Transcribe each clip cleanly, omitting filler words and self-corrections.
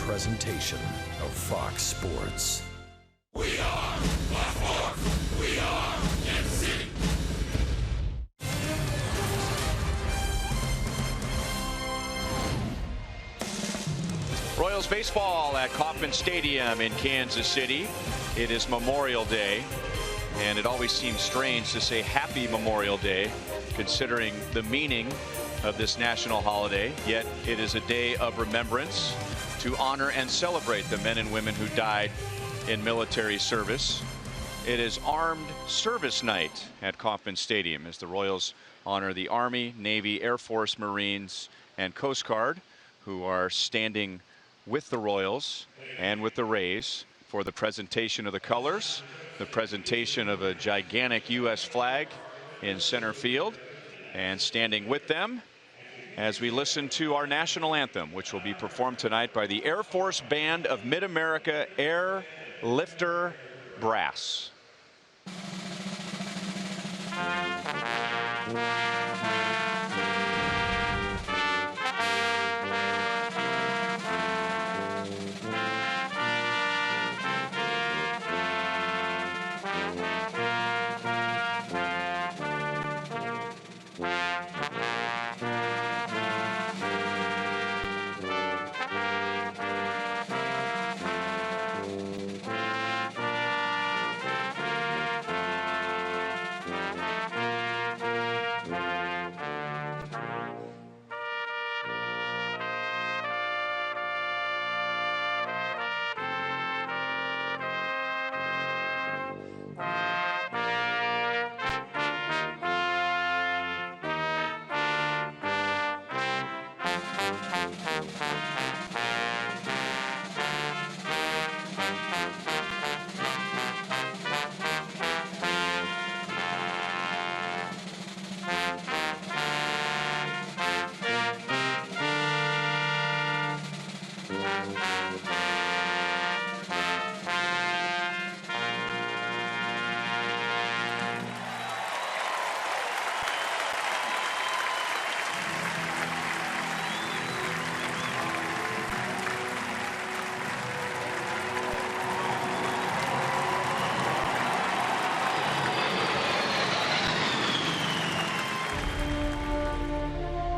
presentation of Fox Sports. We are Baltimore. We are Kansas City. Royals baseball at Kauffman Stadium in Kansas City. It is Memorial Day, and it always seems strange to say Happy Memorial Day, considering the meaning of this national holiday. Yet it is a day of remembrance to honor and celebrate the men and women who died in military service. It is Armed Service Night at Kauffman Stadium as the Royals honor the Army, Navy, Air Force, Marines, and Coast Guard who are standing with the Royals and with the Rays for the presentation of the colors, the presentation of a gigantic U.S. flag in center field, and standing with them as we listen to our national anthem, which will be performed tonight by the Air Force Band of Mid-America Air Lifter Brass.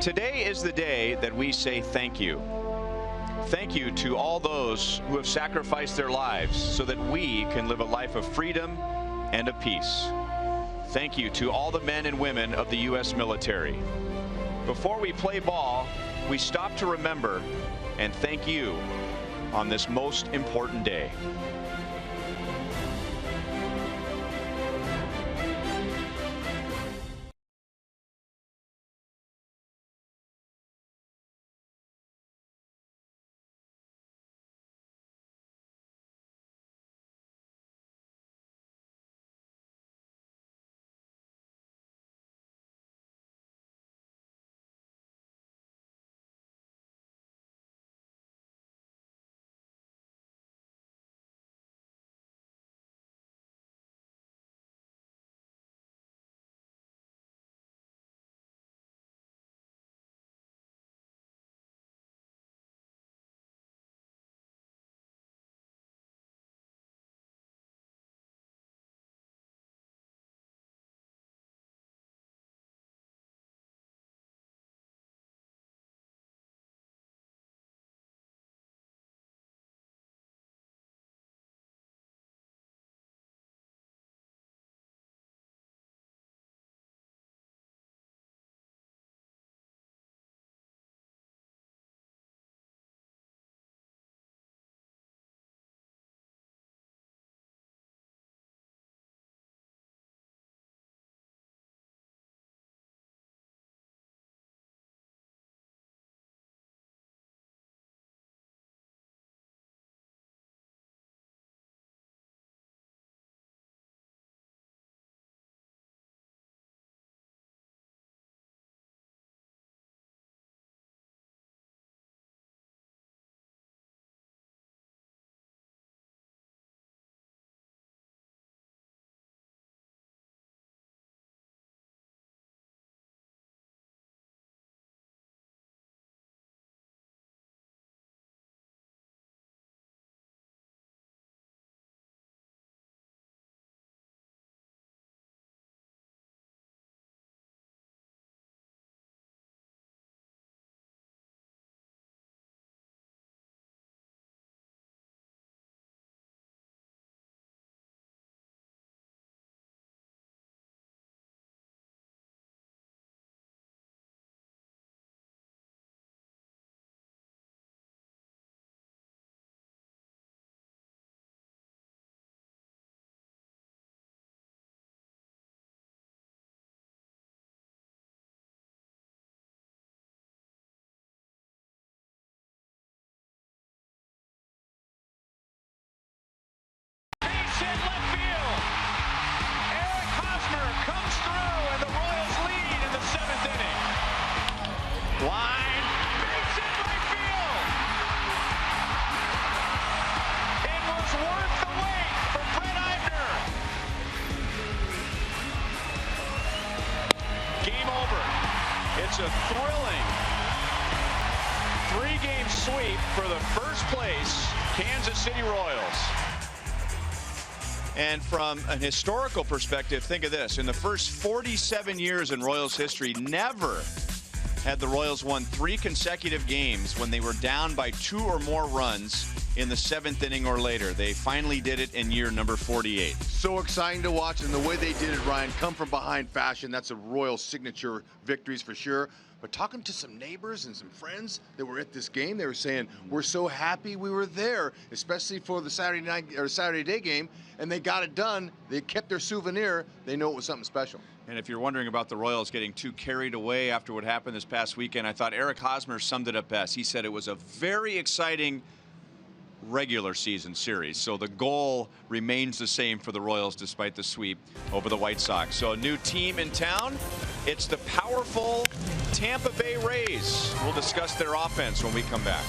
Today is the day that we say thank you. Thank you to all those who have sacrificed their lives so that we can live a life of freedom and of peace. Thank you to all the men and women of the U.S. military. Before we play ball, we stop to remember and thank you on this most important day. sweep for the first place Kansas City Royals. And from an historical perspective, think of this. In the first 47 years in Royals history, never had the Royals won 3 consecutive games when they were down by 2 or more runs in the 7th inning or later. They finally did it in year number 48. So exciting to watch, and the way they did it, Ryan, come from behind fashion. That's a Royals signature victories for sure. But talking to some neighbors and some friends that were at this game, they were saying, we're so happy we were there, especially for the Saturday night or Saturday day game, and they got it done. They kept their souvenir. They know it was something special. And if you're wondering about the Royals getting too carried away after what happened this past weekend, I thought Eric Hosmer summed it up best. He said it was a very exciting regular season series. So the goal remains the same for the Royals despite the sweep over the White Sox. So a new team in town. It's the powerful Tampa Bay Rays. We'll discuss their offense when we come back.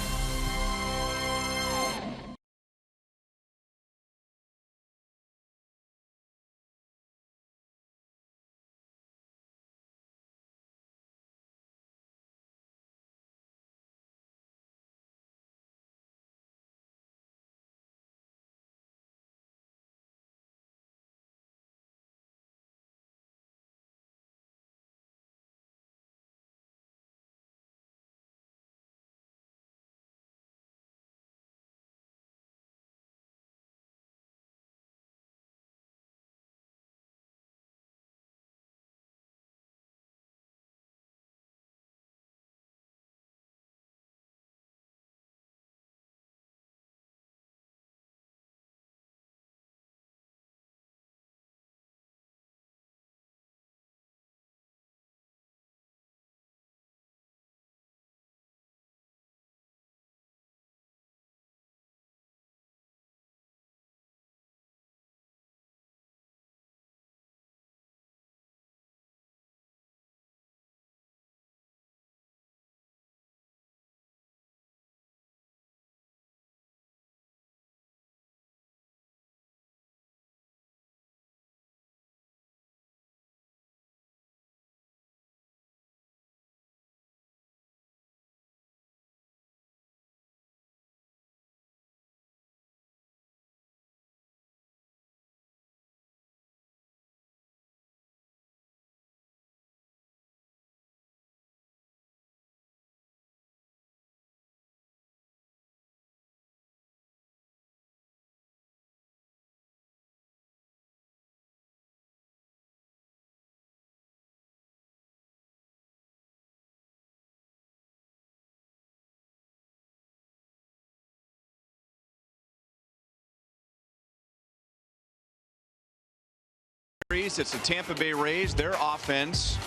It's the Tampa Bay Rays. Their offense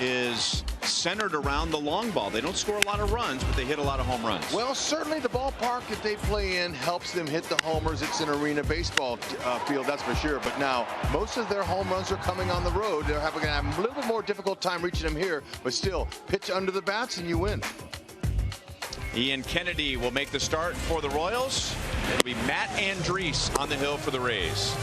is centered around the long ball. They don't score a lot of runs, but they hit a lot of home runs. Well, certainly the ballpark that they play in helps them hit the homers. It's an arena baseball field, that's for sure. But now, most of their home runs are coming on the road. They're going to have a little bit more difficult time reaching them here, but still, pitch under the bats and you win. Ian Kennedy will make the start for the Royals. It'll be Matt Andriese on the hill for the Rays.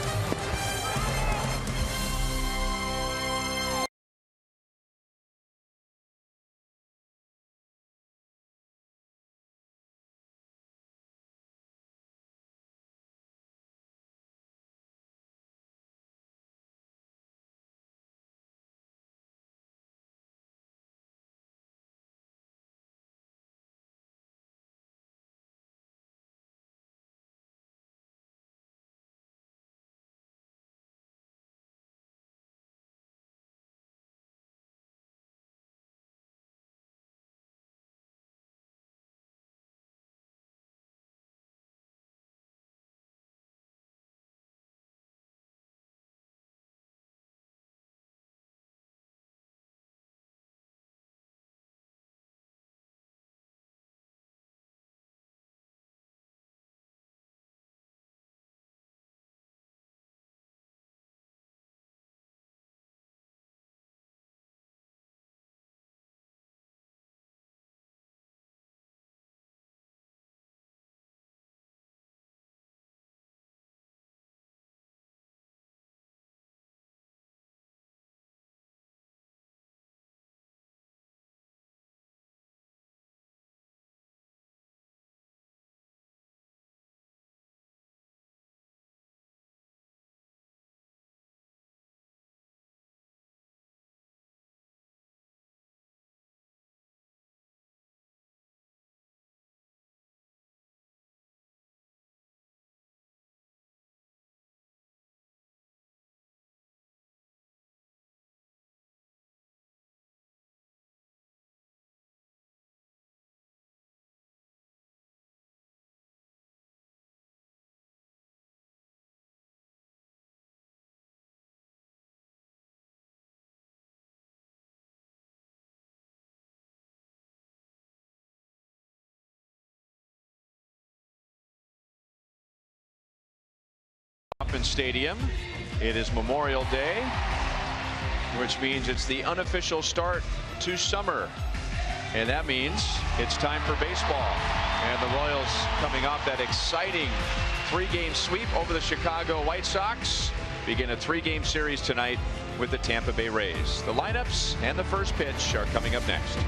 Kauffman Stadium. It is Memorial Day, which means it's the unofficial start to summer. And that means it's time for baseball. And the Royals coming off that exciting 3-game sweep over the Chicago White Sox begin a 3-game series tonight with the Tampa Bay Rays. The lineups and the first pitch are coming up next.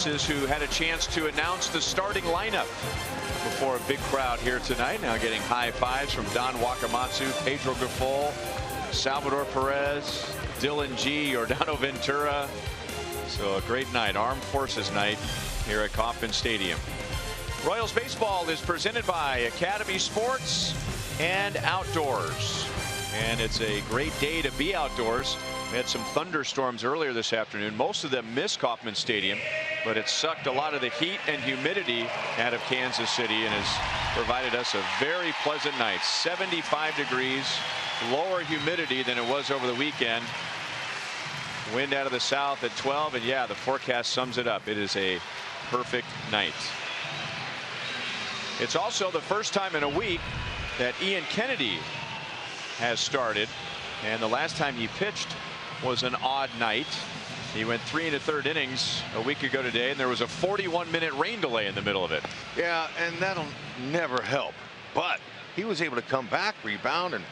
Who had a chance to announce the starting lineup before a big crowd here tonight. Now getting high fives from Don Wakamatsu, Pedro Grifol, Salvador Perez, Dylan G, Yordano Ventura. So a great night, Armed Forces night here at Kauffman Stadium. Royals baseball is presented by Academy Sports and Outdoors. And it's a great day to be outdoors. We had some thunderstorms earlier this afternoon. Most of them missed Kauffman Stadium, but it sucked a lot of the heat and humidity out of Kansas City and has provided us a very pleasant night. 75 degrees, lower humidity than it was over the weekend. Wind out of the south at 12, and yeah, the forecast sums it up. It is a perfect night. It's also the first time in a week that Ian Kennedy has started, and the last time he pitched was an odd night. He went 3 1/3 innings a week ago today, and there was a 41-minute rain delay in the middle of it. Yeah, and that'll never help. But he was able to come back, rebound, and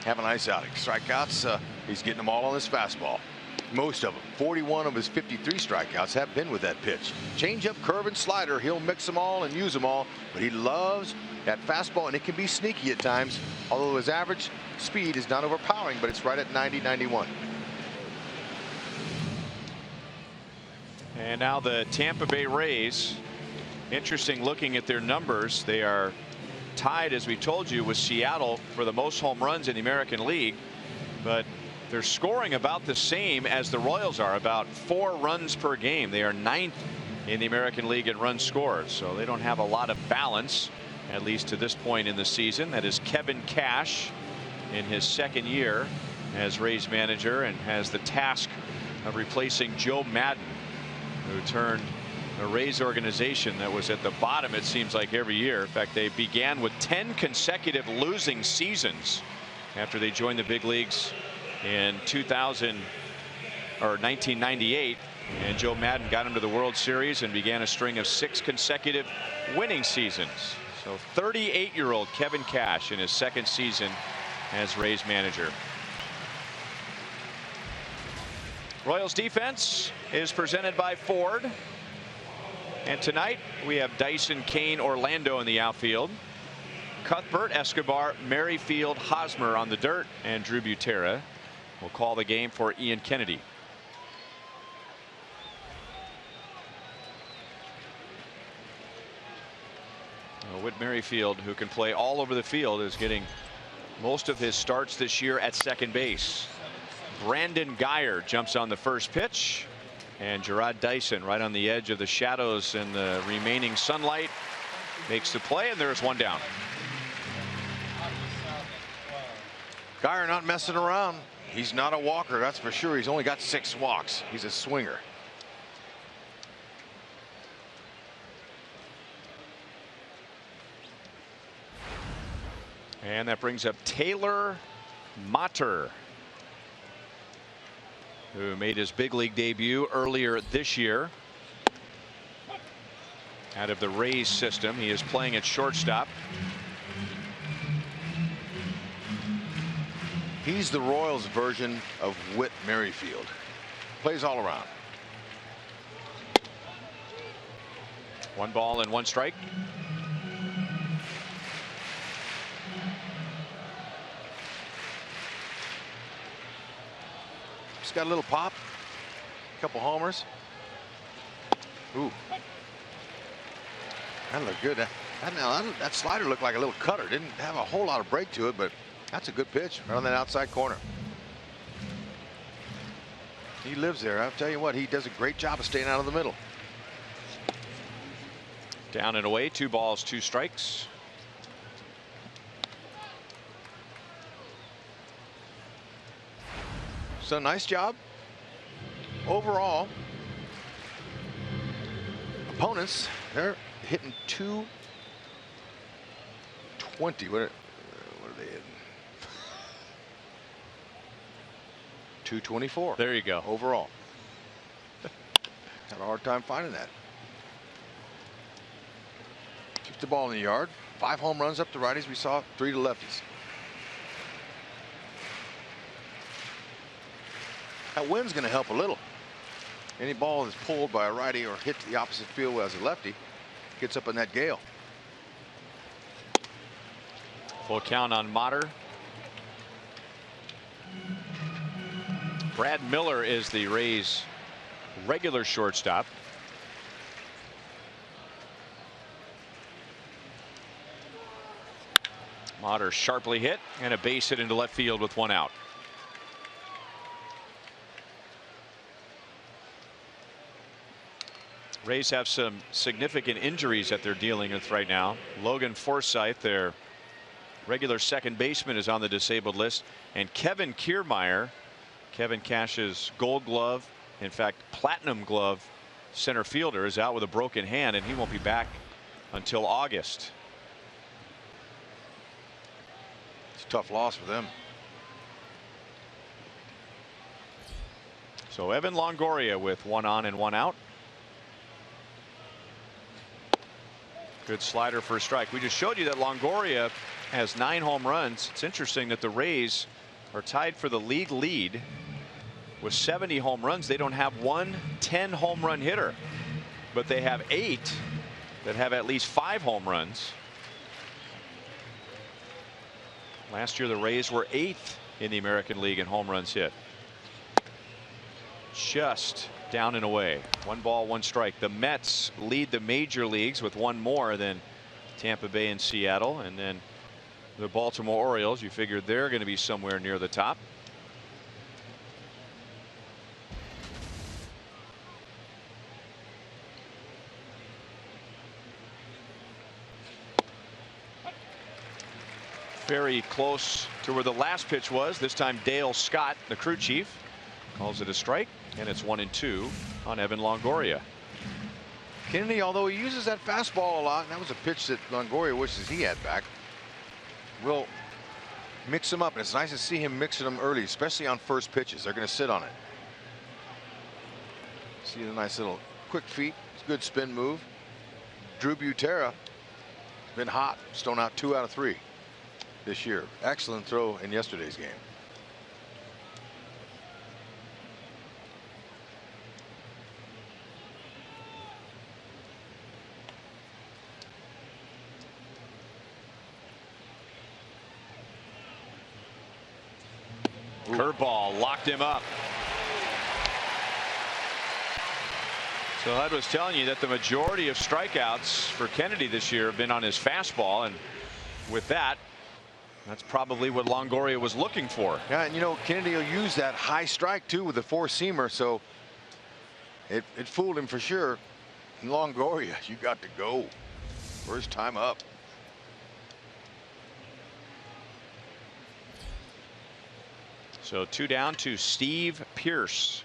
have a nice outing. Strikeouts, he's getting them all on his fastball. Most of them. 41 of his 53 strikeouts have been with that pitch. Changeup, curve, and slider. He'll mix them all and use them all. But he loves that fastball, and it can be sneaky at times. Although his average speed is not overpowering, but it's right at 90-91. And now the Tampa Bay Rays. Interesting looking at their numbers. They are tied, as we told you, with Seattle for the most home runs in the American League. But they're scoring about the same as the Royals are, about 4 runs per game. They are 9th in the American League in runs scored. So they don't have a lot of balance, at least to this point in the season. That is Kevin Cash in his 2nd year as Rays manager, and has the task of replacing Joe Maddon, who turned a Rays organization that was at the bottom, it seems like, every year. In fact, they began with 10 consecutive losing seasons after they joined the big leagues in 1998, and Joe Maddon got him to the World Series and began a string of 6 consecutive winning seasons. So 38-year-old Kevin Cash in his 2nd season as Rays manager. Royals defense is presented by Ford. And tonight we have Dyson, Kane, Orlando in the outfield. Cuthbert, Escobar, Merrifield, Hosmer on the dirt, and Drew Butera will call the game for Ian Kennedy. Whit Merrifield, who can play all over the field, is getting most of his starts this year at second base. Brandon Geyer jumps on the first pitch, and Gerard Dyson, right on the edge of the shadows and the remaining sunlight, makes the play, and there's one down. Geyer not messing around. He's not a walker, that's for sure. He's only got 6 walks. He's a swinger. And that brings up Taylor Matter, who made his big league debut earlier this year out of the Rays system. He is playing at shortstop. He's the Royals version of Whit Merrifield. Plays all around. 1 ball and 1 strike. Just got a little pop. A couple homers. Ooh. That looked good. That slider looked like a little cutter. Didn't have a whole lot of break to it, but that's a good pitch right on that outside corner. He lives there. I'll tell you what, he does a great job of staying out of the middle. Down and away, 2 balls, 2 strikes. So nice job overall. Opponents, they're hitting 220. What are they hitting? 224. There you go. Overall. Had a hard time finding that. Keeps the ball in the yard. 5 home runs up to righties. We saw 3 to lefties. That wind's going to help a little. Any ball that's pulled by a righty or hit to the opposite field as a lefty gets up in that gale. Full count on Matter. Brad Miller is the Rays' regular shortstop. Matter sharply hit and a base hit into left field with 1 out. Rays have some significant injuries that they're dealing with right now. Logan Forsythe, their regular second baseman, is on the disabled list, and Kevin Kiermaier, Kevin Cash's Gold Glove, in fact Platinum Glove center fielder, is out with a broken hand, and he won't be back until August. It's a tough loss for them. So Evan Longoria with 1 on and 1 out. Good slider for a strike. We just showed you that Longoria has 9 home runs. It's interesting that the Rays are tied for the league lead with 70 home runs. They don't have one 10 home run hitter, but they have 8 that have at least 5 home runs. Last year the Rays were 8th in the American League in home runs hit. Just down and away. 1 ball, 1 strike. The Mets lead the major leagues with 1 more than Tampa Bay and Seattle, and then the Baltimore Orioles, you figure they're going to be somewhere near the top. Very close to where the last pitch was. This time Dale Scott, the crew chief, calls it a strike, and it's 1-2 on Evan Longoria. Kennedy, although he uses that fastball a lot, and that was a pitch that Longoria wishes he had back, will mix them up. And it's nice to see him mixing them early, especially on first pitches. They're going to sit on it. See the nice little quick feet. It's a good spin move. Drew Butera has been hot. Stone out 2 out of 3 this year. Excellent throw in yesterday's game. Curveball locked him up. So I was telling you that the majority of strikeouts for Kennedy this year have been on his fastball, and with that, that's probably what Longoria was looking for. Yeah, and you know, Kennedy will use that high strike too with the four-seamer, so it fooled him for sure. And Longoria, you got to go. First time up. So 2 down to Steve Pearce.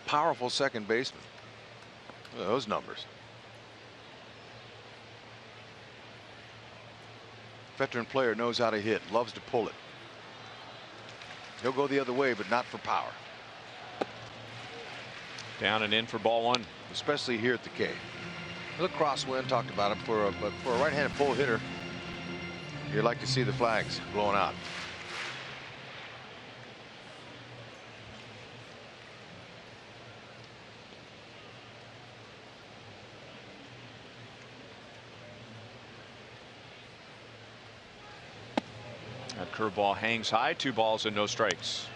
Powerful second baseman. Look at those numbers. Veteran player, knows how to hit, loves to pull it. He'll go the other way, but not for power. Down and in for ball 1. Especially here at the K. Look, crosswind, talked about it, but for a right-handed pull hitter, you'd like to see the flags blowing out. That curveball hangs high. 2 balls and no strikes.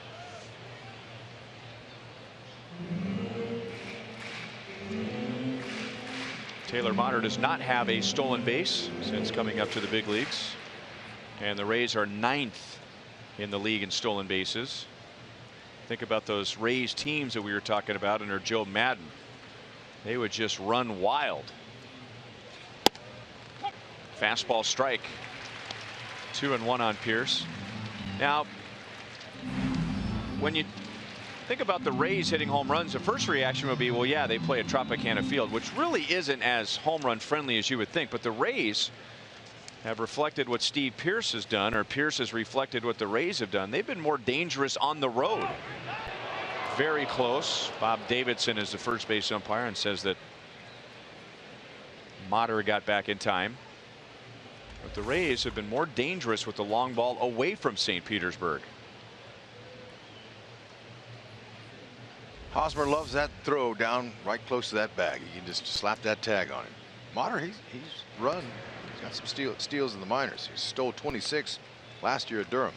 Taylor Motter does not have a stolen base since coming up to the big leagues, and the Rays are 9th in the league in stolen bases. Think about those Rays teams that we were talking about under Joe Madden. They would just run wild. Fastball strike. 2-1 on Pearce. Now, when you think about the Rays hitting home runs, the first reaction would be, well, yeah, they play at Tropicana Field, which really isn't as home run friendly as you would think. But the Rays have reflected what Steve Pearce has done, or Pearce has reflected what the Rays have done. They've been more dangerous on the road. Very close. Bob Davidson is the first base umpire and says that Motter got back in time. But the Rays have been more dangerous with the long ball away from St. Petersburg. Hosmer loves that throw down right close to that bag. You can just slap that tag on him. Motter, he's run. He's got some steals in the minors. He stole 26 last year at Durham.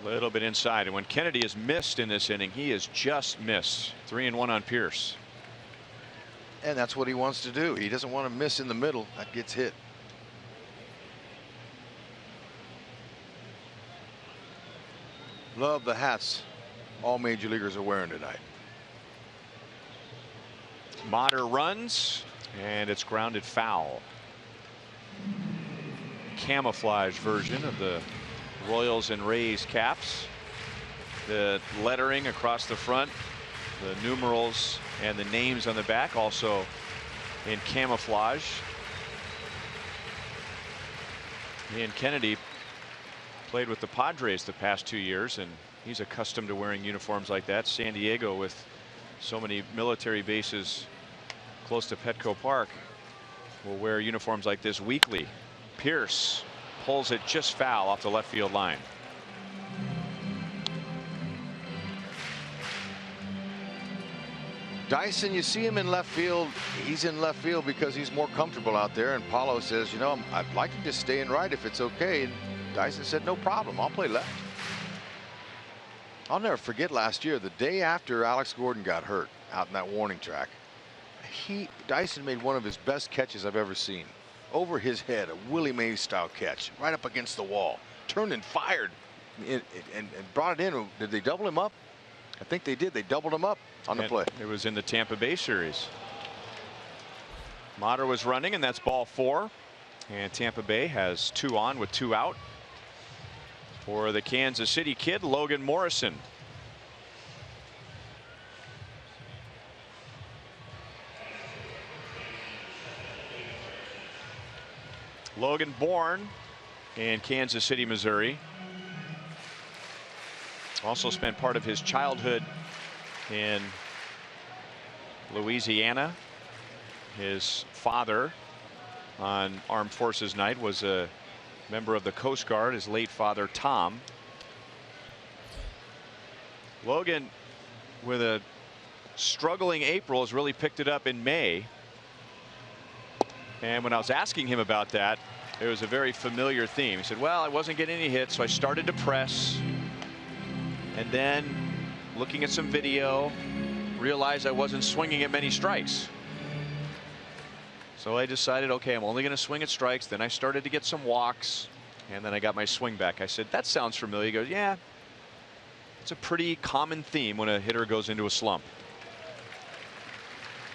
A little bit inside, and when Kennedy is missed in this inning, he is just missed. 3-1 on Pearce. And that's what he wants to do. He doesn't want to miss in the middle. That gets hit. Love the hats all major leaguers are wearing tonight. Motter runs, and it's grounded foul. Camouflage version of the Royals and Rays caps. The lettering across the front, the numerals and the names on the back also in camouflage. Ian Kennedy played with the Padres the past 2 years, and he's accustomed to wearing uniforms like that. San Diego, with so many military bases close to Petco Park, will wear uniforms like this weekly. Pearce pulls it just foul off the left field line. Dyson, you see him in left field. He's in left field because he's more comfortable out there. And Paulo says, you know, I'd like to just stay in right if it's okay. And Dyson said, no problem. I'll play left. I'll never forget last year, the day after Alex Gordon got hurt out in that warning track, Dyson made one of his best catches I've ever seen. Over his head, a Willie Mays style catch right up against the wall, turned and fired and brought it in. Did they double him up? I think they did. They doubled him up on the play. It was in the Tampa Bay series. Motter was running, and that's ball 4, and Tampa Bay has 2 on with 2 out for the Kansas City kid, Logan Morrison. Logan born in Kansas City, Missouri. Also spent part of his childhood in Louisiana. His father on Armed Forces Night was a member of the Coast Guard, his late father Tom. Logan, with a struggling April, has really picked it up in May. And when I was asking him about that, it was a very familiar theme. He said, well, I wasn't getting any hits, so I started to press. And then, looking at some video, realized I wasn't swinging at many strikes. So I decided, okay, I'm only going to swing at strikes. Then I started to get some walks, and then I got my swing back. I said, that sounds familiar. He goes, yeah, it's a pretty common theme when a hitter goes into a slump.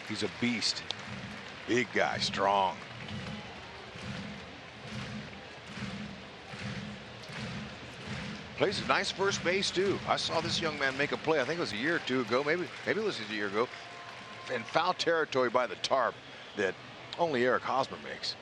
He's a beast. Big guy, strong. Plays a nice first base too. I saw this young man make a play. I think it was a year or two ago. Maybe it was a year ago. In foul territory by the tarp that only Eric Hosmer makes.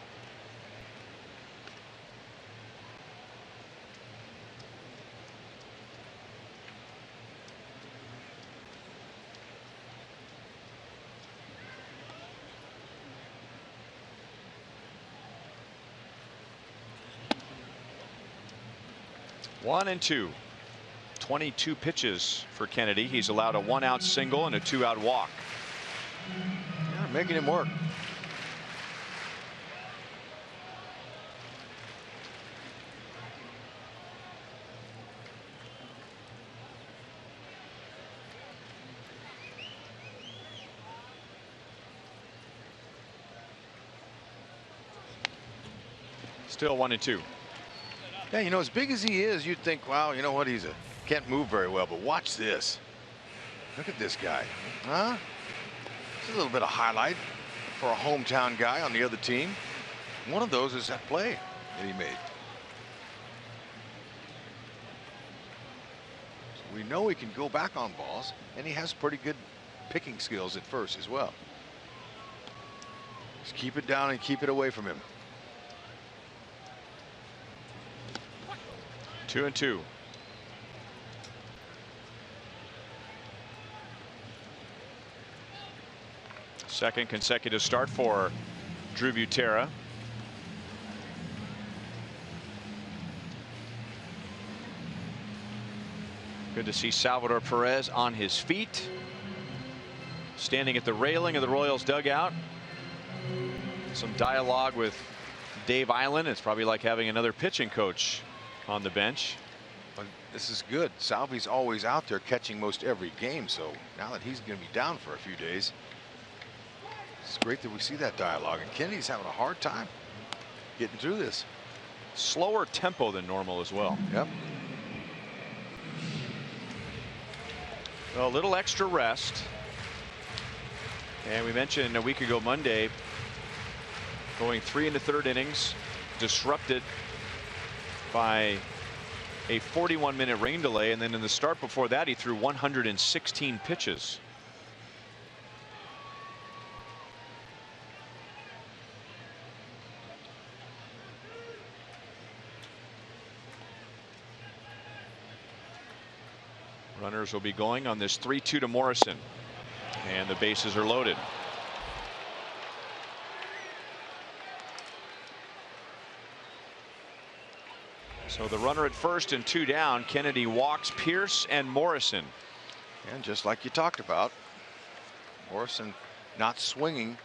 One and two. 22 pitches for Kennedy. He's allowed a 1-out single and a 2-out walk. Yeah, making him work. Still 1 and 2. Yeah, you know, as big as he is, you'd think, wow, you know what, can't move very well, but watch this. Look at this guy. Huh? It's a little bit of highlight for a hometown guy on the other team. One of those is that play that he made. So we know he can go back on balls, and he has pretty good picking skills at first as well. Just keep it down and keep it away from him. 2 and 2. Second consecutive start for Drew Butera. Good to see Salvador Perez on his feet, standing at the railing of the Royals dugout. Some dialogue with Dave Island. It's probably like having another pitching coach on the bench. But this is good. Salvy's always out there catching most every game, so now that he's going to be down for a few days, it's great that we see that dialogue. And Kennedy's having a hard time getting through this. Slower tempo than normal as well. Yep. Well, a little extra rest. And we mentioned a week ago Monday, going 3 1/3 innings, disrupted by a 41-minute rain delay, and then in the start before that he threw 116 pitches. Runners will be going on this 3-2 to Morrison, and the bases are loaded. So the runner at first and 2 down. Kennedy walks Pierce and Morrison. And just like you talked about, Morrison not swinging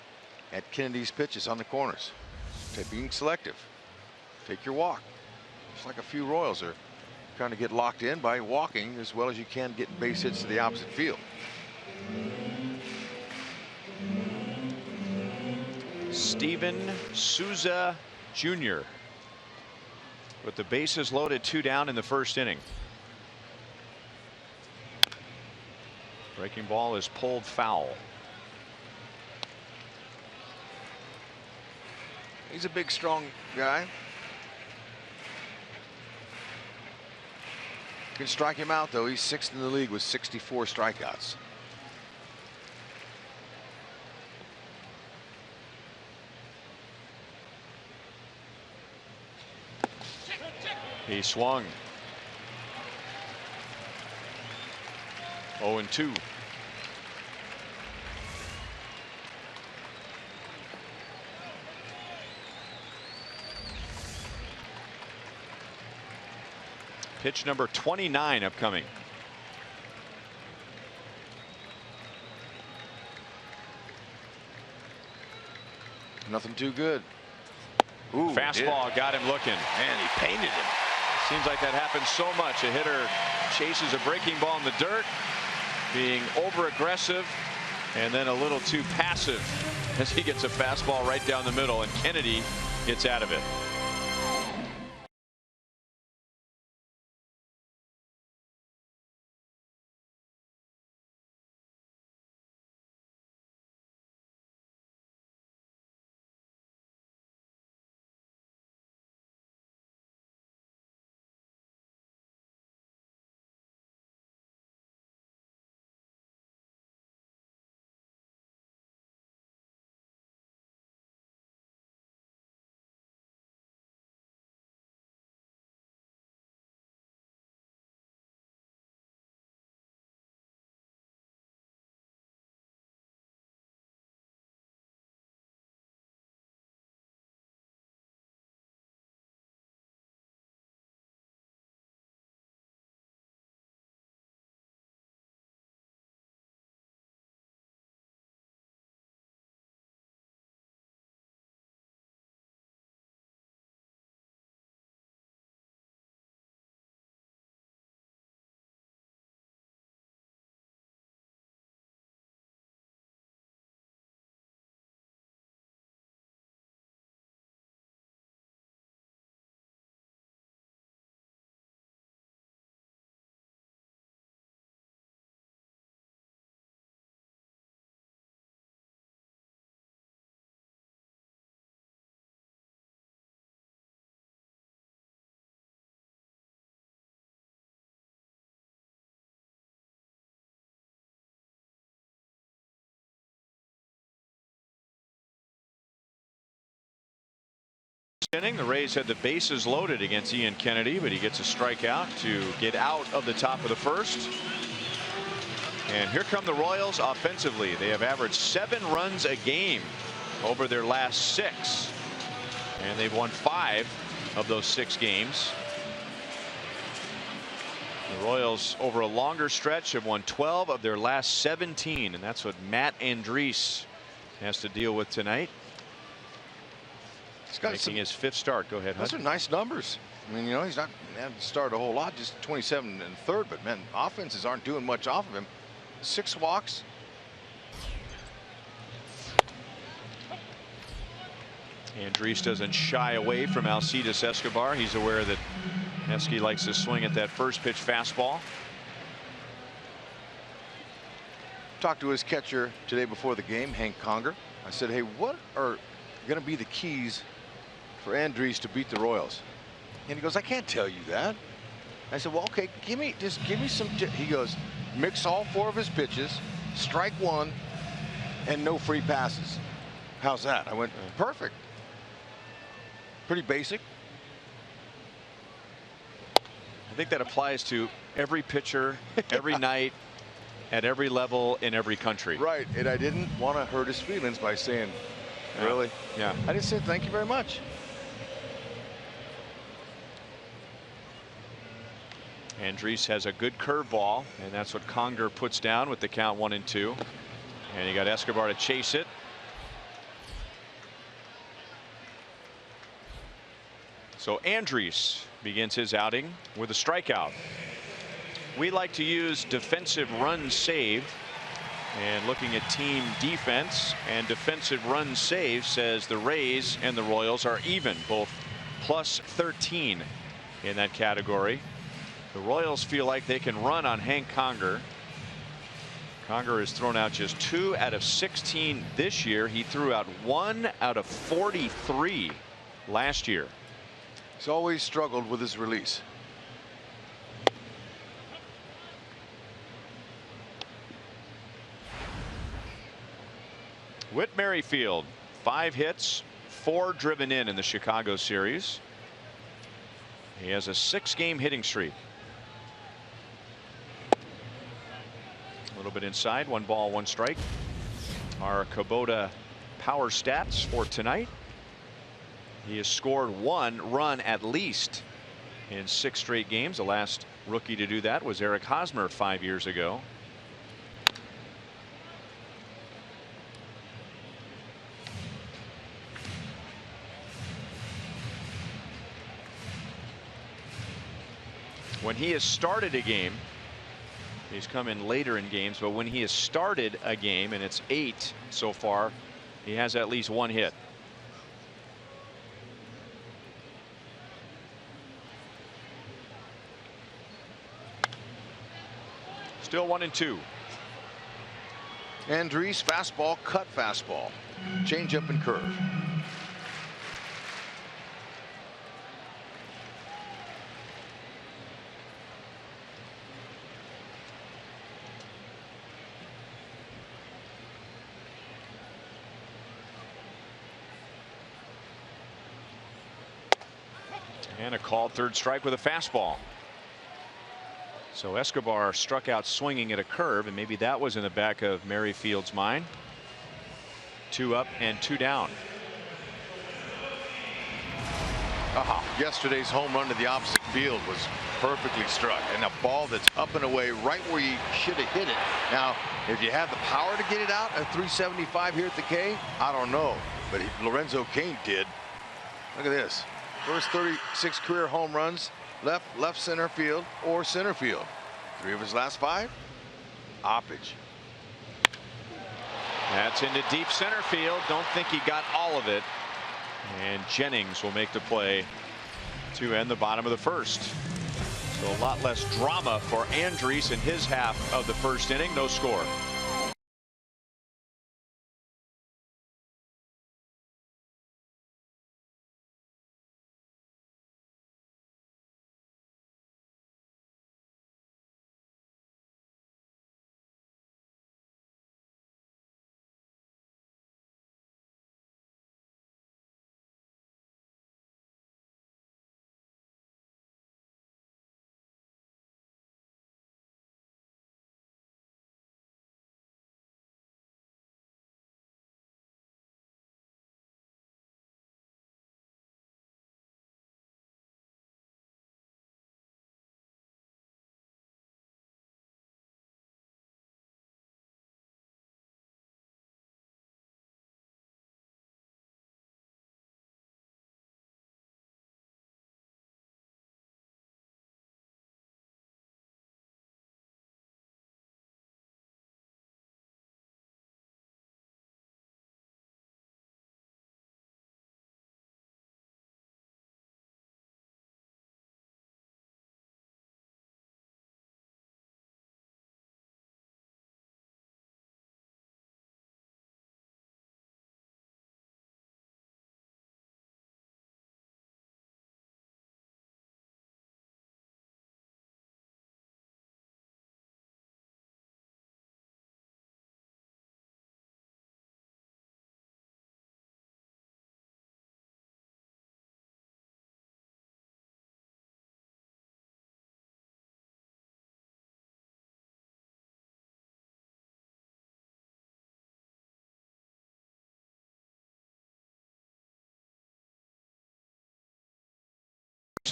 at Kennedy's pitches on the corners. Being selective. Take your walk. Just like a few Royals are trying to get locked in by walking as well as you can, getting base hits to the opposite field. Steven Souza Jr. with the bases loaded, 2 down in the first inning. Breaking ball is pulled foul. He's a big, strong guy. You can strike him out, though. He's 6th in the league with 64 strikeouts. He swung. 0-2. Pitch number 29 upcoming. Nothing too good. Ooh, fastball got him looking. Man, he painted him. Seems like that happens so much. A hitter chases a breaking ball in the dirt, being over aggressive and then a little too passive as he gets a fastball right down the middle, and Kennedy gets out of it. Inning, the Rays had the bases loaded against Ian Kennedy, but he gets a strikeout to get out of the top of the first. And here come the Royals offensively. They have averaged 7 runs a game over their last 6, and they've won 5 of those 6 games. The Royals, over a longer stretch, have won 12 of their last 17, and that's what Matt Andriese has to deal with tonight. He's got making his 5th start. Go ahead. Those are nice numbers. I mean, you know, he's not having to start a whole lot, just 27 and 3rd, but man, offenses aren't doing much off of him. 6 walks. Andriese doesn't shy away from Alcides Escobar. He's aware that Esky likes to swing at that first pitch fastball. Talked to his catcher today before the game, Hank Conger. I said, hey, what are going to be the keys for Andriese to beat the Royals? And he goes, I can't tell you that. I said, well, okay, just give me some. He goes, mix all 4 of his pitches, strike 1, and no free passes. How's that? I went, perfect. Pretty basic. I think that applies to every pitcher, every night, at every level, in every country. Right, and I didn't want to hurt his feelings by saying, really? Yeah. I just said, thank you very much. Andriese has a good curveball, and that's what Conger puts down with the count 1-2. And you got Escobar to chase it. So Andriese begins his outing with a strikeout. We like to use defensive runs saved, and looking at team defense and defensive runs saved says the Rays and the Royals are even, both plus 13 in that category. The Royals feel like they can run on Hank Conger. Conger has thrown out just 2 out of 16 this year. He threw out 1 out of 43 last year. He's always struggled with his release. Whit Merrifield, 5 hits, 4 driven in the Chicago series. He has a 6-game hitting streak. A little bit inside. 1 ball, 1 strike. Our Kubota power stats for tonight. He has scored 1 run at least in 6 straight games. The last rookie to do that was Eric Hosmer 5 years ago. When he has started a game, he's come in later in games, but when he has started a game, and it's 8 so far, he has at least 1 hit. Still 1-2. Andriese fastball, cut fastball, change up and curve. And a called 3rd strike with a fastball. So Escobar struck out swinging at a curve, and maybe that was in the back of Merrifield's mind. 2 up and 2 down. Yesterday's home run to the opposite field was perfectly struck, and a ball that's up and away right where you should have hit it. Now, if you have the power to get it out at 375 here at the K, I don't know, but Lorenzo Cain did. Look at this. First 36 career home runs, left center field or center field. 3 of his last 5, oppage. That's into deep center field. Don't think he got all of it. And Jennings will make the play to end the bottom of the 1st. So a lot less drama for Andriese in his half of the 1st inning. No score.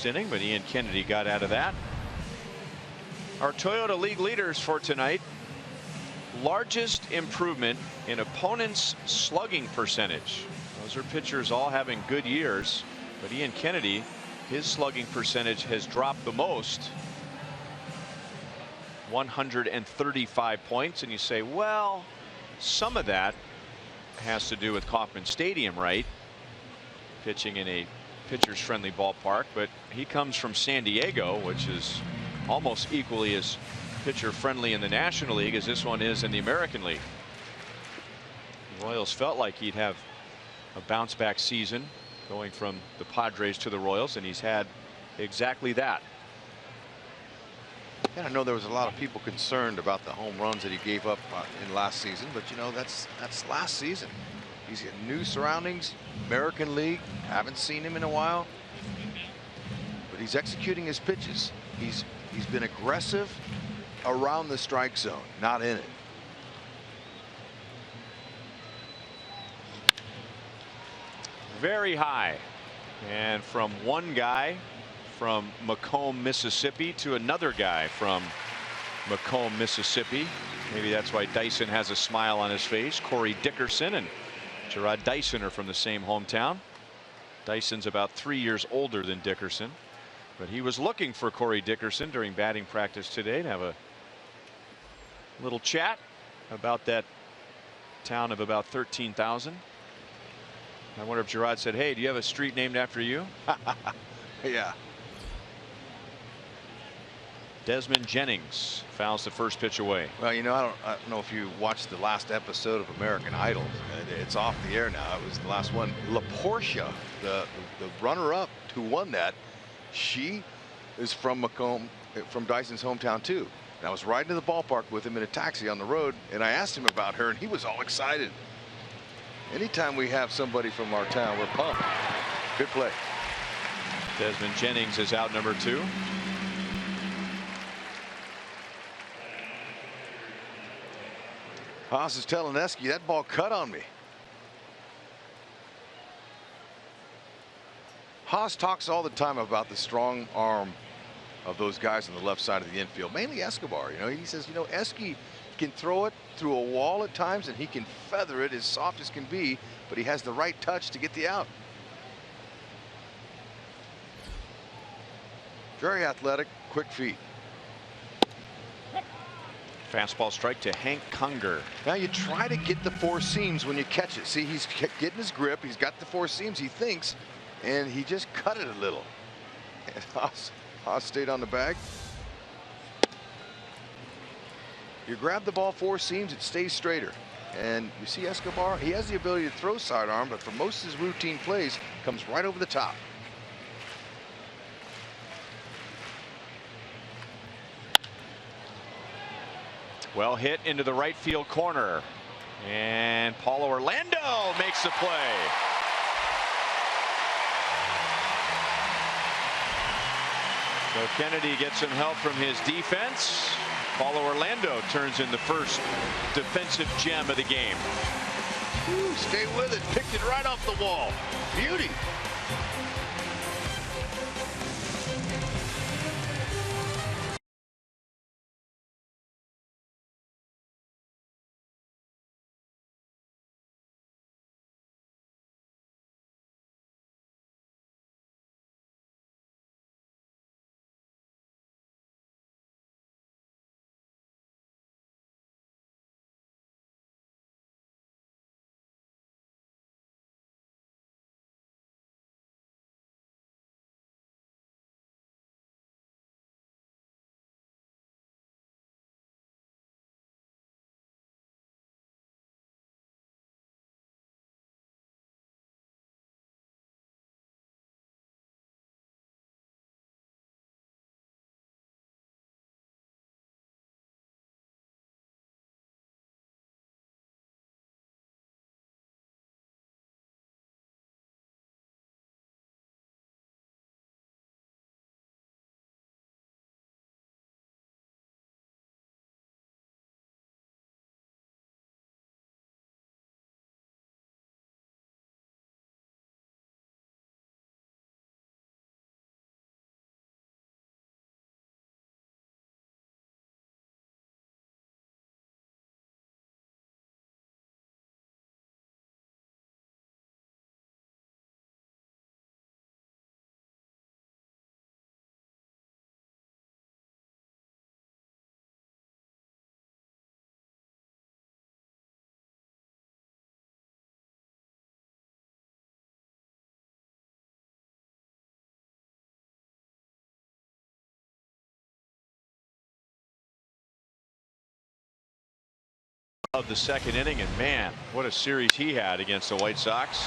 Inning, but Ian Kennedy got out of that. Our Toyota League leaders for tonight. Largest improvement in opponents' slugging percentage. Those are pitchers all having good years, but Ian Kennedy, his slugging percentage has dropped the most. 135 points, and you say, well, some of that has to do with Kauffman Stadium, right? Pitching in a pitchers friendly ballpark, but he comes from San Diego, which is almost equally as pitcher friendly in the National League as this one is in the American League. The Royals felt like he'd have a bounce back season going from the Padres to the Royals, and he's had exactly that. And I know there was a lot of people concerned about the home runs that he gave up in last season, but you know, that's last season. He's in new surroundings, American League, haven't seen him in a while, but he's executing his pitches. He's been aggressive around the strike zone, not in it. Very high. And from one guy from Macomb, Mississippi to another guy from Macomb, Mississippi. Maybe that's why Dyson has a smile on his face. Corey Dickerson and Gerard Dyson are from the same hometown. Dyson's about 3 years older than Dickerson, but he was looking for Corey Dickerson during batting practice today to have a little chat about that town of about 13,000. I wonder if Gerard said, "Hey, do you have a street named after you?" Yeah. Desmond Jennings fouls the first pitch away. Well, you know, I don't know if you watched the last episode of American Idol. It's off the air now. It was the last one. LaPortia, the runner-up who won that, she is from Macomb, from Dyson's hometown too. And I was riding to the ballpark with him in a taxi on the road, and I asked him about her, and he was all excited. Anytime we have somebody from our town, we're pumped. Good play. Desmond Jennings is out, number 2. Haas is telling Eske that ball cut on me. Haas talks all the time about the strong arm of those guys on the left side of the infield, mainly Escobar. You know, he says, you know, Eske can throw it through a wall at times, and he can feather it as soft as can be, but he has the right touch to get the out. Very athletic, quick feet. Fastball strike to Hank Conger. Now you try to get the 4 seams when you catch it. See, he's getting his grip. He's got the 4 seams, he thinks, and he just cut it a little. And Haas stayed on the bag. You grab the ball 4 seams, it stays straighter. And you see Escobar, he has the ability to throw sidearm, but for most of his routine plays, comes right over the top. Well hit into the right field corner, and Paulo Orlando makes the play. So Kennedy gets some help from his defense. Paulo Orlando turns in the first defensive gem of the game. Ooh, stay with it. Picked it right off the wall. Beauty. Of the second inning, and man, what a series he had against the White Sox.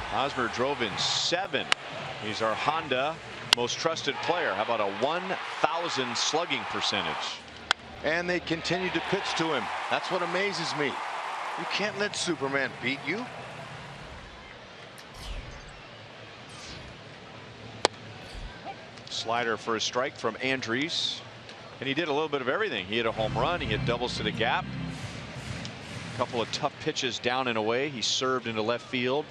Hosmer drove in 7. He's our Honda most trusted player. How about a 1,000 slugging percentage? And they continue to pitch to him. That's what amazes me. You can't let Superman beat you. Slider for a strike from Andries. And he did a little bit of everything. He hit a home run. He hit doubles to the gap. A couple of tough pitches down and away. He served into left field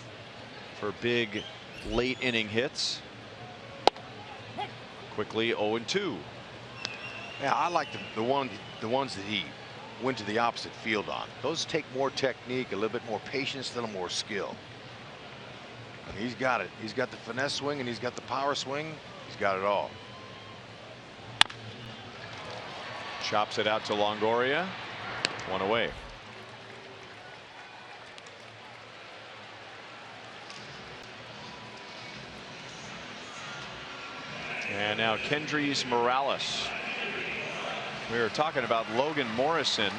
for big late inning hits. Quickly 0-2. Yeah, I like the ones that he went to the opposite field on. Those take more technique, a little bit more patience, a little more skill. And he's got it. He's got the finesse swing and he's got the power swing. He's got it all. Chops it out to Longoria. One away. And now Kendrys Morales. We were talking about Logan Morrison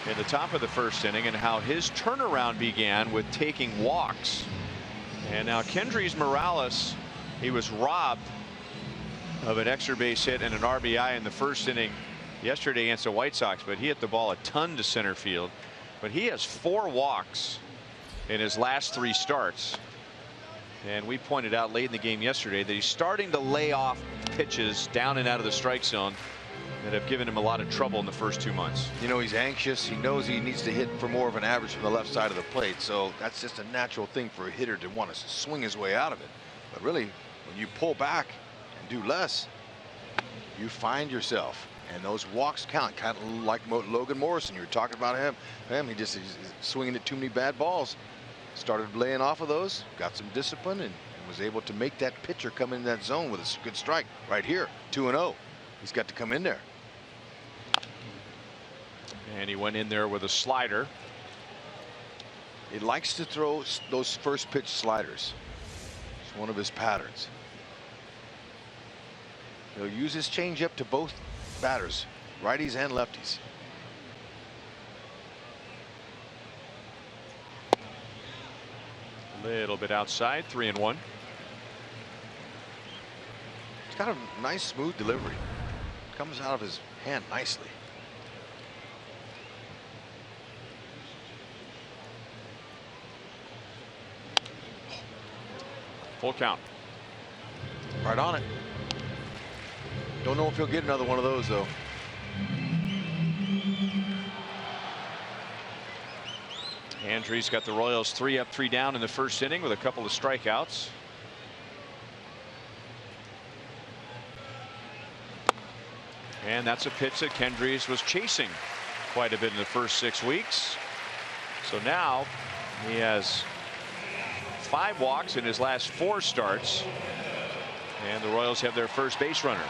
in the top of the first inning and how his turnaround began with taking walks. And now Kendrys Morales, he was robbed of an extra base hit and an RBI in the first inning yesterday against the White Sox, but he hit the ball a ton to center field. But he has 4 walks in his last 3 starts. And we pointed out late in the game yesterday that he's starting to lay off pitches down and out of the strike zone that have given him a lot of trouble in the first 2 months. You know, he's anxious. He knows he needs to hit for more of an average from the left side of the plate. So that's just a natural thing for a hitter to want to swing his way out of it. But really, when you pull back and do less, you find yourself. And those walks count, kind of like Logan Morrison. You were talking about him. He's swinging at too many bad balls. Started laying off of those, got some discipline, and was able to make that pitcher come in that zone with a good strike right here. 2-0. He's got to come in there. And he went in there with a slider. He likes to throw those first pitch sliders. It's one of his patterns. He'll use his changeup to both batters, righties and lefties. A little bit outside. 3-1. It's got a nice smooth delivery. Comes out of his hand nicely. Full count. Right on it. Don't know if he'll get another one of those though. Andrews got the Royals 3 up, 3 down in the first inning with a couple of strikeouts. And that's a pitch that Kendrys was chasing quite a bit in the first 6 weeks. So now he has 5 walks in his last 4 starts. And the Royals have their first base runner.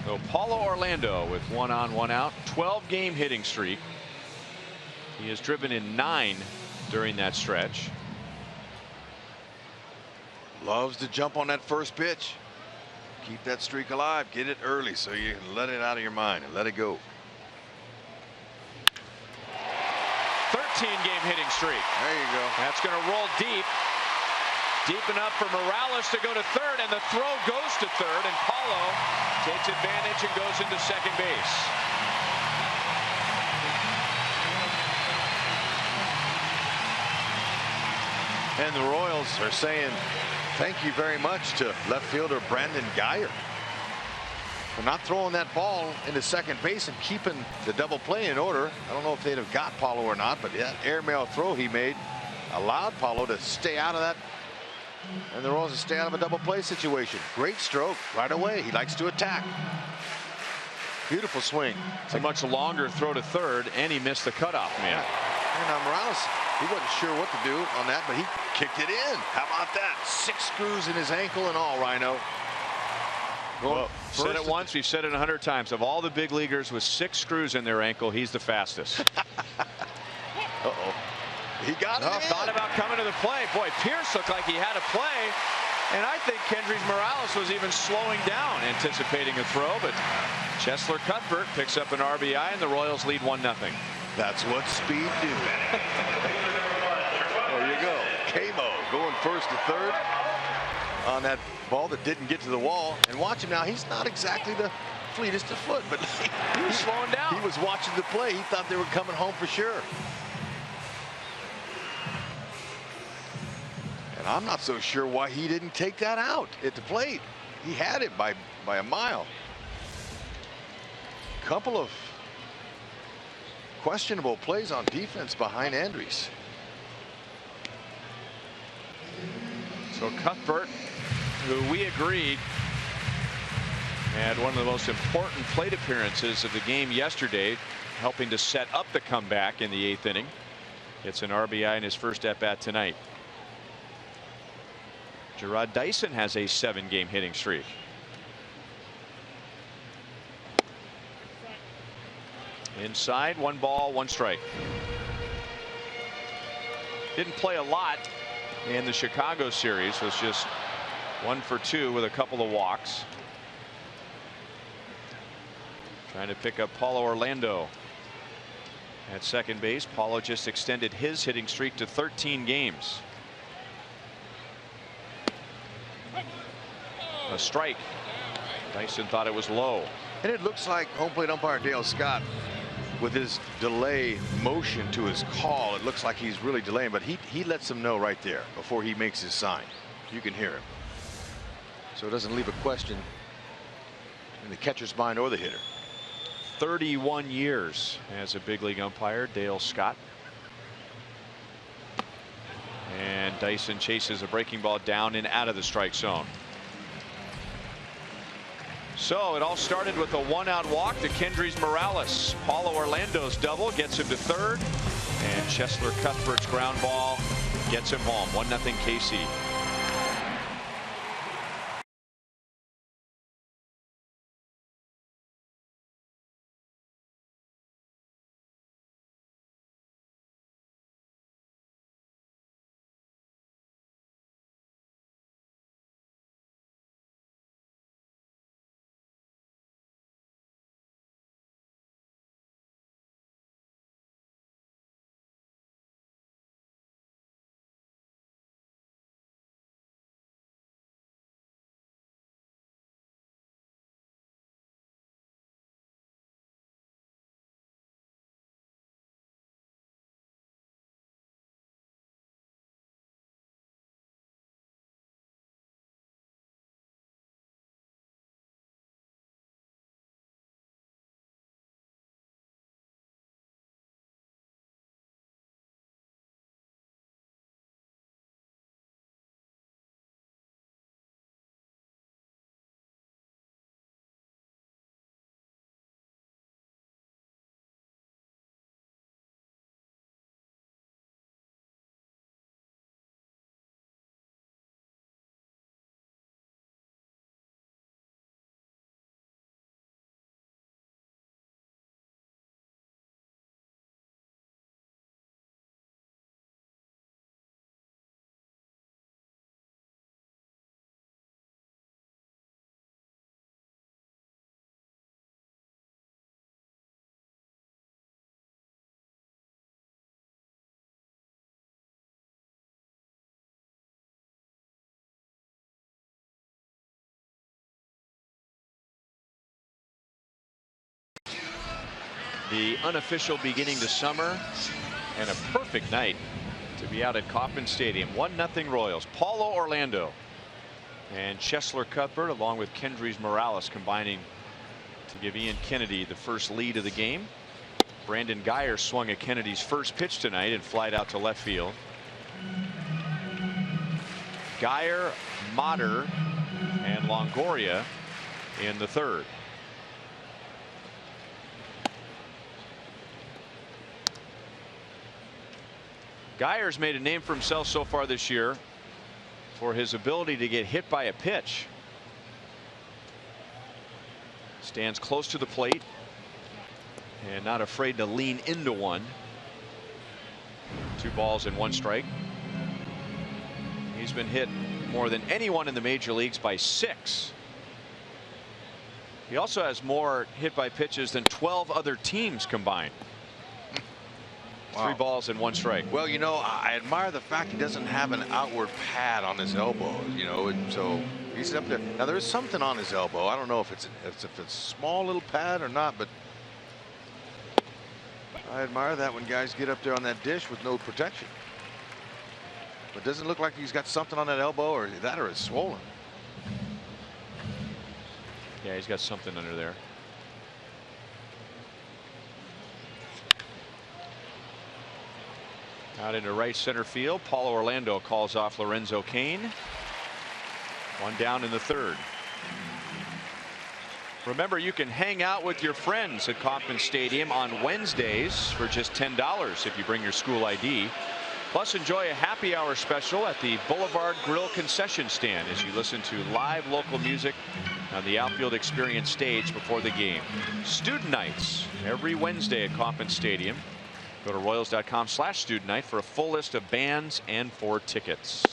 So Paulo Orlando with 1 on, 1 out, 12-game hitting streak. He has driven in 9 during that stretch. Loves to jump on that first pitch. Keep that streak alive. Get it early so you can let it out of your mind and let it go. 13-game hitting streak. There you go. That's going to roll deep. Deep enough for Morales to go to third, and the throw goes to third, and Paulo takes advantage and goes into second base. And the Royals are saying thank you very much to left fielder Brandon Geyer for not throwing that ball into second base and keeping the double play in order. I don't know if they'd have got Paulo or not, but that airmail throw he made allowed Paulo to stay out of that, and the Royals to stay out of a double play situation. Great stroke right away. He likes to attack. Beautiful swing. It's a much longer throw to third, and he missed the cutoff man. And Morales, he wasn't sure what to do on that, but he kicked it in. How about that? 6 screws in his ankle and all, Rhino. Well, said it once, we've said it 100 times. Of all the big leaguers with 6 screws in their ankle, he's the fastest. Uh-oh. He got it in. Thought about coming to the play. Boy, Pierce looked like he had a play. And I think Kendrys Morales was even slowing down, anticipating a throw. But Cheslor Cuthbert picks up an RBI, and the Royals lead 1-0. That's what speed do. There you go. Camo going first to third on that ball that didn't get to the wall. And watch him now. He's not exactly the fleetest of foot, but he was slowing down. He was watching the play. He thought they were coming home for sure. And I'm not so sure why he didn't take that out at the plate. He had it by a mile. Couple of questionable plays on defense behind Andriese. So Cuthbert, who we agreed had one of the most important plate appearances of the game yesterday, helping to set up the comeback in the 8th inning. Gets an RBI in his first at bat tonight. Gerard Dyson has a 7-game hitting streak. Inside, 1 ball, 1 strike. Didn't play a lot in the Chicago series. Was just 1 for 2 with a couple of walks. Trying to pick up Paulo Orlando at second base. Paulo just extended his hitting streak to 13 games. A strike. Dyson thought it was low. And it looks like home plate umpire Dale Scott, with his delay motion to his call, it looks like he's really delaying, but he lets him know right there before he makes his sign. You can hear him. So it doesn't leave a question in the catcher's mind or the hitter. 31 years as a big league umpire, Dale Scott. And Dyson chases a breaking ball down and out of the strike zone. So it all started with a 1-out walk to Kendrys Morales. Paulo Orlando's double gets him to third, and Cheslor Cuthbert's ground ball gets him home. 1-0 KC. The unofficial beginning to summer, and a perfect night to be out at Kauffman Stadium. 1-0 Royals. Paulo Orlando and Cheslor Cuthbert, along with Kendrys Morales, combining to give Ian Kennedy the first lead of the game. Brandon Geyer swung at Kennedy's first pitch tonight and flied out to left field. Geyer, Motter, and Longoria in the third. Geyer's made a name for himself so far this year for his ability to get hit by a pitch. Stands close to the plate and not afraid to lean into one. 2 balls and 1 strike. He's been hit more than anyone in the major leagues by 6. He also has more hit by pitches than 12 other teams combined. Wow. 3 balls and 1 strike. Well, you know, I admire the fact he doesn't have an outward pad on his elbow, you know, and so he's up there. Now there's something on his elbow. I don't know if it's a small little pad or not, but I admire that when guys get up there on that dish with no protection. but doesn't look like he's got something on that elbow, or it's swollen. Yeah, he's got something under there. Out into right center field. Paulo Orlando calls off Lorenzo Cain. One down in the third. Remember, you can hang out with your friends at Kauffman Stadium on Wednesdays for just $10 if you bring your school ID. Plus, enjoy a happy hour special at the Boulevard Grill concession stand as you listen to live local music on the Outfield Experience stage before the game. Student nights every Wednesday at Kauffman Stadium. Go to Royals.com/student night for a full list of bands and for tickets.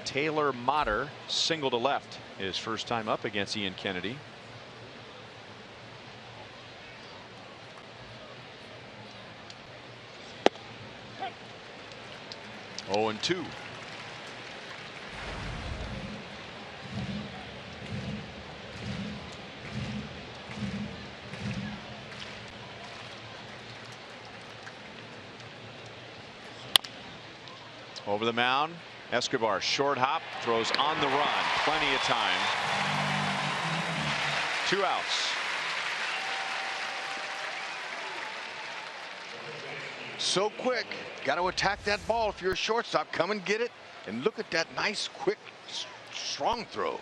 Taylor Motter, single to left, his first time up against Ian Kennedy. Oh, and 2. Over the mound, Escobar, short hop, throws on the run, plenty of time. 2 outs. So quick, got to attack that ball if you're a shortstop. Come and get it, and look at that nice, quick, strong throw.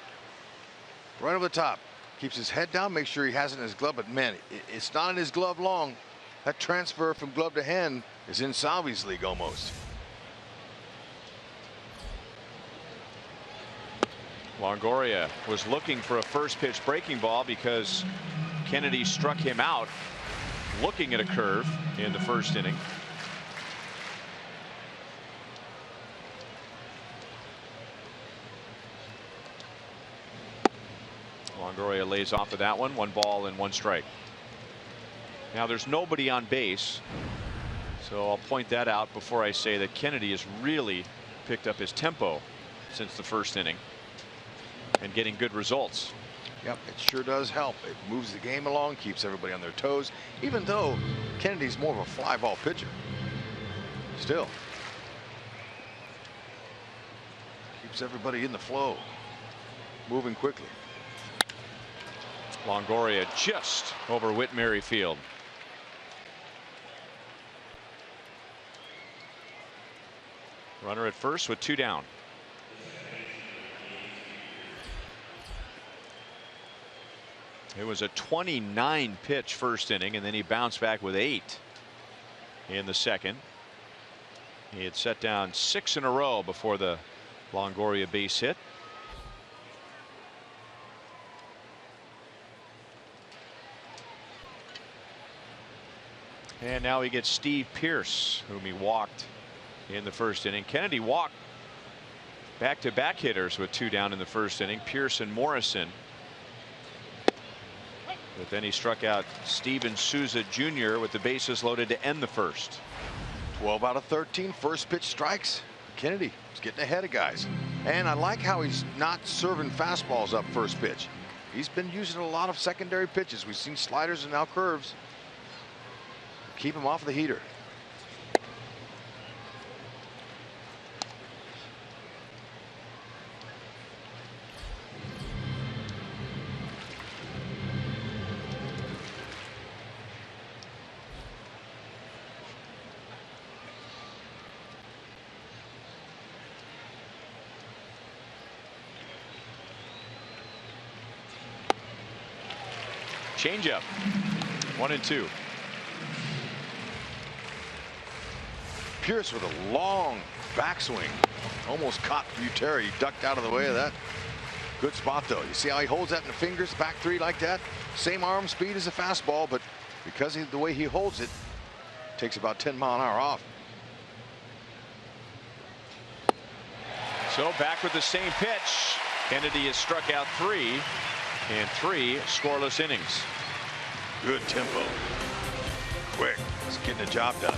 Right over the top. Keeps his head down, makes sure he has it in his glove, but man, it's not in his glove long. That transfer from glove to hand is in Salvi's league almost. Longoria was looking for a first pitch breaking ball because Kennedy struck him out looking at a curve in the first inning. Longoria lays off of that one. 1 ball and 1 strike. Now there's nobody on base, so I'll point that out before I say that Kennedy has really picked up his tempo since the first inning and getting good results. Yep, it sure does help. It moves the game along, keeps everybody on their toes, even though Kennedy's more of a fly ball pitcher. Still keeps everybody in the flow, moving quickly. Longoria just over Whit Merrifield. Runner at first with 2 down. It was a 29 pitch first inning, and then he bounced back with 8 in the second. He had set down 6 in a row before the Longoria base hit. And now he gets Steve Pearce, whom he walked in the first inning. Kennedy walked back-to-back hitters with 2 down in the first inning, Pearce and Morrison. But then he struck out Steven Souza Jr. with the bases loaded to end the first. 12 out of 13 first pitch strikes. Kennedy is getting ahead of guys. And I like how he's not serving fastballs up first pitch. He's been using a lot of secondary pitches. We've seen sliders and now curves. Keep him off the heater. Changeup. 1 and 2. Pearce with a long backswing. Almost caught Butera. He ducked out of the way of that. Good spot, though. You see how he holds that in the fingers, back 3 like that? Same arm speed as a fastball, but because of the way he holds it, takes about 10-mile-an-hour off. So back with the same pitch. Kennedy has struck out 3 in 3 scoreless innings. Good tempo. Quick. He's getting the job done.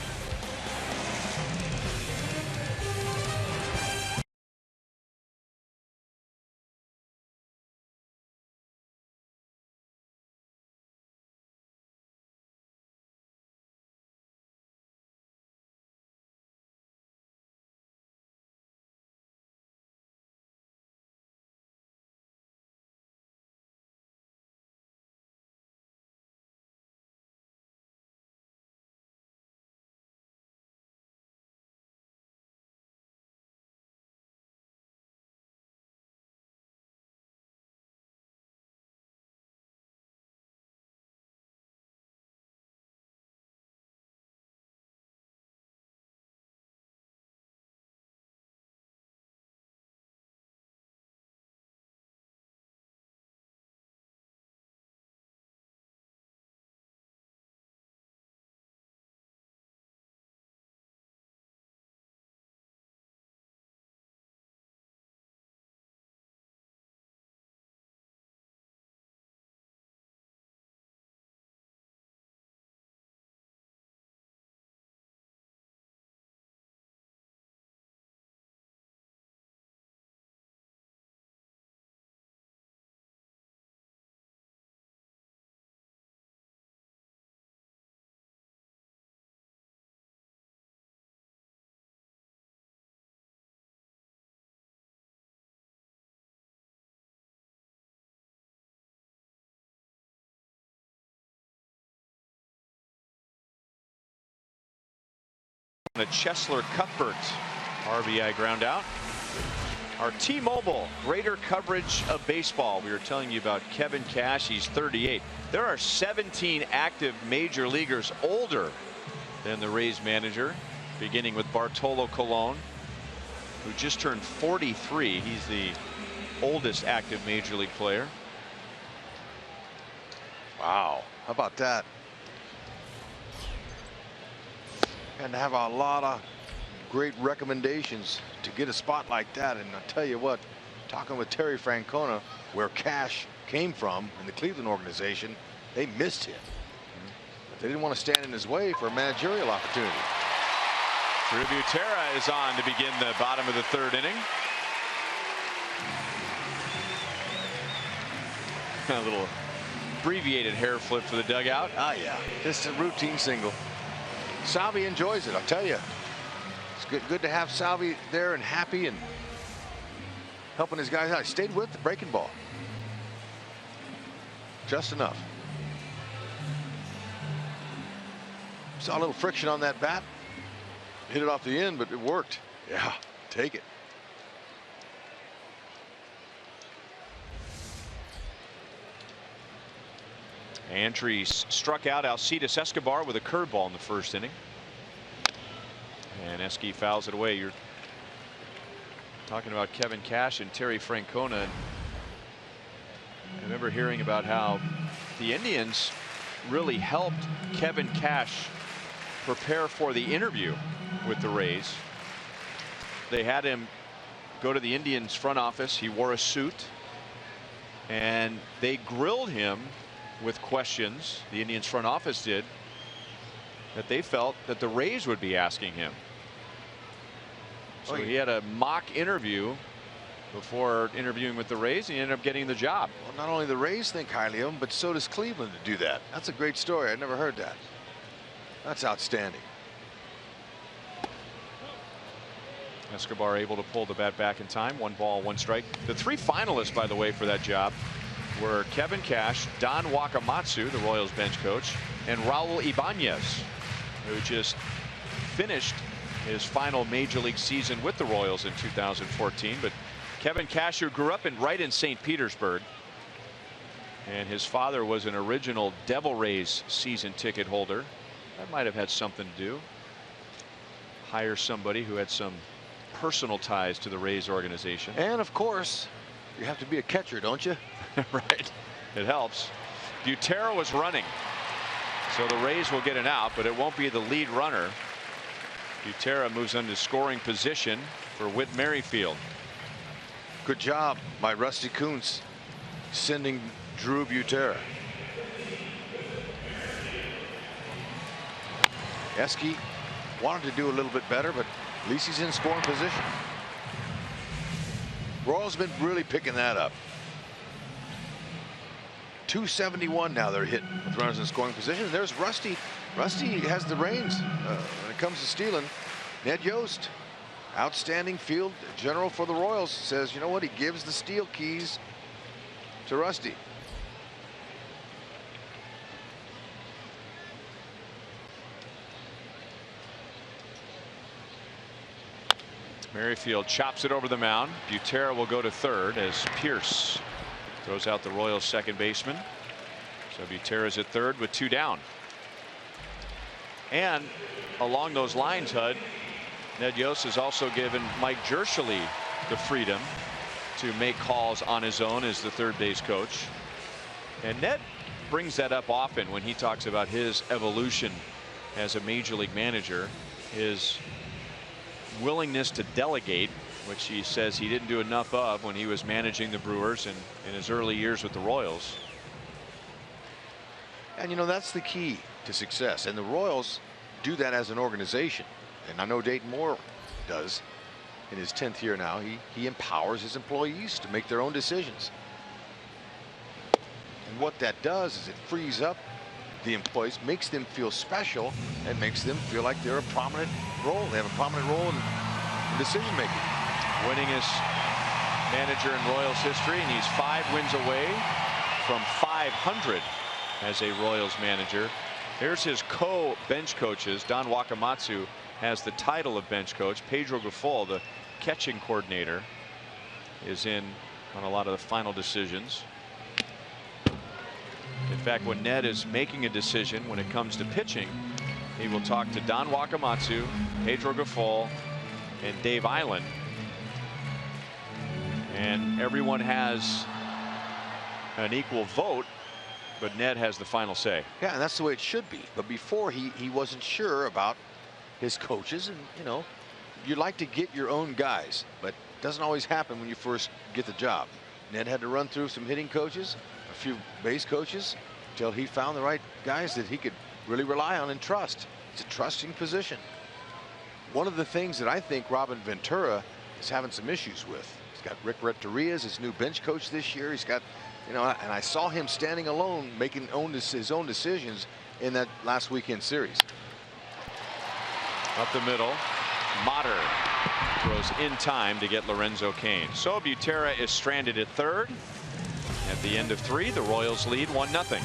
The Chesler Cuthbert RBI ground out. Our T-Mobile greater coverage of baseball. We were telling you about Kevin Cash. He's 38. There are 17 active major leaguers older than the Rays manager, beginning with Bartolo Colon, who just turned 43. He's the oldest active major league player. Wow, how about that? And have a lot of great recommendations to get a spot like that. And I'll tell you what, talking with Terry Francona, where Cash came from in the Cleveland organization, they missed him. But they didn't want to stand in his way for a managerial opportunity. Drew Butera is on to begin the bottom of the third inning. A little abbreviated hair flip for the dugout. Ah, yeah, just a routine single. Salvi enjoys it, I'll tell you. It's good to have Salvi there and happy and helping his guys out. He stayed with the breaking ball just enough. Saw a little friction on that bat. Hit it off the end, but it worked. Yeah, take it. Antry struck out Alcides Escobar with a curveball in the first inning. And Esky fouls it away. You're talking about Kevin Cash and Terry Francona. I remember hearing about how the Indians really helped Kevin Cash prepare for the interview with the Rays. They had him go to the Indians front office. He wore a suit and they grilled him with questions, the Indians front office did, that they felt that the Rays would be asking him. So he had a mock interview before interviewing with the Rays, and he ended up getting the job. Well, not only the Rays think highly of him, but so does Cleveland to do that. That's a great story. I never heard that. That's outstanding. Escobar able to pull the bat back in time. 1 ball, 1 strike. The 3 finalists, by the way, for that job were Kevin Cash, Don Wakamatsu, the Royals bench coach, and Raul Ibanez, who just finished his final major league season with the Royals in 2014. But Kevin Cash, who grew up right in St. Petersburg, and his father was an original Devil Rays season ticket holder. That might have had something to do. Hire somebody who had some personal ties to the Rays organization. And of course, you have to be a catcher, don't you? Right. It helps. Butera was running, so the Rays will get an out, but it won't be the lead runner. Butera moves into scoring position for Whit Merrifield. Good job by Rusty Kuntz sending Drew Butera. Esky wanted to do a little bit better, but at least he's in scoring position. Royals been really picking that up. 271 now they're hitting with runners in scoring position. There's Rusty. Rusty has the reins when it comes to stealing. Ned Yost, outstanding field general for the Royals, says, you know what, he gives the steal keys to Rusty. Merrifield chops it over the mound. Butera will go to third as Pierce throws out the Royals second baseman. So Butera's at third with 2 down. And along those lines, Hud, Ned Yost has also given Mike Jershely the freedom to make calls on his own as the third base coach. And Ned brings that up often when he talks about his evolution as a major league manager, his willingness to delegate, which he says he didn't do enough of when he was managing the Brewers and in his early years with the Royals. And you know, that's the key to success, and the Royals do that as an organization. And I know Dayton Moore does in his 10th year now. He empowers his employees to make their own decisions. And what that does is it frees up the employees, makes them feel special, and makes them feel like they're a prominent role. They have a prominent role in decision making. Winningest manager in Royals history, and he's 5 wins away from 500 as a Royals manager. Here's his co-bench coaches, Don Wakamatsu has the title of bench coach. Pedro Grifol, the catching coordinator, is in on a lot of the final decisions. In fact, when Ned is making a decision when it comes to pitching, he will talk to Don Wakamatsu, Pedro Grifol, and Dave Island. And everyone has an equal vote, but Ned has the final say. Yeah, and that's the way it should be. But before, he wasn't sure about his coaches, and you know, you like to get your own guys, but it doesn't always happen when you first get the job. Ned had to run through some hitting coaches, a few base coaches, until he found the right guys that he could really rely on and trust. It's a trusting position. One of the things that I think Robin Ventura is having some issues with. He's got Rick Renteria as his new bench coach this year. He's got, you know, and I saw him standing alone making his own decisions in that last weekend series. Up the middle, Motter throws in time to get Lorenzo Cain. So Butera is stranded at third. At the end of 3, the Royals lead 1-0.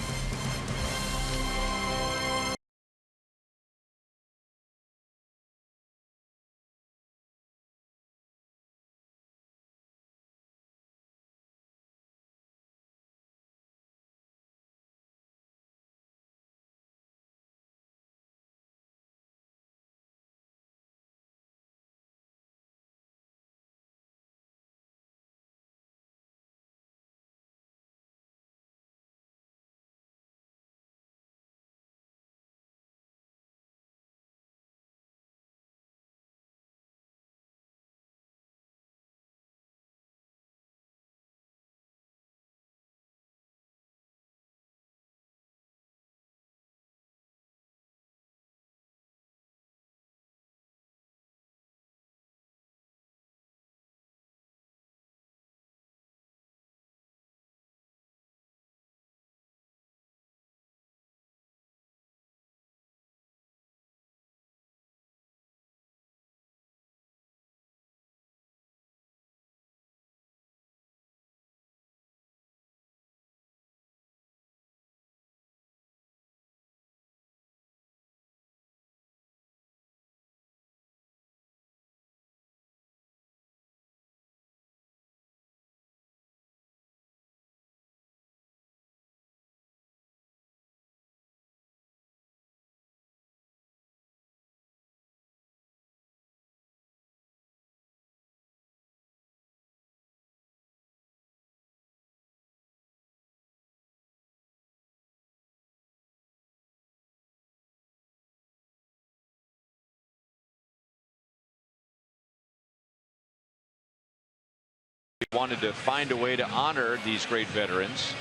Wanted to find a way to honor these great veterans,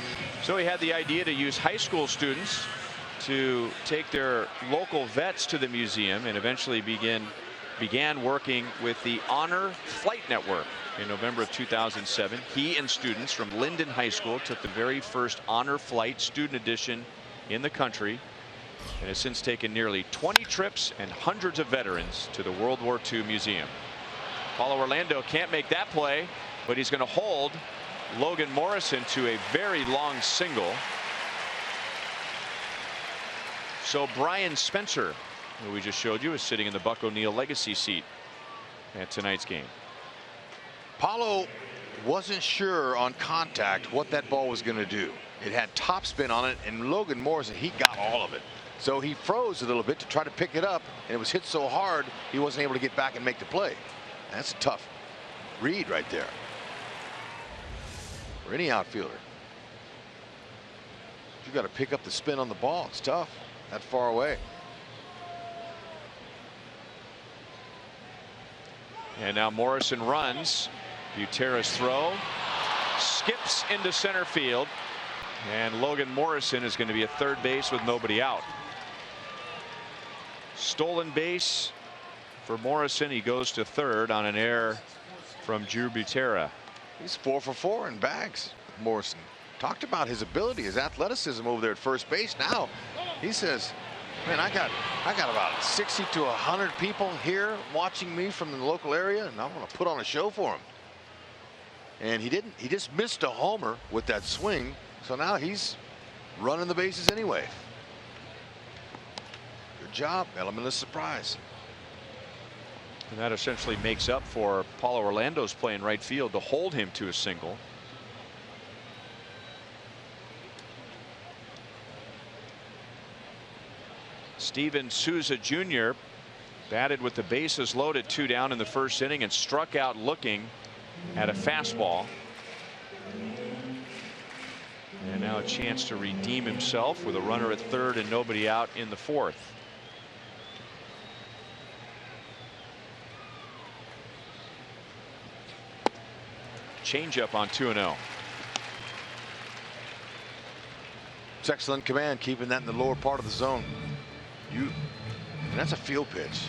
so he had the idea to use high school students to take their local vets to the museum, and eventually began working with the Honor Flight Network. In November of 2007, he and students from Linden High School took the very first Honor Flight student edition in the country, and has since taken nearly 20 trips and hundreds of veterans to the World War II museum. Paulo Orlando can't make that play, but he's going to hold Logan Morrison to a very long single. So Brian Spencer, who we just showed you, is sitting in the Buck O'Neil legacy seat at tonight's game. Paulo wasn't sure on contact what that ball was going to do. It had topspin on it, and Logan Morrison, he got all of it. So he froze a little bit to try to pick it up, and it was hit so hard he wasn't able to get back and make the play. That's a tough read right there for any outfielder. You got to pick up the spin on the ball. It's tough that far away. And now Morrison runs. Butera's throw skips into center field, and Logan Morrison is going to be at third base with nobody out. Stolen base for Morrison. He goes to third on an error from Drew Butera. He's 4 for 4 in bags. Morrison talked about his ability, his athleticism over there at first base. Now he says, man, I got about 60 to 100 people here watching me from the local area, and I'm going to put on a show for them. And he didn't. He just missed a homer with that swing. So now he's running the bases anyway. Good job. Element of surprise. And that essentially makes up for Paulo Orlando's play in right field to hold him to a single. Steven Souza Jr. batted with the bases loaded, 2 down in the first inning, and struck out looking at a fastball. And now a chance to redeem himself with a runner at third and nobody out in the fourth. Changeup on 2-0. It's excellent command, keeping that in the lower part of the zone. And that's a field pitch.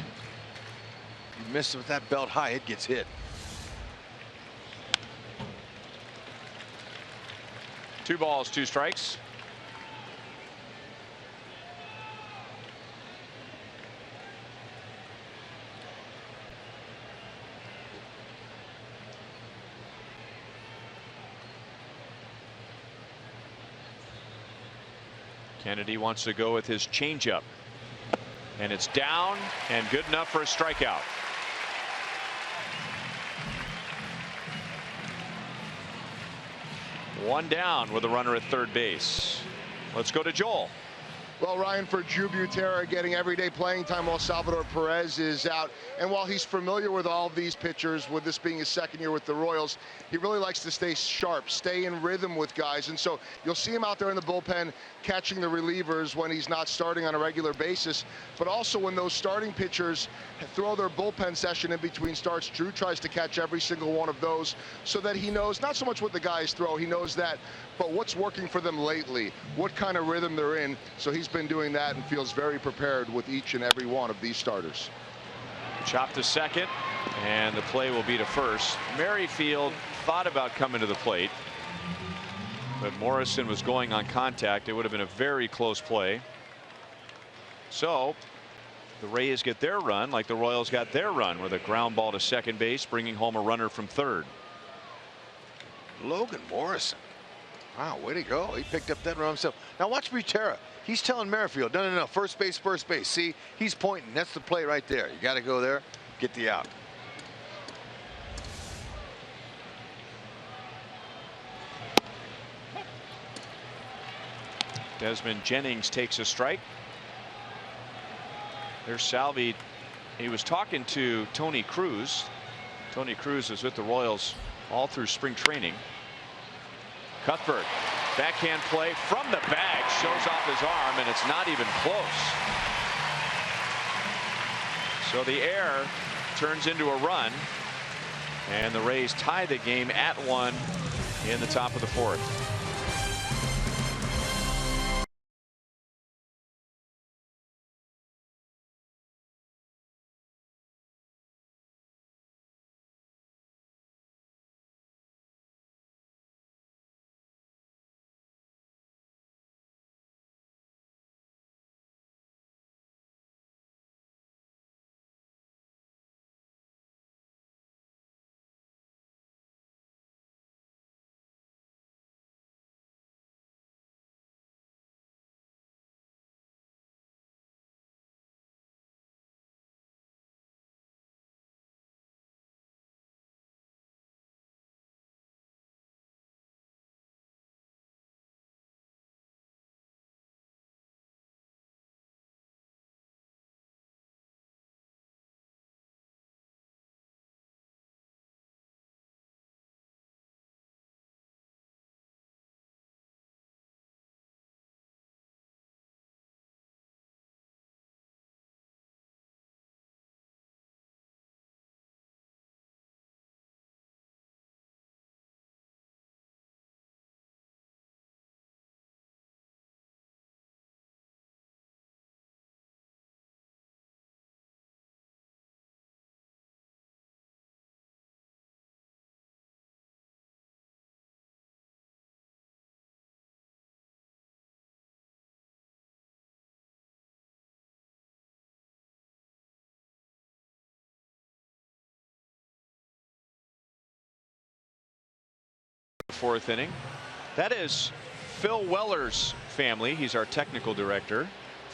You miss it with that belt high, it gets hit. 2 balls, 2 strikes. Kennedy wants to go with his changeup. And it's down and good enough for a strikeout. One down with a runner at third base. Let's go to Joel. Well, Ryan, for Drew Butera getting everyday playing time while Salvador Perez is out. And while he's familiar with all of these pitchers, with this being his second year with the Royals, he really likes to stay sharp, stay in rhythm with guys. And so you'll see him out there in the bullpen catching the relievers when he's not starting on a regular basis. But also when those starting pitchers throw their bullpen session in between starts, Drew tries to catch every single one of those so that he knows not so much what the guys throw, he knows that, but what's working for them lately, what kind of rhythm they're in. So he's been doing that and feels very prepared with each and every one of these starters. Chop to second, and the play will be to first. Merrifield thought about coming to the plate, but Morrison was going on contact. It would have been a very close play. So the Rays get their run like the Royals got their run with a ground ball to second base, bringing home a runner from third. Logan Morrison. Wow, way to go. He picked up that run himself. Now watch Butera. He's telling Merrifield, no, first base, first base. See, he's pointing. That's the play right there. You got to go there, get the out. Desmond Jennings takes a strike. There's Salvi. He was talking to Tony Cruz. Tony Cruz was with the Royals all through spring training. Cuthbert, backhand play from the bag, shows off his arm, and it's not even close. So the error turns into a run, and the Rays tie the game at 1 in the top of the fourth. Fourth inning. That is Phil Weller's family. He's our technical director.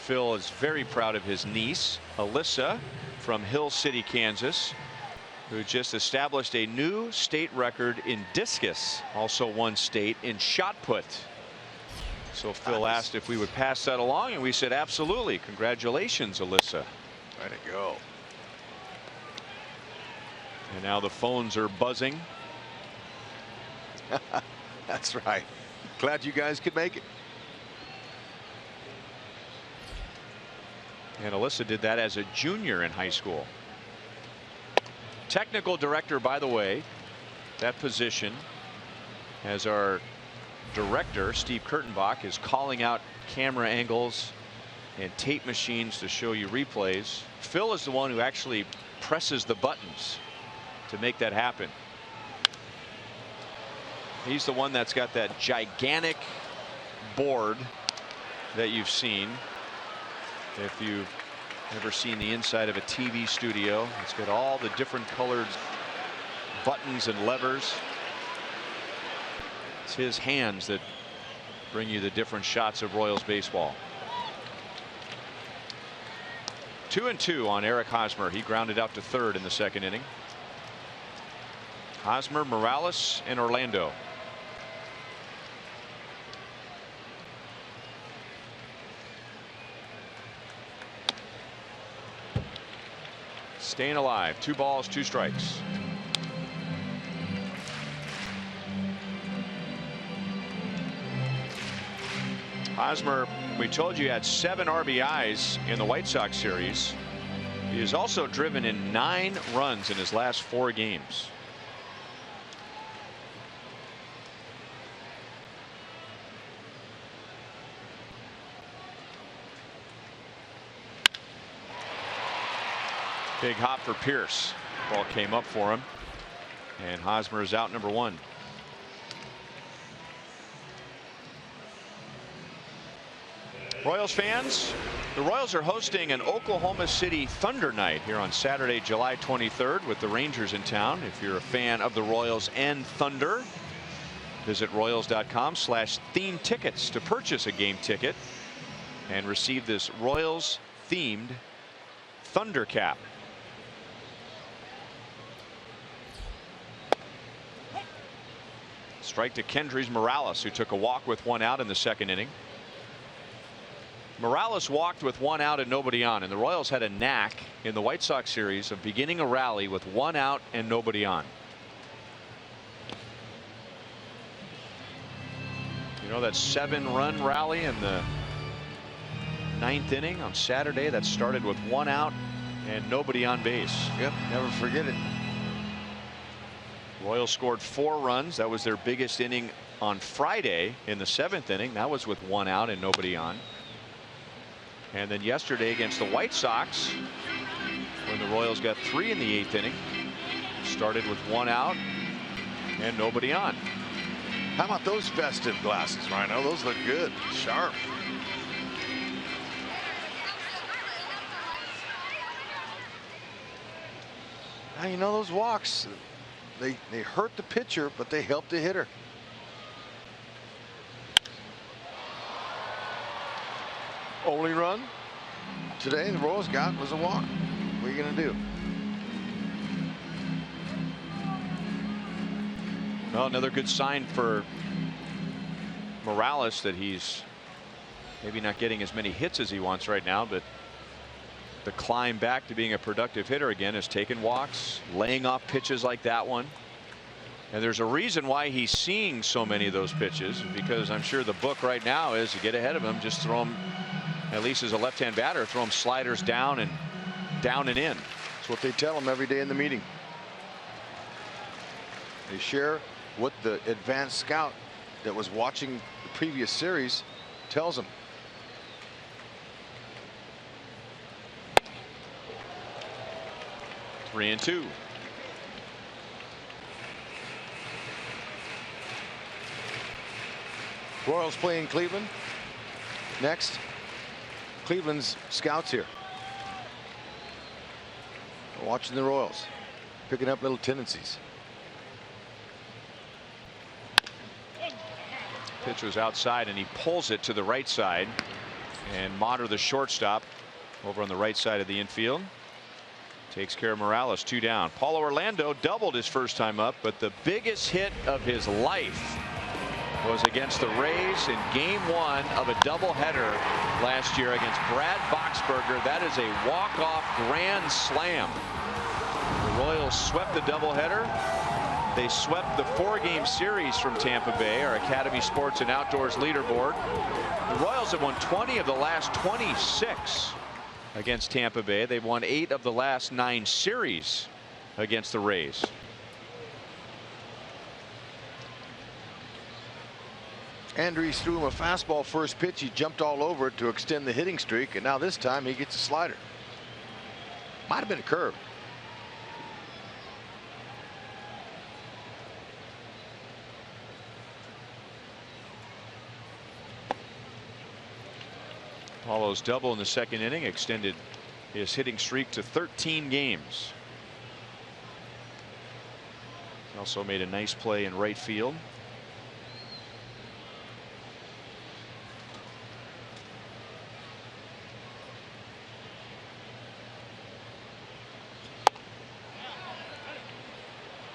Phil is very proud of his niece, Alyssa, from Hill City, Kansas, who just established a new state record in discus, also won state in shot put. So Phil asked if we would pass that along, and we said absolutely. Congratulations, Alyssa. Way to go. And now the phones are buzzing. That's right. Glad you guys could make it. And Alyssa did that as a junior in high school. Technical director, by the way, that position, as our director, Steve Kurtenbach, is calling out camera angles and tape machines to show you replays. Phil is the one who actually presses the buttons to make that happen. He's the one that's got that gigantic board that you've seen. If you've ever seen the inside of a TV studio, it's got all the different colored buttons and levers. It's his hands that bring you the different shots of Royals baseball. 2-2 on Eric Hosmer. He grounded out to third in the second inning. Hosmer, Morales, and Orlando. Staying alive. 2 balls, 2 strikes. Hosmer, we told you, had 7 RBIs in the White Sox series. He has also driven in 9 runs in his last 4 games. Big hop for Pierce. Ball came up for him, and Hosmer is out, number 1. Royals fans, the Royals are hosting an Oklahoma City Thunder night here on Saturday, July 23rd, with the Rangers in town. If you're a fan of the Royals and Thunder, visit royals.com/theme tickets to purchase a game ticket and receive this Royals themed Thunder cap. Strike to Kendrys Morales, who took a walk with 1 out in the second inning. Morales walked with 1 out and nobody on, and the Royals had a knack in the White Sox series of beginning a rally with 1 out and nobody on. You know that 7-run rally in the 9th inning on Saturday that started with 1 out and nobody on base? Yep, never forget it. Royals scored 4 runs. That was their biggest inning on Friday in the 7th inning. That was with 1 out and nobody on. And then yesterday against the White Sox, when the Royals got 3 in the 8th inning, started with 1 out and nobody on. How about those festive glasses, Rhino? Those look good, sharp. Now, you know, those walks, they hurt the pitcher, but they help the hitter. Only run today the Royals got was a walk. What are you going to do? Well, another good sign for Morales that he's maybe not getting as many hits as he wants right now, but the climb back to being a productive hitter again is taking walks, laying off pitches like that one. And there's a reason why he's seeing so many of those pitches, because I'm sure the book right now is to get ahead of him, just throw him, at least as a left-hand batter, throw him sliders down and in. That's what they tell him every day in the meeting. They share what the advanced scout that was watching the previous series tells them. Three and two. Royals playing Cleveland next. Cleveland's scouts here, watching the Royals, picking up little tendencies. Pitch was outside and he pulls it to the right side, And Motter, the shortstop, over on the right side of the infield, takes care of Morales. 2 down. Paulo Orlando doubled his first time up, but the biggest hit of his life was against the Rays in Game 1 of a doubleheader last year against Brad Boxberger. That is a walk-off grand slam. The Royals swept the doubleheader. They swept the 4-game series from Tampa Bay, our Academy Sports and Outdoors leaderboard. The Royals have won 20 of the last 26 against Tampa Bay. They've won 8 of the last 9 series against the Rays. Andrews threw him a fastball first pitch. He jumped all over it to extend the hitting streak, and now this time he gets a slider. Might have been a curve. Paulo's double in the second inning extended his hitting streak to 13 games. He also made a nice play in right field.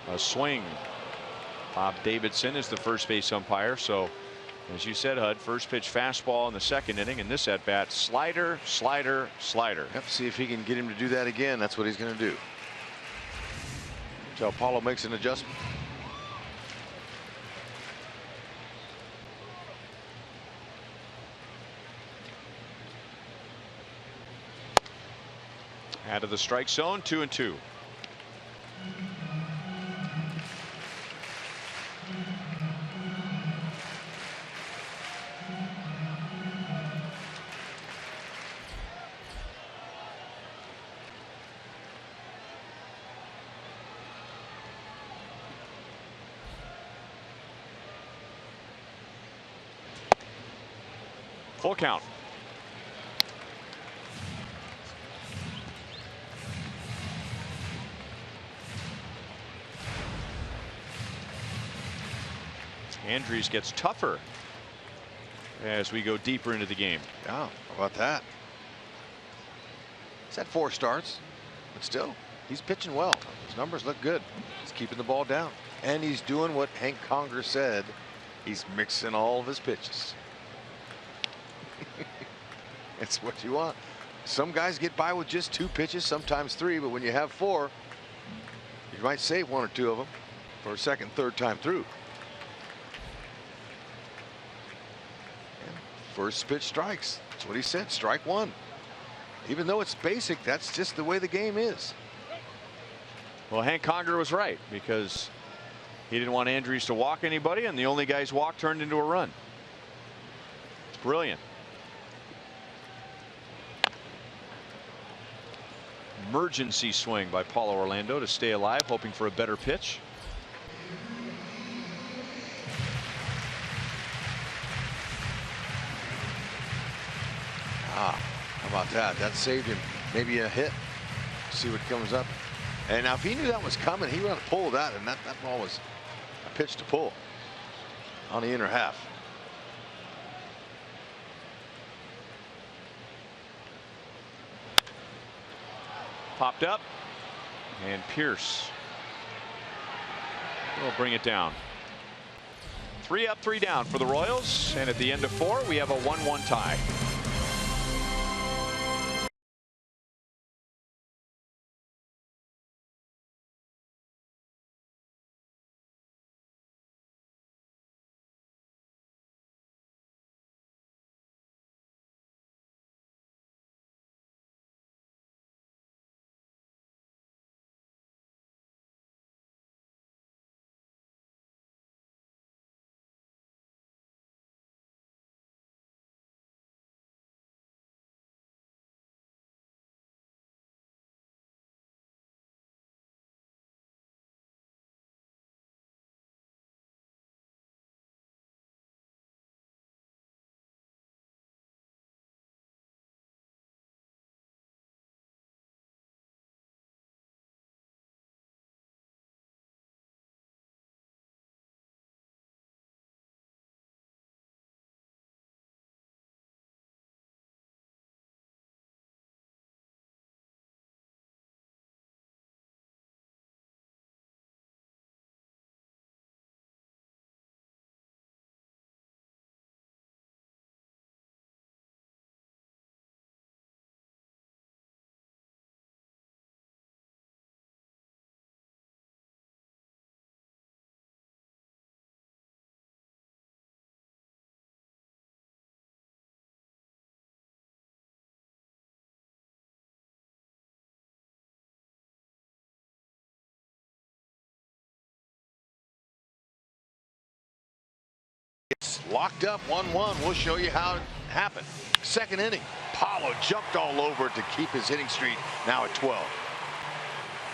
A swing. Bob Davidson is the first base umpire. So, as you said, Hud, first pitch fastball in the second inning, and this at bat, slider, slider, slider. Yep, see if he can get him to do that again. That's what he's going to do. So Paulo makes an adjustment. Out of the strike zone, 2-2. Full count. Andrews gets tougher as we go deeper into the game. Yeah, how about that? He's had 4 starts, but still, he's pitching well. His numbers look good. He's keeping the ball down, and he's doing what Hank Conger said. He's mixing all of his pitches. It's what you want. Some guys get by with just 2 pitches, sometimes 3, but when you have 4, you might save 1 or 2 of them for a second, third time through. And first pitch strikes. That's what he said. Strike 1. Even though it's basic, that's just the way the game is. Well, Hank Conger was right, because he didn't want Andrews to walk anybody, and the only guy's walk turned into a run. It's brilliant. Emergency swing by Paulo Orlando to stay alive, hoping for a better pitch. Ah, how about that? That saved him maybe a hit. See what comes up. And now if he knew that was coming, he would have pulled that, and that ball was a pitch to pull on the inner half. Popped up, and Pierce will bring it down. 3 up, 3 down for the Royals, and at the end of 4, we have a 1-1 tie. locked up 1-1. We'll show you how it happened. Second inning, Paulo jumped all over it to keep his hitting streak now at 12.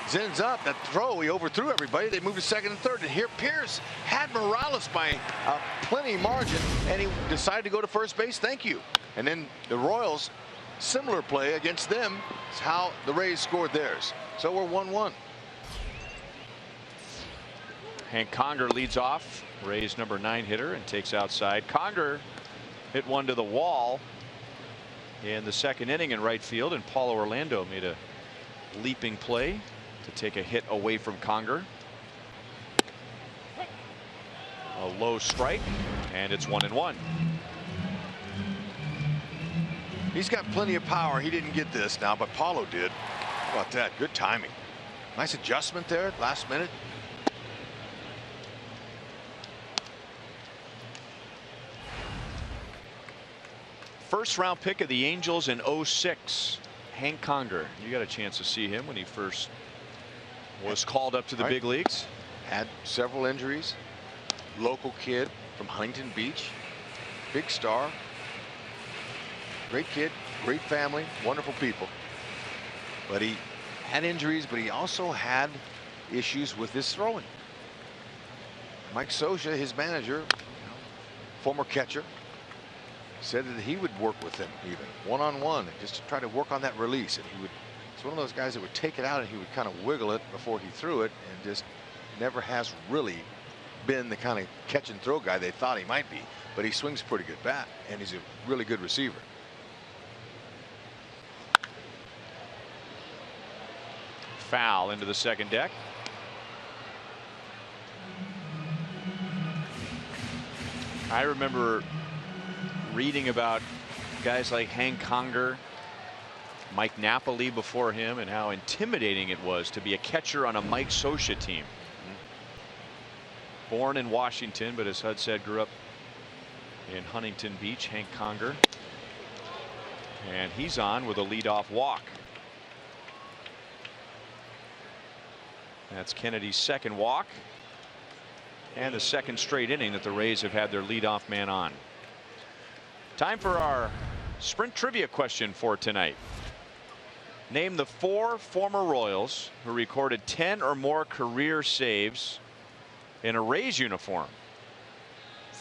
Zen's up. That throw, he overthrew everybody. They moved to second and third. And here Pierce had Morales by a plenty margin, and he decided to go to first base. Thank you. And then the Royals, similar play against them. Is how the Rays scored theirs. So we're 1-1. Hank Conger leads off, Rays number 9 hitter, and takes outside. Conger hit one to the wall in the second inning in right field, and Paulo Orlando made a leaping play to take a hit away from Conger. A low strike, and it's 1-1. He's got plenty of power. He didn't get this now, but Paulo did. How about that? Good timing. Nice adjustment there last minute. First round pick of the Angels in 06. Hank Conger. You got a chance to see him when he first was called up to the big leagues. Had several injuries. Local kid from Huntington Beach. Big star. Great kid, great family, wonderful people. But he had injuries, but he also had issues with his throwing. Mike Scioscia, his manager, former catcher, said that he would work with him even one-on-one just to try to work on that release. And he would, it's one of those guys that would take it out and he would kind of wiggle it before he threw it, and just never has really been the kind of catch and throw guy they thought he might be. But he swings a pretty good bat, and he's a really good receiver. Foul into the second deck. I remember reading about guys like Hank Conger, Mike Napoli before him, and how intimidating it was to be a catcher on a Mike Scioscia team. Born in Washington, but as Hud said, grew up in Huntington Beach. Hank Conger, and he's on with a leadoff walk. That's Kennedy's second walk, and the second straight inning that the Rays have had their leadoff man on. Time for our sprint trivia question for tonight. Name the 4 former Royals who recorded 10 or more career saves in a Rays uniform.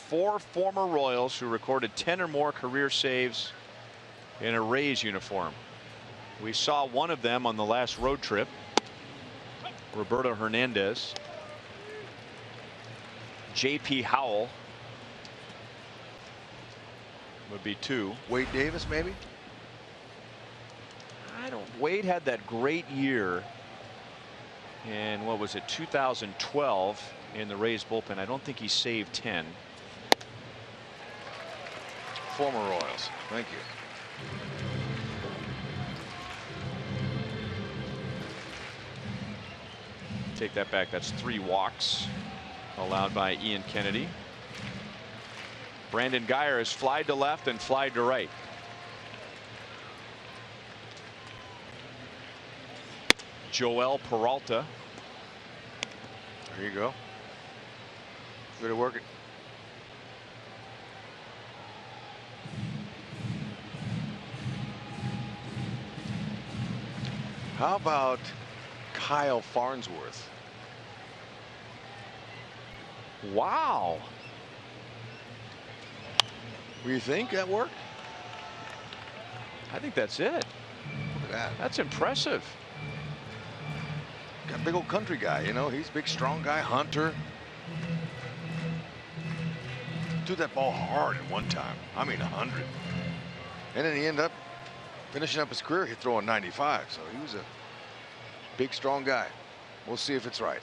4 former Royals who recorded 10 or more career saves in a Rays uniform. We saw one of them on the last road trip. Roberto Hernandez. J.P. Howell would be 2. Wade Davis, maybe? I don't. Wade had that great year in, what was it, 2012 in the Rays bullpen. I don't think he saved 10. Former Royals. Thank you. Take that back. That's 3 walks allowed by Ian Kennedy. Brandon Guyer has flied to left and flied to right. Joel Peralta. There you go. Good at working. How about Kyle Farnsworth? Wow. Do you think that worked? I think that's it. Look at that. That's impressive. Got a big old country guy, you know. He's a big, strong guy, hunter. Threw that ball hard at one time. I mean, 100. And then he ended up finishing up his career throwing 95. So he was a big, strong guy. We'll see if it's right.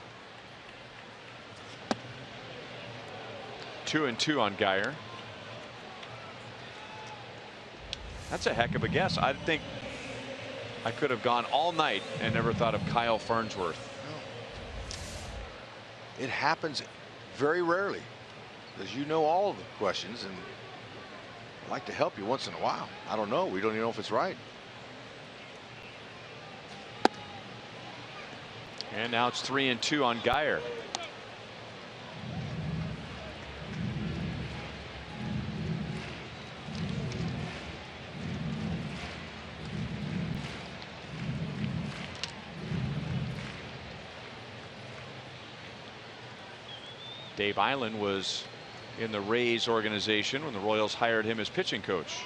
2-2 on Guyer. That's a heck of a guess. I think I could have gone all night and never thought of Kyle Farnsworth. It happens very rarely, as you know all of the questions, and I'd like to help you once in a while. I don't know. We don't even know if it's right. And now it's 3-2 on Guyer. Dave Island was in the Rays organization when the Royals hired him as pitching coach.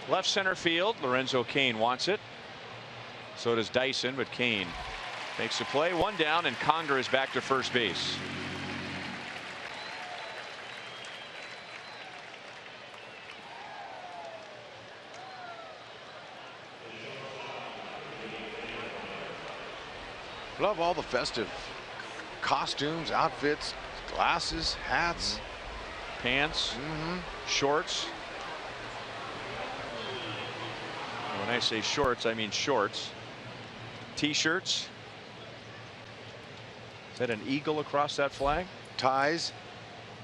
Left center field, Lorenzo Cain wants it. So does Dyson, but Cain makes the play. One down, and Conger is back to first base. Love all the festive costumes, outfits, glasses, hats, pants, shorts. When I say shorts, I mean shorts. T-shirts. Is that an eagle across that flag? Ties.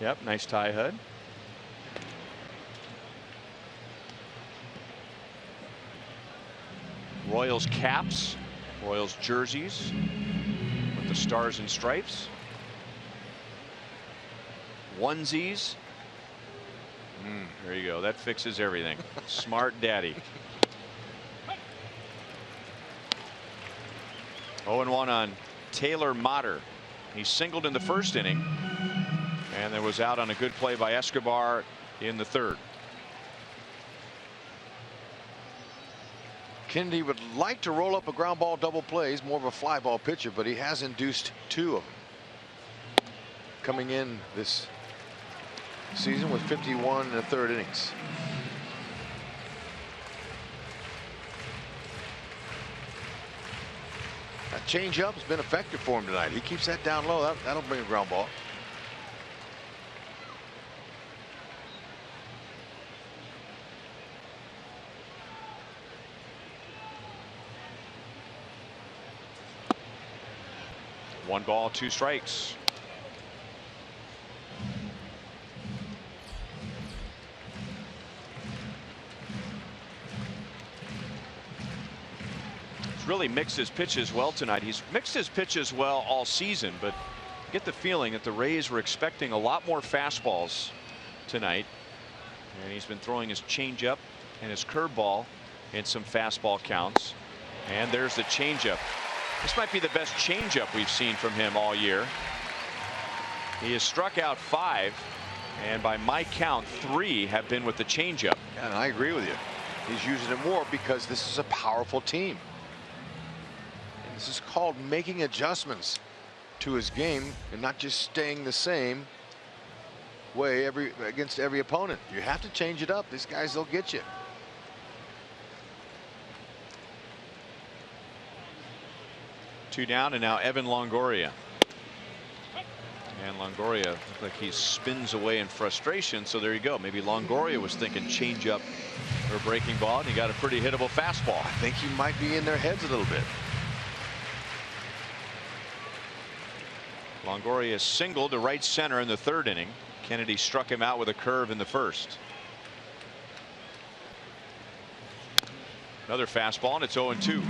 Yep, nice tie hood. Royals caps, Royals jerseys with the stars and stripes. Onesies. There you go. That fixes everything. Smart daddy. 0-1 on Taylor Motter. He singled in the first inning, and there was out on a good play by Escobar in the third. Kennedy would like to roll up a ground ball double play. He's more of a fly ball pitcher, but he has induced 2 of them coming in this season with 51 in the third innings. That changeup has been effective for him tonight. He keeps that down low. That'll bring a ground ball. One ball, 2 strikes. He's really mixed his pitches well tonight. He's mixed his pitches well all season, but I get the feeling that the Rays were expecting a lot more fastballs tonight, and he's been throwing his changeup and his curveball in some fastball counts. And there's the changeup. This might be the best changeup we've seen from him all year. He has struck out 5, and by my count 3 have been with the changeup. And I agree with you. He's using it more because this is a powerful team. And this is called making adjustments to his game and not just staying the same way against every opponent. You have to change it up. These guys, they'll get you. Two down, and now Evan Longoria. And Longoria looks like he spins away in frustration. So there you go. Maybe Longoria was thinking change up or breaking ball, and he got a pretty hittable fastball. I think he might be in their heads a little bit. Longoria singled to right center in the third inning. Kennedy struck him out with a curve in the first. Another fastball, and it's 0-2.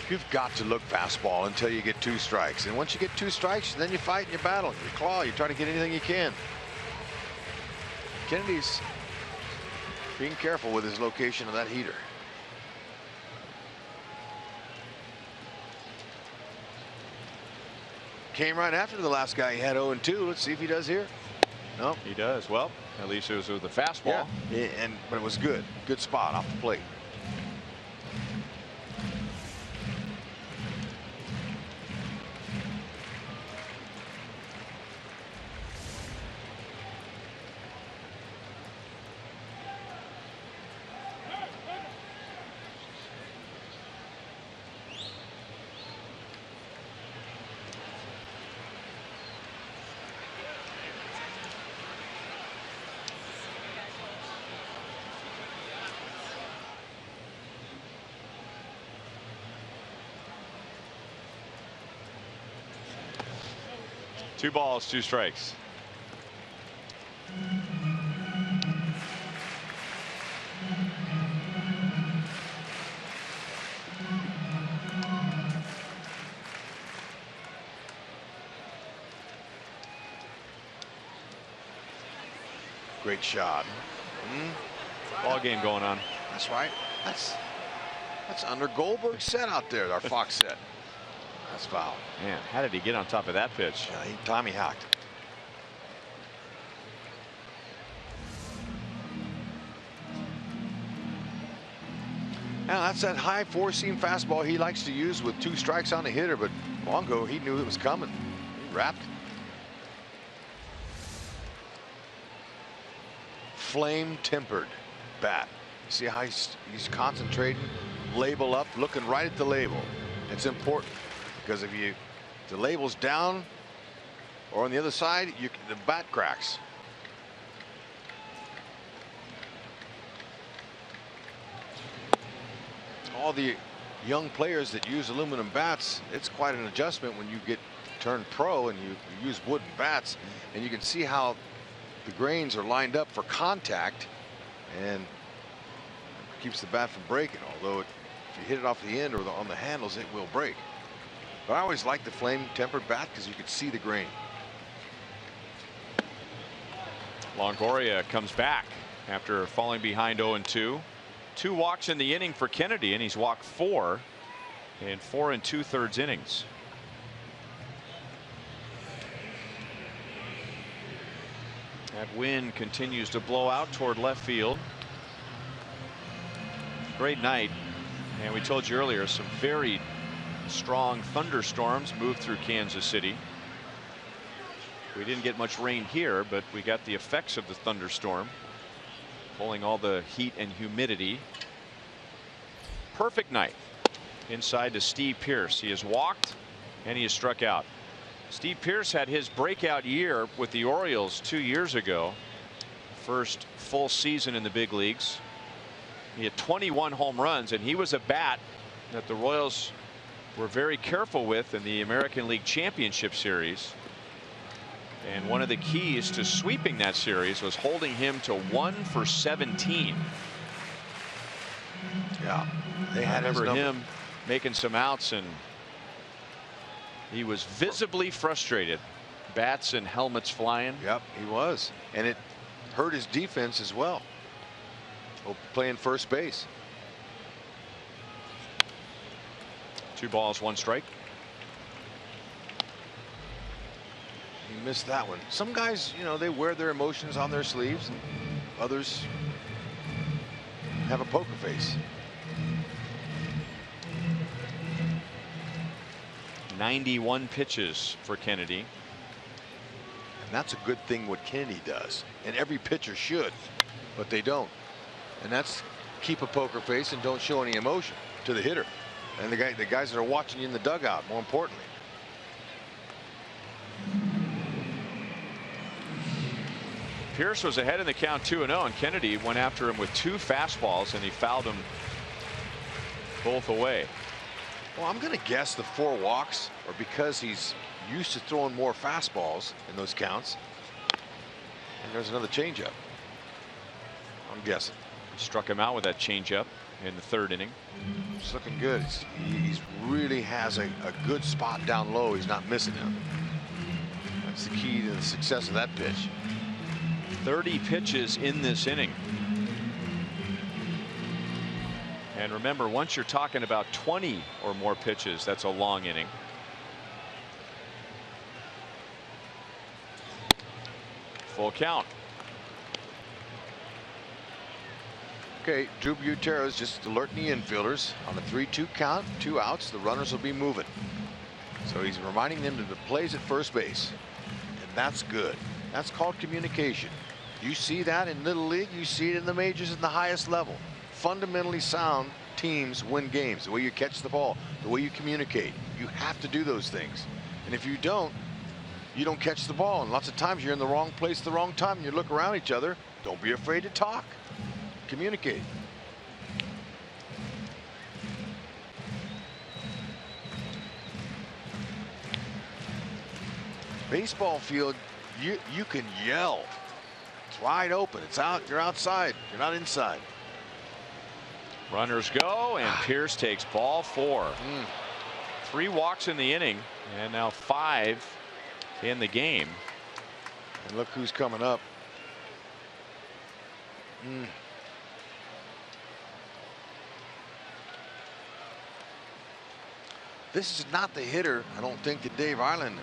You've got to look fastball until you get 2 strikes. And once you get 2 strikes, then you fight and you battle. You claw, you try to get anything you can. Kennedy's being careful with his location of that heater. Came right after the last guy. He had 0-2. Let's see if he does here. No, He does. Well, at least it was with the fastball. Yeah, but it was good. Good spot off the plate. Two balls, 2 strikes. Great shot. Ball game going on. That's right. That's under Goldberg's set out there. Our Fox set. That's foul. Man, how did he get on top of that pitch? Yeah, he Tommy hacked. Now that's that high four-seam fastball he likes to use with 2 strikes on the hitter, but Longo, he knew it was coming. He wrapped it. Flame-tempered bat. See how he's concentrating, label up, looking right at the label. It's important because if the label's down or on the other side, the bat cracks. All the young players that use aluminum bats, it's quite an adjustment when you get turned pro and you use wooden bats, and you can see how the grains are lined up for contact and keeps the bat from breaking. Although if you hit it off the end or on the handles, it will break. But I always like the flame tempered bat because you can see the grain. Longoria comes back after falling behind 0-2. 2 walks in the inning for Kennedy, and he's walked 4 in 4 2/3 innings. That wind continues to blow out toward left field. Great night, and we told you earlier some very strong thunderstorms moved through Kansas City. We didn't get much rain here, but we got the effects of the thunderstorm, pulling all the heat and humidity. Perfect night inside to Steve Pearce. He has walked and he has struck out. Steve Pearce had his breakout year with the Orioles 2 years ago. First full season in the big leagues. He had 21 home runs, and he was a bat that the Royals were very careful with in the American League Championship Series. And one of the keys to sweeping that series was holding him to 1 for 17. Yeah, they I had remember him making some outs, and he was visibly frustrated. Bats and helmets flying. Yep, he was, and it hurt his defense as well. Playing first base. 2 balls, 1 strike. He missed that one. Some guys, you know, they wear their emotions on their sleeves, and others have a poker face. 91 pitches for Kennedy. And that's a good thing what Kennedy does, and every pitcher should, but they don't. And that's keep a poker face and don't show any emotion to the hitter and the guys that are watching you in the dugout, more importantly. Pearce was ahead in the count 2-0, and Kennedy went after him with 2 fastballs, and he fouled them both away. Well, I'm going to guess the 4 walks are because he's used to throwing more fastballs in those counts. And there's another changeup. I'm guessing. Struck him out with that changeup in the 3rd inning. It's looking good. He's really has a good spot down low. He's not missing him. That's the key to the success of that pitch. 30 pitches in this inning. And remember, once you're talking about 20 or more pitches, that's a long inning. Full count. Okay, Drew Butero's just alerting the infielders on the 3-2 count, 2 outs. The runners will be moving. So he's reminding them that the play's at first base. And that's good. That's called communication. You see that in Little League. You see it in the majors at the highest level. Fundamentally sound teams win games. The way you catch the ball, the way you communicate. You have to do those things. And if you don't catch the ball. And lots of times you're in the wrong place at the wrong time. And you look around each other. Don't be afraid to talk. Communicate. Baseball field, you can yell. It's wide open. It's out. You're outside. You're not inside. Runners go, and Pearce takes ball 4. 3 walks in the inning, and now 5 in the game. And look who's coming up. This is not the hitter I don't think that Dave Island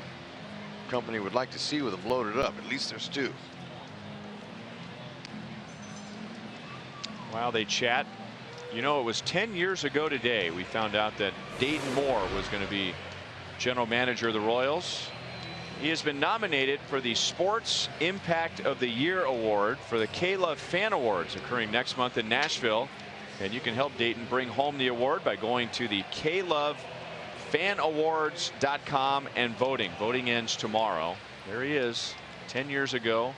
company would like to see with him loaded up. At least there's two. While they chat, you know, it was 10 years ago today we found out that Dayton Moore was going to be general manager of the Royals. He has been nominated for the Sports Impact of the Year Award for the K-Love Fan Awards occurring next month in Nashville. And you can help Dayton bring home the award by going to the KLoveFanAwards.com and voting. Voting ends tomorrow. There he is, 10 years ago.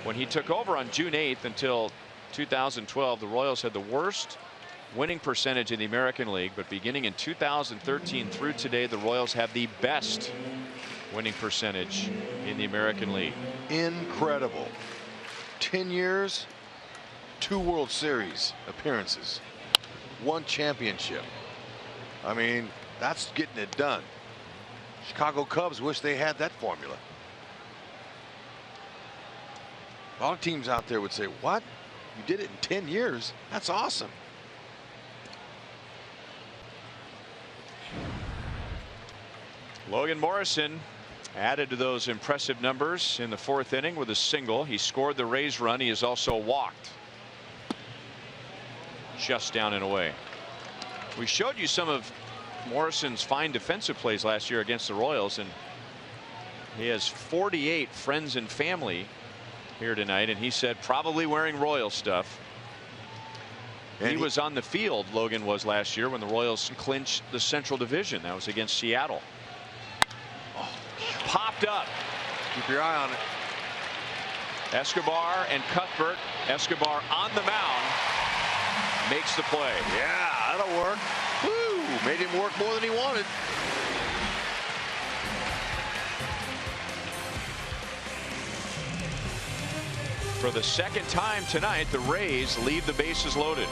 When he took over on June 8th until 2012, the Royals had the worst winning percentage in the American League. But beginning in 2013 through today, the Royals have the best winning percentage in the American League. Incredible. 10 years, 2 World Series appearances, 1 championship. I mean, that's getting it done. Chicago Cubs wish they had that formula. A lot of teams out there would say, what? You did it in 10 years? That's awesome. Logan Morrison added to those impressive numbers in the 4th inning with a single. He scored the Rays run. He has also walked. Just down and away. We showed you some of Morrison's fine defensive plays last year against the Royals, and he has 48 friends and family here tonight, and he said probably wearing Royal stuff. And he was on the field, Logan was, last year when the Royals clinched the Central Division. That was against Seattle. Oh, popped up. Keep your eye on it. Escobar and Cuthbert. Escobar on the mound makes the play. Yeah, that'll work. Woo! Made him work more than he wanted. For the 2nd time tonight, the Rays leave the bases loaded.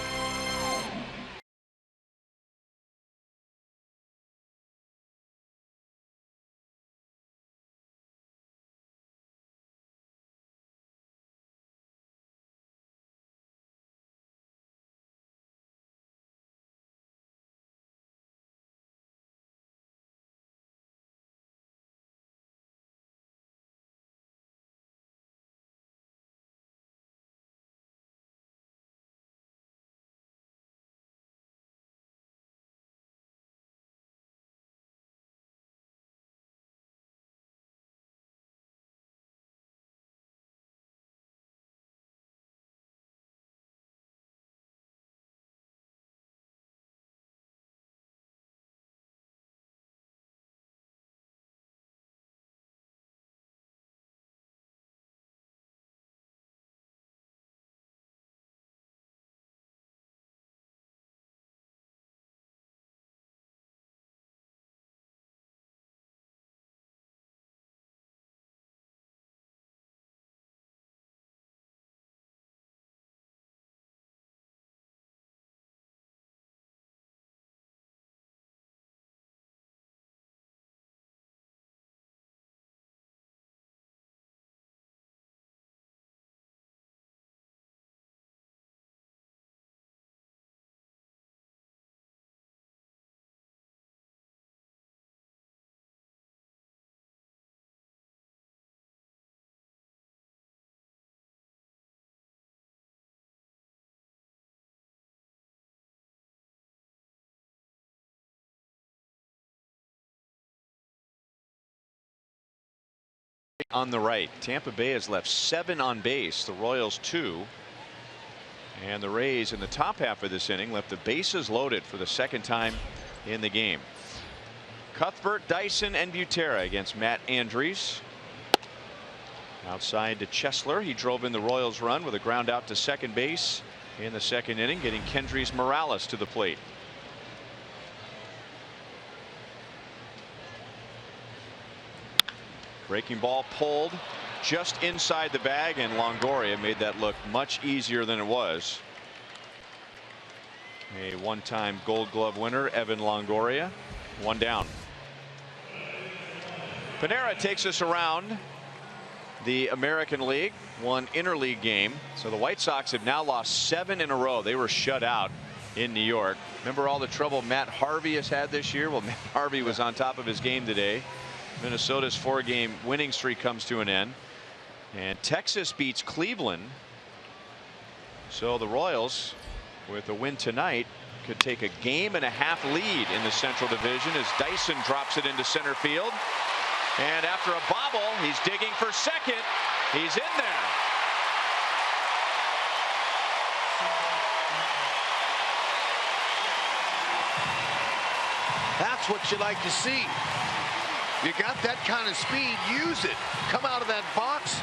On the right, Tampa Bay has left 7 on base, the Royals 2, and the Rays in the top half of this inning left the bases loaded for the 2nd time in the game. Cuthbert, Dyson, and Butera against Matt Andrews. Outside to Chesler. He drove in the Royals run with a ground out to second base in the 2nd inning, getting Kendrys Morales to the plate. Breaking ball pulled just inside the bag, and Longoria made that look much easier than it was. A 1-time Gold Glove winner, Evan Longoria. 1 down. Panera takes us around the American League, 1 interleague game. So the White Sox have now lost 7 in a row. They were shut out in New York. Remember all the trouble Matt Harvey has had this year? Well, Matt Harvey was on top of his game today. Minnesota's 4-game winning streak comes to an end, and Texas beats Cleveland. So the Royals, with a win tonight, could take a 1.5-game lead in the Central Division as Dyson drops it into center field. And after a bobble, he's digging for second. He's in there. That's what you like to see. You got that kind of speed, use it. Come out of that box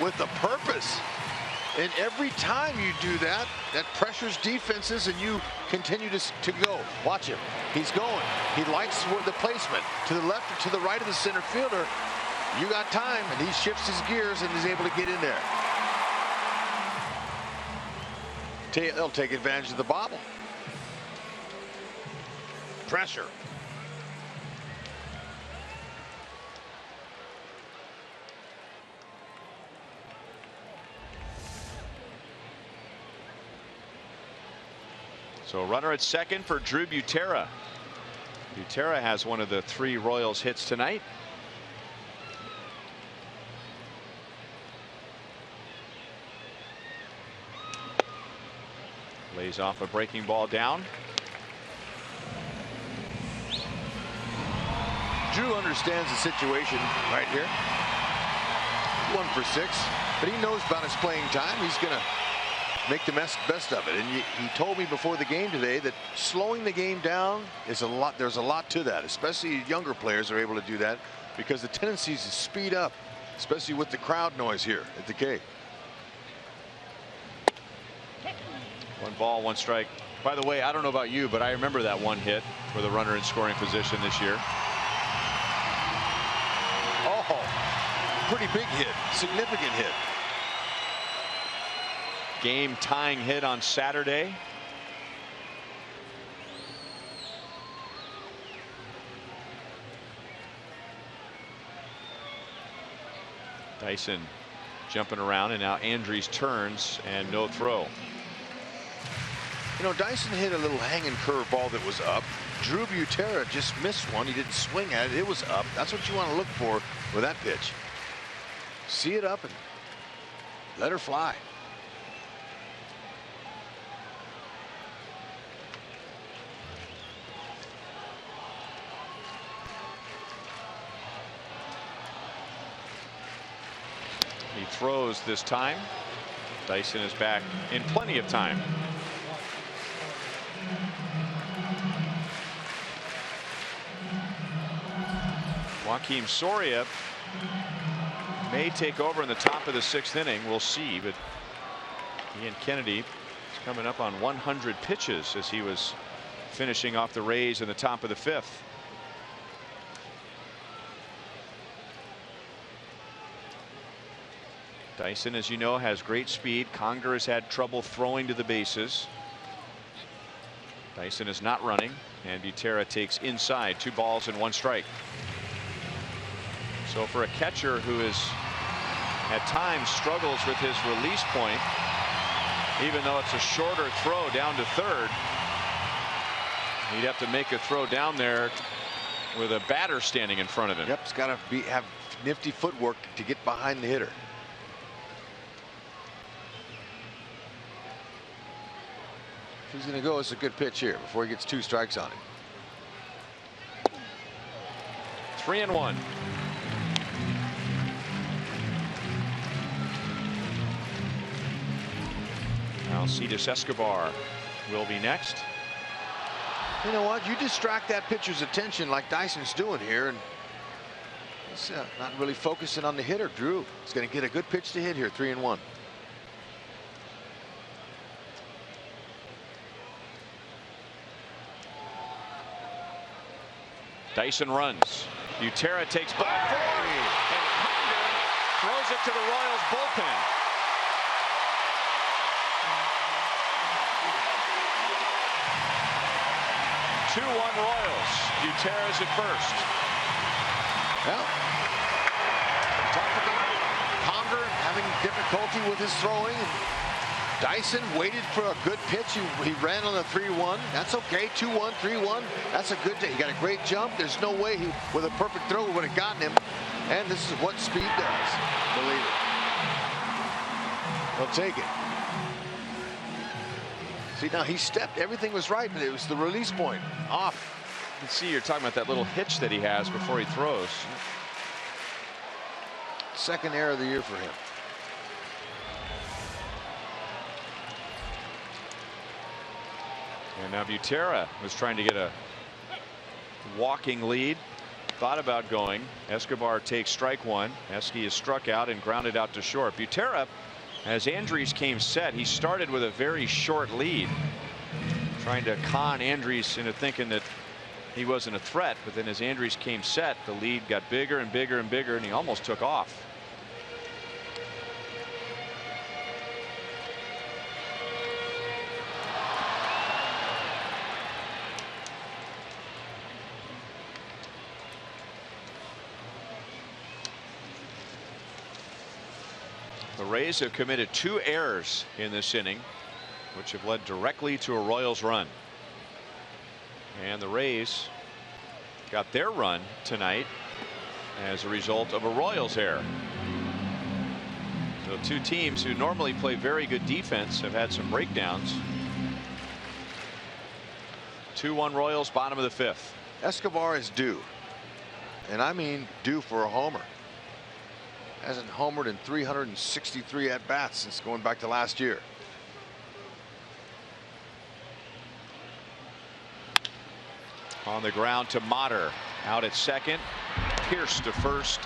with a purpose. And every time you do that, that pressures defenses, and you continue to go. Watch him. He's going. He likes the placement. To the left or to the right of the center fielder. You got time, and he shifts his gears and is able to get in there. They'll take advantage of the bobble. Pressure. So a runner at second for Drew Butera. Butera has one of the 3 Royals hits tonight. Lays off a breaking ball down. Drew understands the situation right here. 1 for 6, but he knows about his playing time. He's going to make the best of it. And he told me before the game today that slowing the game down is a lot. There's a lot to that, especially younger players are able to do that because the tendency is to speed up, especially with the crowd noise here at the K. 1 ball, 1 strike. By the way, I don't know about you, but I remember that 1 hit for the runner in scoring position this year. Oh, pretty big hit, significant hit. Game tying hit on Saturday. Dyson jumping around, and now Andrews turns and no throw. You know, Dyson hit a little hanging curveball that was up. Drew Butera just missed one. He didn't swing at it. It was up. That's what you want to look for with that pitch. See it up and let her fly. He throws this time. Dyson is back in plenty of time. Joakim Soria may take over in the top of the 6th inning. We'll see, but Ian Kennedy is coming up on 100 pitches as he was finishing off the Rays in the top of the 5th. Dyson, as you know, has great speed. Conger has had trouble throwing to the bases. Dyson is not running, and Butera takes inside. 2 balls and 1 strike. So for a catcher who is at times struggles with his release point, even though it's a shorter throw down to third, he'd have to make a throw down there with a batter standing in front of him. Yep, it's got to have nifty footwork to get behind the hitter. If he's going to go, it's a good pitch here before he gets 2 strikes on him. 3-1. Alcides Escobar will be next. You know what? You distract that pitcher's attention like Dyson's doing here, and he's not really focusing on the hitter. Drew is going to get a good pitch to hit here. 3-1. Dyson runs. Butera takes ball 4, and Conger throws it to the Royals bullpen. Two-1 Royals. Butera's at first. Well, talk about Conger having difficulty with his throwing. Dyson waited for a good pitch. He ran on the 3-1. That's okay. 2-1, 3-1. That's a good day. He got a great jump. There's no way he, with a perfect throw, would have gotten him. And this is what speed does. Believe it. He'll take it. See, now he stepped. Everything was right, but it was the release point. Off. You can see you're talking about that little hitch that he has before he throws. Second error of the year for him. And now Butera was trying to get a walking lead. Thought about going. Escobar takes strike one. Esky is struck out and grounded out to short. Butera, as Andriese came set, he started with a very short lead, trying to con Andriese into thinking that he wasn't a threat. But then as Andriese came set, the lead got bigger and bigger and bigger, and he almost took off. The Rays have committed 2 errors in this inning, which have led directly to a Royals run. And the Rays got their run tonight as a result of a Royals error. So 2 teams who normally play very good defense have had some breakdowns. 2-1 Royals, bottom of the 5th. Escobar is due. And I mean due for a homer. Hasn't homered in 363 at-bats since going back to last year. On the ground to Motter. Out at second. Pierce to first.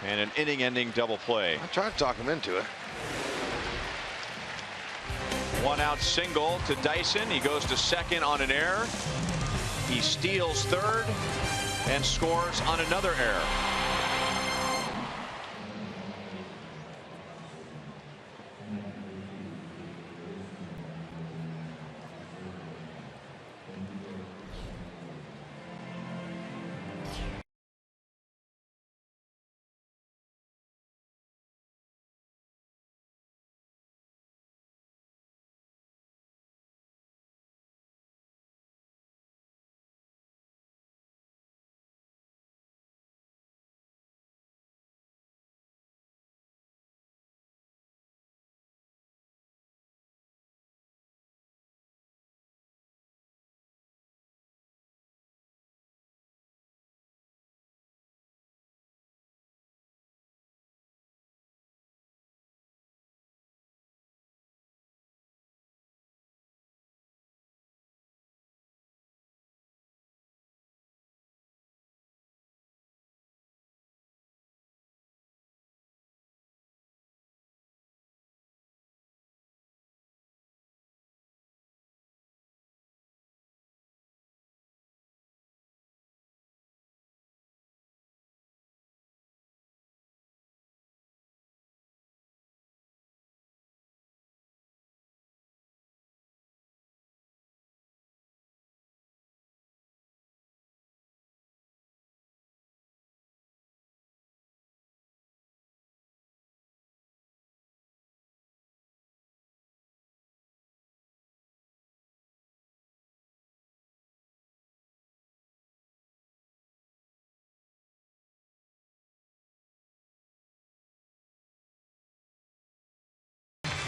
And an inning-ending double play. I tried to talk him into it. 1-out single to Dyson. He goes to second on an error. He steals third and scores on another error.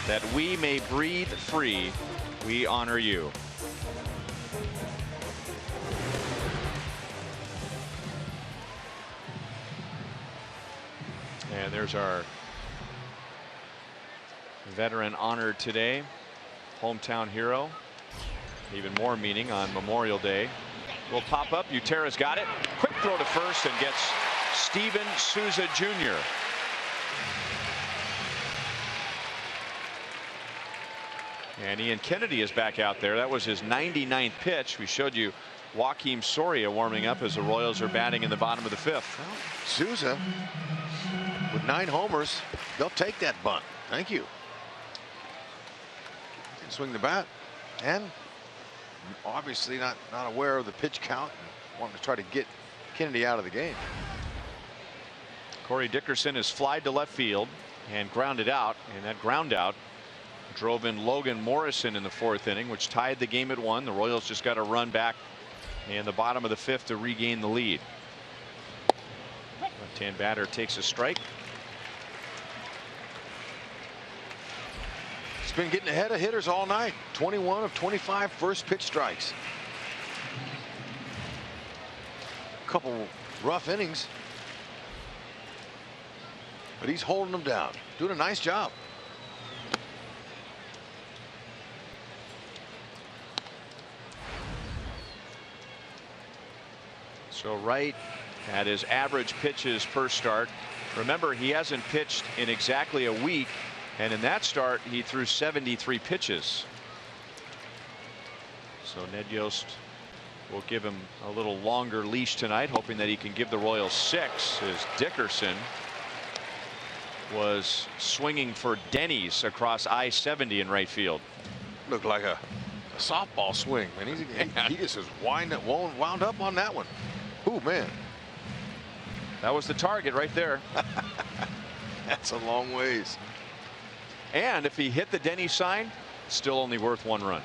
That we may breathe free, we honor you. And there's our veteran honored today, hometown hero. Even more meaning on Memorial Day. Will pop up. Butera's got it. Quick throw to first and gets Steven Souza Jr. And Ian Kennedy is back out there. That was his 99th pitch. We showed you Joakim Soria warming up as the Royals are batting in the bottom of the 5th. Well, Souza with 9 homers, they'll take that bunt. Thank you. Can swing the bat, and obviously not aware of the pitch count and wanting to try to get Kennedy out of the game. Corey Dickerson is flied to left field and grounded out, and that ground out drove in Logan Morrison in the 4th inning, which tied the game at 1. The Royals just got a run back in the bottom of the 5th to regain the lead. Left-hand batter takes a strike. He's been getting ahead of hitters all night. 21 of 25 first pitch strikes. A couple rough innings, but he's holding them down, doing a nice job. So Wright at his average pitches per start. Remember, he hasn't pitched in exactly a week, and in that start he threw 73 pitches. So Ned Yost will give him a little longer leash tonight, hoping that he can give the Royals 6, as Dickerson was swinging for Denny's across I-70 in right field. Looked like a softball swing, man. He just is wound up on that one. Oh man, that was the target right there. That's a long ways. And if he hit the Denny sign, still only worth 1 run.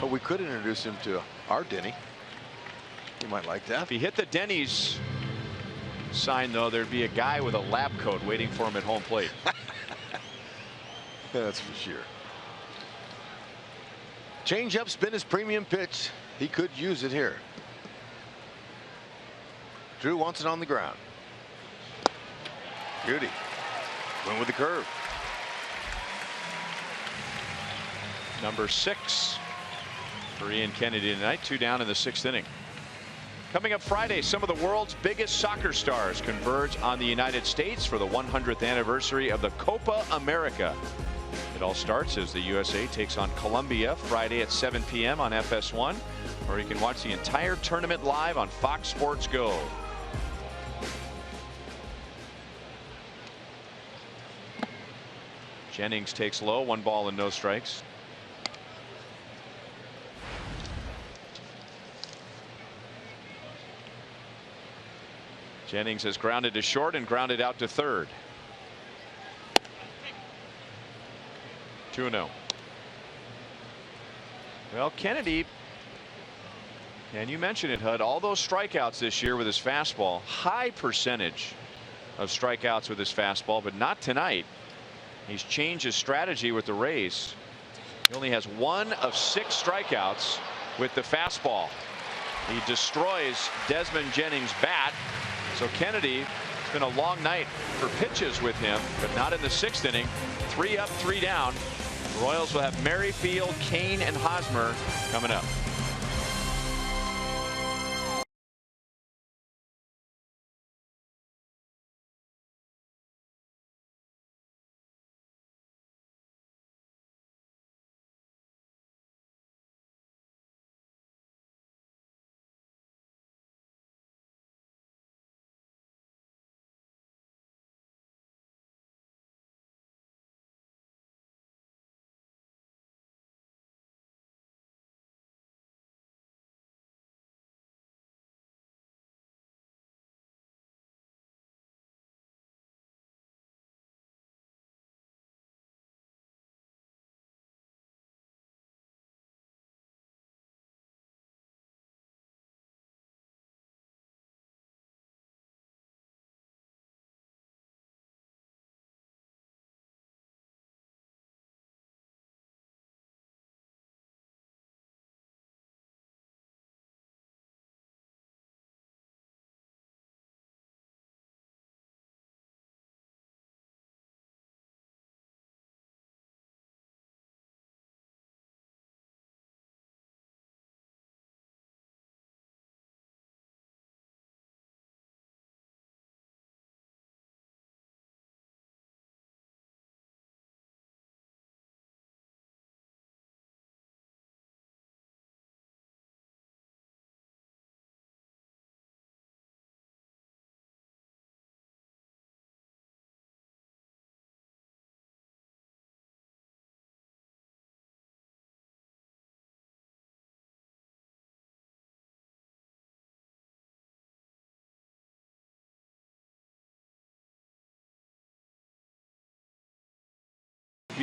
But we could introduce him to our Denny. He might like that. If he hit the Denny's sign, though, there'd be a guy with a lab coat waiting for him at home plate. That's for sure. Change-up's been his premium pitch. He could use it here. Drew wants it on the ground. Beauty. Went with the curve. Number 6 for Ian Kennedy tonight. 2 down in the 6th inning. Coming up Friday, some of the world's biggest soccer stars converge on the United States for the 100th anniversary of the Copa America. It all starts as the USA takes on Colombia Friday at 7 p.m. on FS1, or you can watch the entire tournament live on Fox Sports Go. Jennings takes low, 1 ball and no strikes. Jennings has grounded to short and grounded out to third. 2-0. Well, Kennedy, and you mentioned it, Hud, all those strikeouts this year with his fastball, high percentage of strikeouts with his fastball, but not tonight. He's changed his strategy with the Rays. He only has 1 of 6 strikeouts with the fastball. He destroys Desmond Jennings' bat. So Kennedy, it's been a long night for pitches with him, but not in the 6th inning. 3 up, 3 down. The Royals will have Merrifield, Kane, and Hosmer coming up.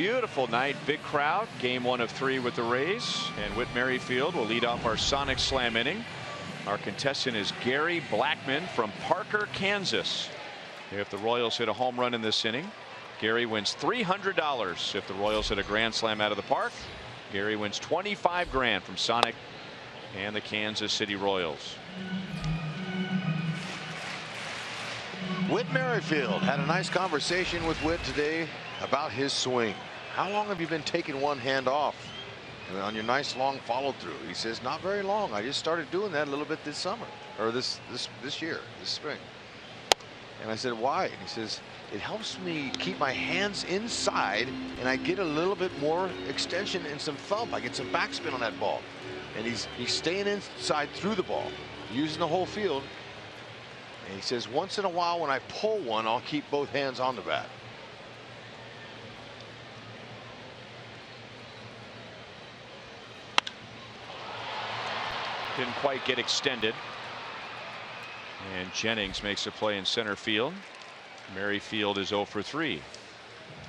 beautiful night. Big crowd. Game 1 of 3 with the Rays. And Whit Merrifield will lead off our Sonic Slam inning. Our contestant is Gary Blackman from Parker, Kansas. If the Royals hit a home run in this inning, Gary wins $300. If the Royals hit a grand slam out of the park, Gary wins $25,000 from Sonic and the Kansas City Royals. Whit Merrifield had a nice conversation with Whit today about his swing. How long have you been taking one hand off on your nice long follow through? He says, not very long. I just started doing that a little bit this summer, or this year, this spring. And I said, why? And he says, it helps me keep my hands inside, and I get a little bit more extension and some thump. I get some backspin on that ball. And he's staying inside through the ball, using the whole field. And he says, once in a while when I pull one, I'll keep both hands on the bat. Didn't quite get extended. And Jennings makes a play in center field. Merrifield is 0 for 3.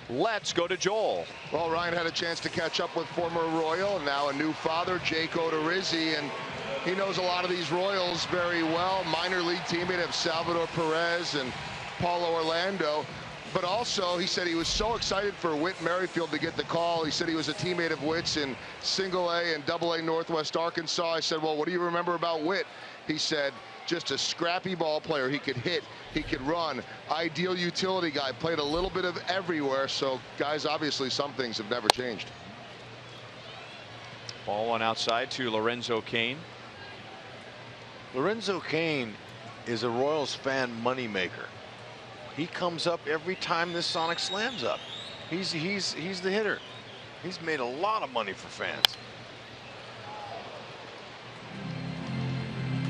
Let's go to Joel. Well, Ryan had a chance to catch up with former Royal and now a new father, Jake Odorizzi, and he knows a lot of these Royals very well. Minor league teammate of Salvador Perez and Paulo Orlando. But also, he said he was so excited for Whit Merrifield to get the call. He said he was a teammate of Whit's in Single-A and Double-A Northwest Arkansas. I said, well, what do you remember about Whit? He said, just a scrappy ball player. He could hit, he could run, ideal utility guy, played a little bit of everywhere. So, guys, obviously some things have never changed. Ball one outside to Lorenzo Cain. Lorenzo Cain is a Royals fan moneymaker. He comes up every time this Sonic slams up. He's the hitter. He's made a lot of money for fans.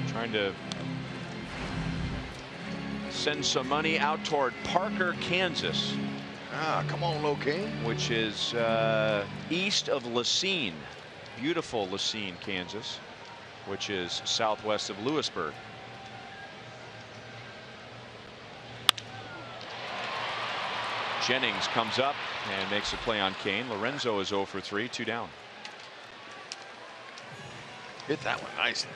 Trying to send some money out toward Parker, Kansas. Ah, come on, Locaine. Which is east of Lacine. Beautiful Lacine, Kansas, which is southwest of Lewisburg. Jennings comes up and makes a play on Cain. Lorenzo is 0 for 3, 2 down. Hit that one nicely.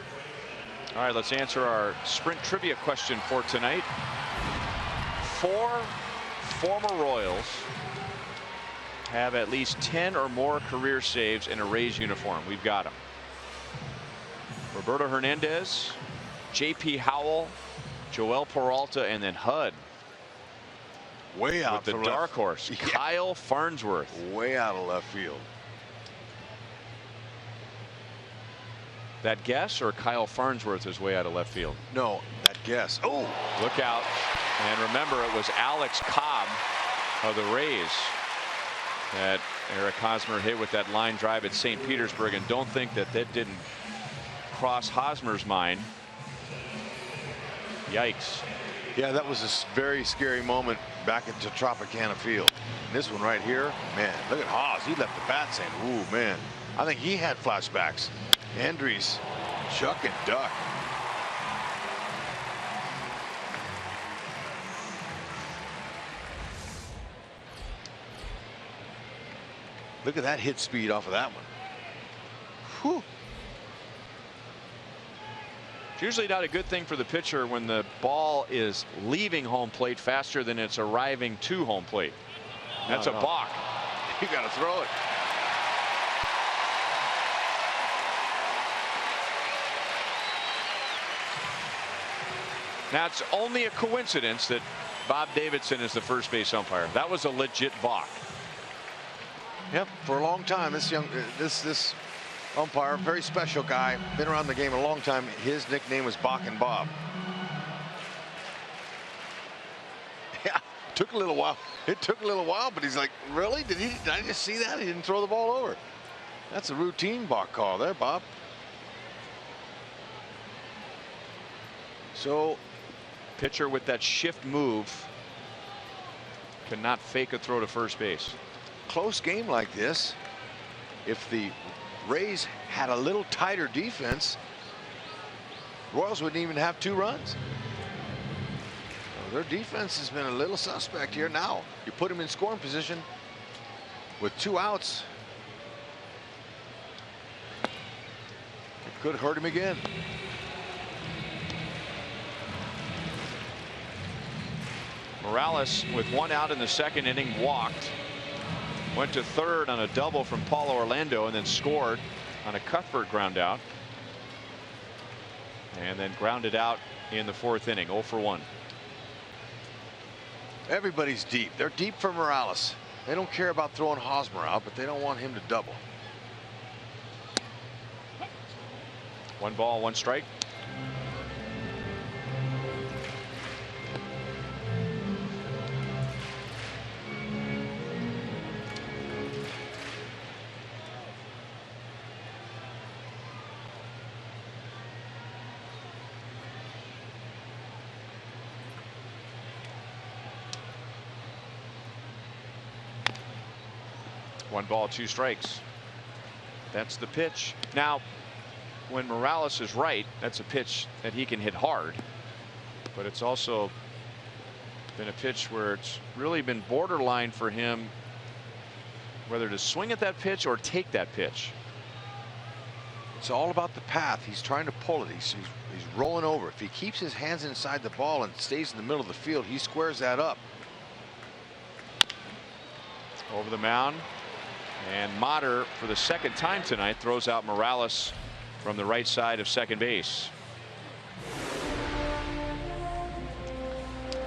All right, let's answer our sprint trivia question for tonight. 4 former Royals have at least 10 or more career saves in a Rays uniform. We've got them. Roberto Hernandez, J.P. Howell, Joel Peralta, and then Hud. Way out with the dark horse, yeah. Kyle Farnsworth. Way out of left field. That guess, or Kyle Farnsworth is way out of left field? No, that guess. Oh, look out. And remember, it was Alex Cobb of the Rays that Eric Hosmer hit with that line drive at St. Petersburg. And don't think that didn't cross Hosmer's mind. Yikes. Yeah, that was a very scary moment back into Tropicana Field. And this one right here, man, look at Haas. He left the bat saying, ooh, man. I think he had flashbacks. Andries, chuck and duck. Look at that hit speed off of that one. Whew. It's usually not a good thing for the pitcher when the ball is leaving home plate faster than it's arriving to home plate. That's a balk. You got to throw it. Now, it's only a coincidence that Bob Davidson is the first base umpire. That was a legit balk. Yep, for a long time, this umpire, very special guy, been around the game a long time. His nickname was Balkin' Bob. Yeah, took a little while. It took a little while, but he's like, really? Did I just see that? He didn't throw the ball over. That's a routine balk call there, Bob. So, pitcher with that shift move cannot fake a throw to first base. Close game like this, if the Rays had a little tighter defense, Royals wouldn't even have 2 runs. Their defense has been a little suspect here. Now you put them in scoring position, with 2 outs. It could hurt him again. Morales, with 1 out in the 2nd inning, walked. Went to 3rd on a double from Paulo Orlando and then scored on a Cuthbert ground out. And then grounded out in the 4th inning. 0 for 1. Everybody's deep. They're deep for Morales. They don't care about throwing Hosmer out, but they don't want him to double. 1 ball, 1 strike. One ball, 2 strikes. That's the pitch. Now, when Morales is right, that's a pitch that he can hit hard. But it's also been a pitch where it's really been borderline for him whether to swing at that pitch or take that pitch. It's all about the path. He's trying to pull it. He's rolling over. If he keeps his hands inside the ball and stays in the middle of the field, he squares that up. Over the mound. And Motter, for the 2nd time tonight, throws out Morales from the right side of second base.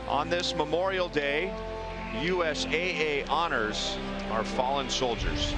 On this Memorial Day, USAA honors our fallen soldiers.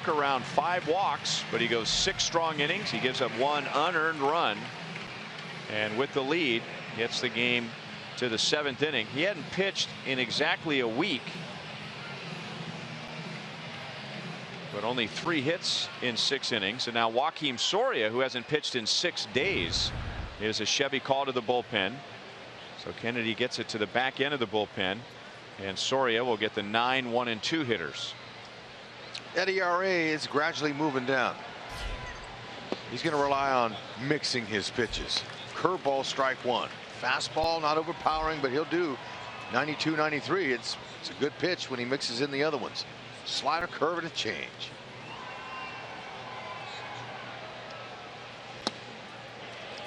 Around 5 walks, but he goes 6 strong innings. He gives up 1 unearned run, and with the lead gets the game to the 7th inning. He hadn't pitched in exactly a week, but only 3 hits in 6 innings. And now Joakim Soria, who hasn't pitched in 6 days, is a Chevy call to the bullpen. So Kennedy gets it to the back end of the bullpen, and Soria will get the 9 1 and 2 hitters. That ERA is gradually moving down. He's going to rely on mixing his pitches. Curveball, strike 1. Fastball, not overpowering, but he'll do 92, 93. It's a good pitch when he mixes in the other ones. Slider, curve, and a change.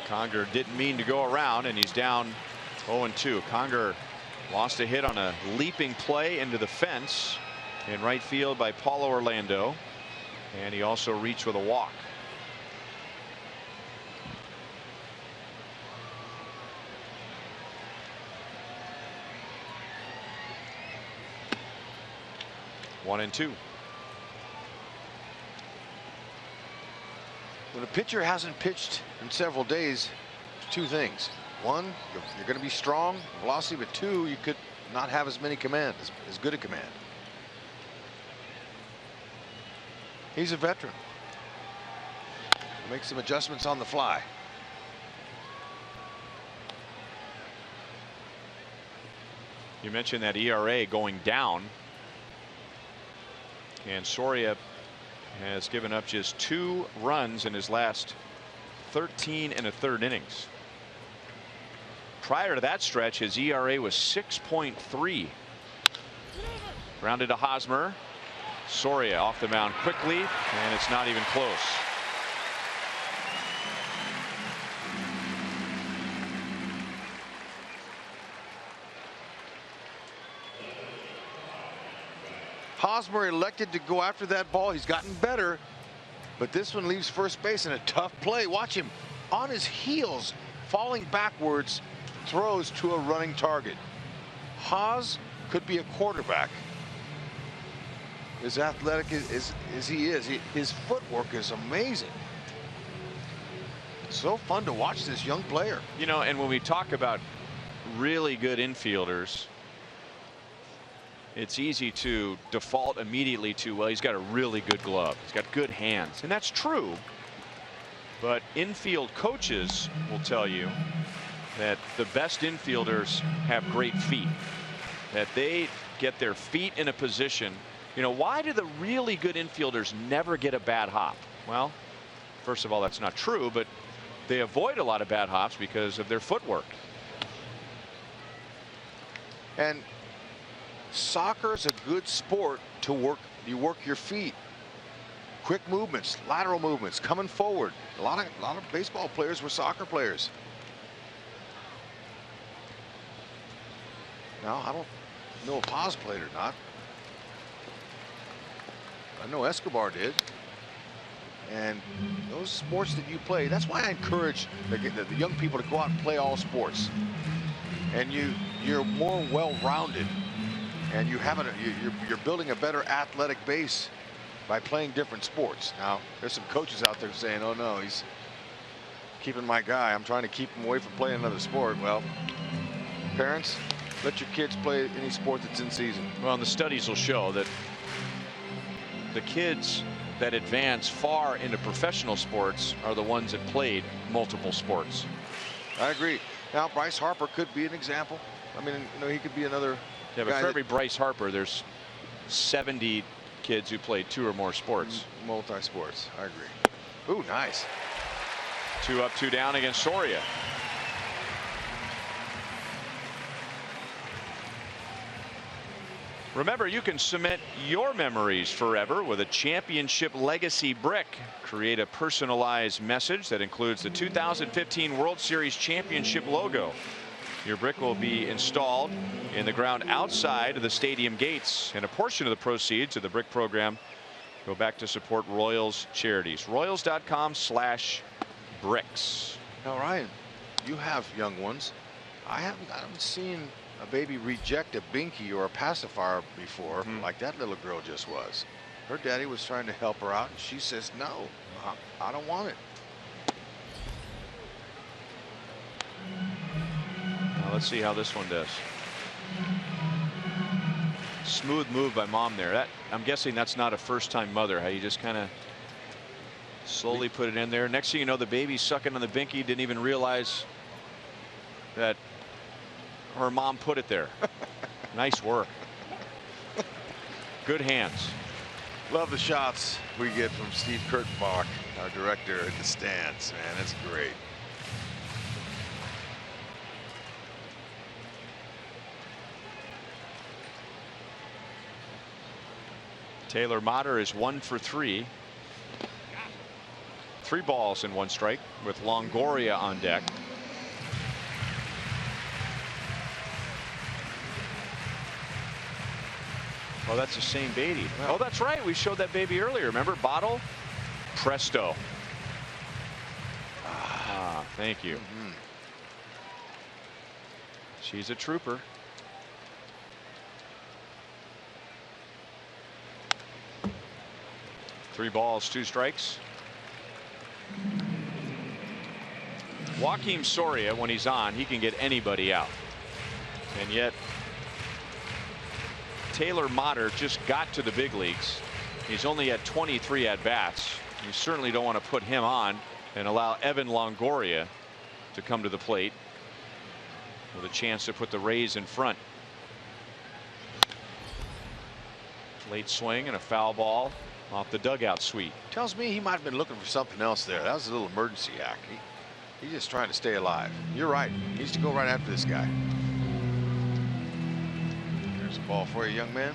Conger didn't mean to go around, and he's down 0-2. Conger lost a hit on a leaping play into the fence in right field by Paulo Orlando, and he also reached with a walk. One and 2. When a pitcher hasn't pitched in several days, 2 things. one, you're going to be strong, velocity, but two, you could not have as many command, as good a command. He's a veteran. Make some adjustments on the fly. You mentioned that ERA going down, and Soria has given up just 2 runs in his last 13 1/3 innings. Prior to that stretch, his ERA was 6.3. Grounded to Hosmer. Soria off the mound quickly, and it's not even close. Hosmer elected to go after that ball. He's gotten better, but this one leaves first base in a tough play. Watch him on his heels, falling backwards, throws to a running target. Hos could be a quarterback. As athletic as he is, his footwork is amazing. It's so fun to watch this young player. You know, and when we talk about really good infielders, it's easy to default immediately to, well, he's got a really good glove, he's got good hands, and that's true. But infield coaches will tell you that the best infielders have great feet, that they get their feet in a position. You know, why do the really good infielders never get a bad hop? Well, first of all, that's not true, but they avoid a lot of bad hops because of their footwork. And soccer is a good sport to work. You work your feet, quick movements, lateral movements, coming forward. A lot of baseball players were soccer players. Now, I don't know if Paz played or not. I know Escobar did. And those sports that you play, that's why I encourage the young people to go out and play all sports. And you're more well-rounded, and you're building a better athletic base by playing different sports. Now, there's some coaches out there saying, "Oh no, he's keeping my guy. I'm trying to keep him away from playing another sport." Well, parents, let your kids play any sport that's in season. Well, and the studies will show that the kids that advance far into professional sports are the ones that played multiple sports. I agree. Now, Bryce Harper could be an example. I mean, you know, he could be another. Yeah, but for every Bryce Harper, there's 70 kids who played 2 or more sports. Multi-sports. I agree. Ooh, nice. 2 up, 2 down against Soria. Remember, you can cement your memories forever with a championship legacy brick. Create a personalized message that includes the 2015 World Series championship logo. Your brick will be installed in the ground outside of the stadium gates, and a portion of the proceeds of the brick program go back to support Royals charities. Royals.com/bricks. Now, Ryan, you have young ones. I haven't seen a baby reject a binky or a pacifier before, like that little girl just was. Her daddy was trying to help her out, and she says, "No, I don't want it." Now let's see how this one does. Smooth move by mom there. I'm guessing that's not a first-time mother. How you just kind of slowly put it in there. Next thing you know, the baby's sucking on the binky. Didn't even realize that her mom put it there. Nice work. Good hands. Love the shots we get from Steve Kurtenbach, our director at the stands. Man, it's great. Taylor Motter is 1 for 3. 3 balls and 1 strike with Longoria on deck. Oh, that's the same baby. Oh, that's right. We showed that baby earlier. Remember? Bottle. Presto. Ah, thank you. She's a trooper. Three balls, 2 strikes. Joakim Soria, when he's on, he can get anybody out. And yet Taylor Motter just got to the big leagues. He's only had 23 at bats. You certainly don't want to put him on and allow Evan Longoria to come to the plate with a chance to put the Rays in front. Late swing and a foul ball off the dugout suite. Tells me he might have been looking for something else there. That was a little emergency act. He's just trying to stay alive. You're right. He needs to go right after this guy. There's a ball for you, young man.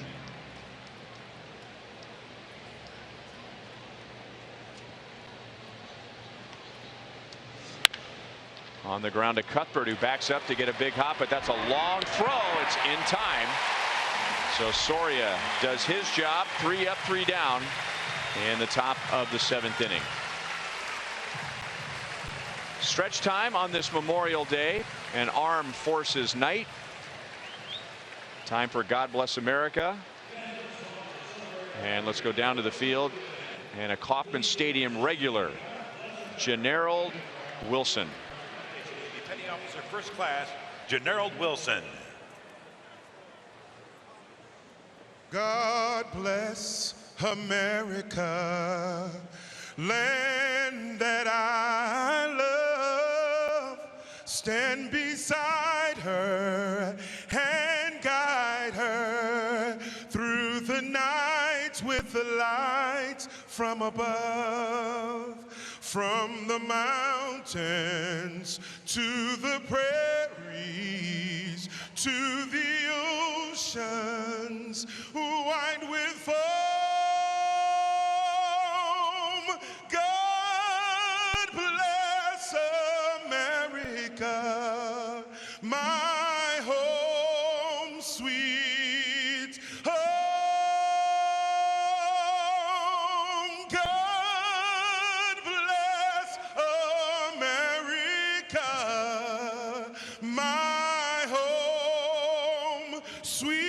On the ground to Cuthbert, who backs up to get a big hop, but that's a long throw. It's in time. So Soria does his job. 3 up, 3 down in the top of the 7th inning. Stretch time on this Memorial Day and Armed Forces Night. Time for God Bless America. And let's go down to the field. And a Kauffman Stadium regular, Generald Wilson. Petty Officer First Class, Generald Wilson. God bless America, land that I love. Stand beside her and guide her through the nights with the lights from above. From the mountains to the prairies to the oceans white with foam. God bless America, my home sweet home. God bless America, my home sweet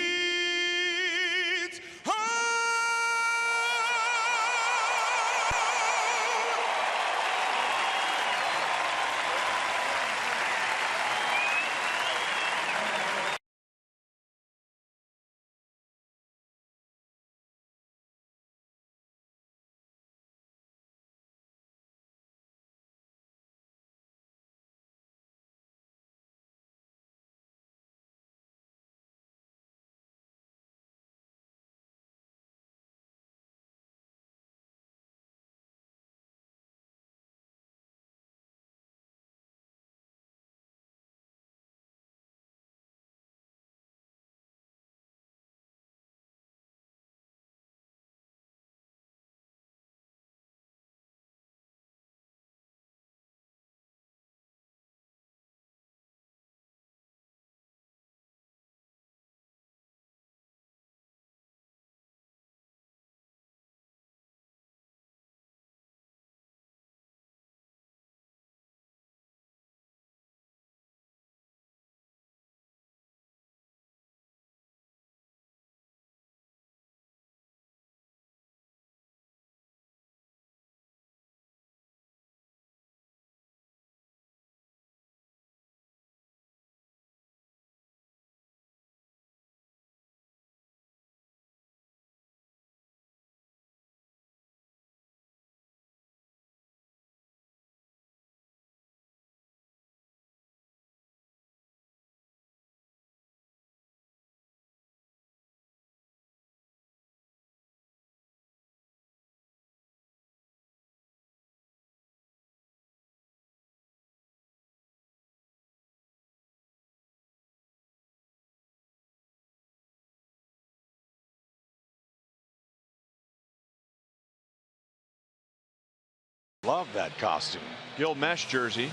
Love that costume. Gil Mesh jersey.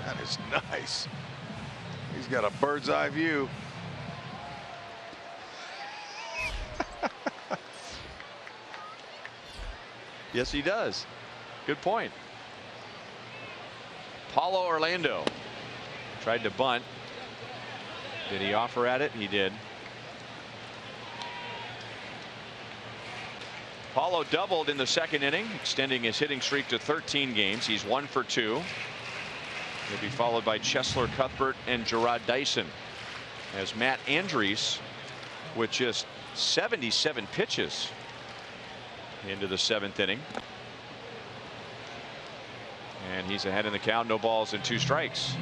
That is nice. He's got a bird's eye view. Yes, he does. Good point. Paulo Orlando tried to bunt. Did he offer at it? He did. Paulo doubled in the 2nd inning, extending his hitting streak to 13 games. He's 1 for 2. He'll be followed by Chesler, Cuthbert, and Gerard Dyson, as Matt Andriese, with just 77 pitches into the 7th inning. And he's ahead in the count, no balls and 2 strikes.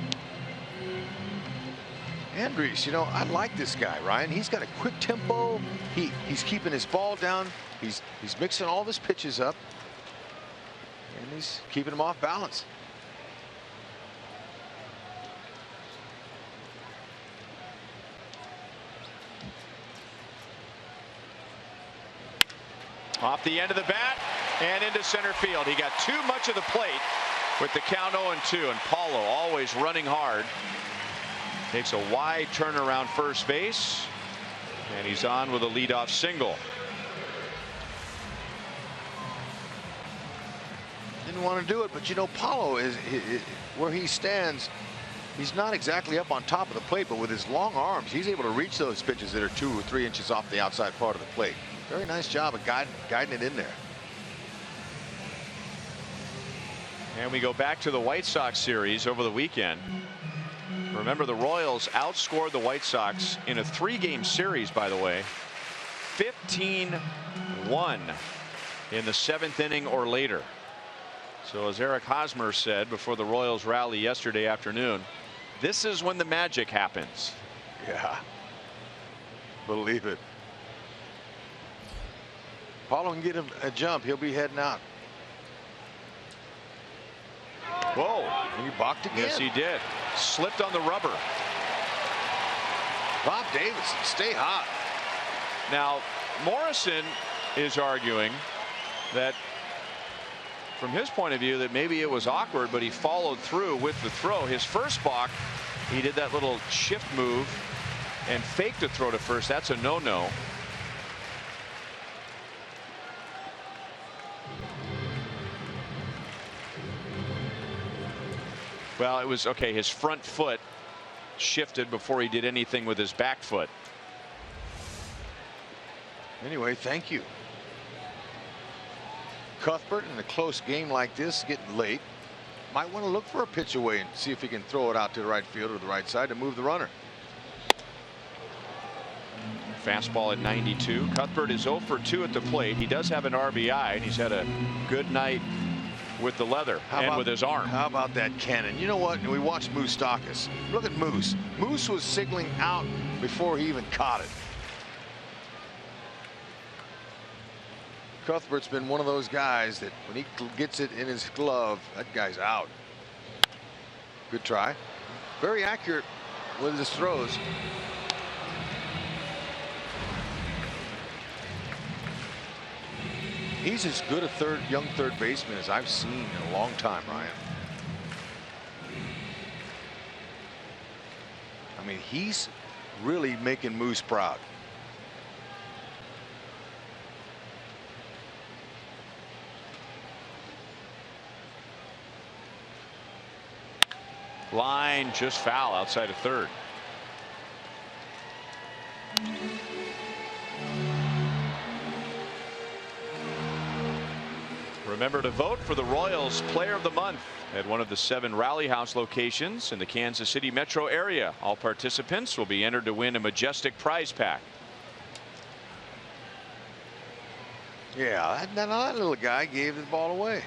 Andriese, you know, I like this guy, Ryan. He's got a quick tempo. He's keeping his ball down. He's mixing all of his pitches up, and he's keeping them off balance. Off the end of the bat and into center field. He got too much of the plate with the count 0-2, and Paulo always running hard. Takes a wide turn around first base, and he's on with a leadoff single. Didn't want to do it, but you know, Paulo is where he stands. He's not exactly up on top of the plate, but with his long arms, he's able to reach those pitches that are 2 or 3 inches off the outside part of the plate. Very nice job of guiding it in there. And we go back to the White Sox series over the weekend. Remember, the Royals outscored the White Sox in a 3-game series, by the way, 15-1 in the 7th inning or later. So as Eric Hosmer said before the Royals rally yesterday afternoon, this is when the magic happens. Yeah, believe it. Paulo can get him a jump. He'll be heading out. Whoa. And he balked again. Yes, he did. Slipped on the rubber. Bob Davis, stay hot. Now, Morrison is arguing that, from his point of view, that maybe it was awkward, but he followed through with the throw. His first balk, he did that little shift move and faked a throw to first. That's a no-no. Well, it was okay. His front foot shifted before he did anything with his back foot. Anyway, thank you. Cuthbert, in a close game like this, getting late, might want to look for a pitch away and see if he can throw it out to the right field or the right side to move the runner. Fastball at 92. Cuthbert is 0 for 2 at the plate. He does have an RBI, and he's had a good night with the leather and with his arm. How about that cannon? You know what? We watched Moustakas. Look at Moose. Moose was signaling out before he even caught it. Cuthbert's been one of those guys that when he gets it in his glove, that guy's out. Good try. Very accurate with his throws. He's as good a young third baseman as I've seen in a long time, Ryan. I mean, he's really making Moose proud. Line just foul outside of third. Remember to vote for the Royals Player of the Month at one of the 7 Rally House locations in the Kansas City metro area. All participants will be entered to win a majestic prize pack. Yeah, that little guy gave the ball away.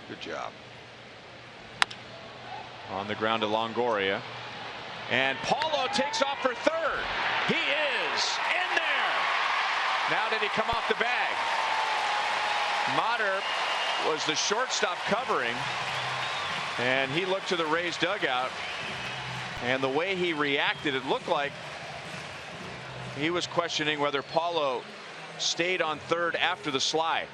Good job. On the ground to Longoria. And Paulo takes off for third. He is in there. Now did he come off the bag? Motter was the shortstop covering, and he looked to the Rays dugout, and the way he reacted, it looked like he was questioning whether Paulo stayed on third after the slide.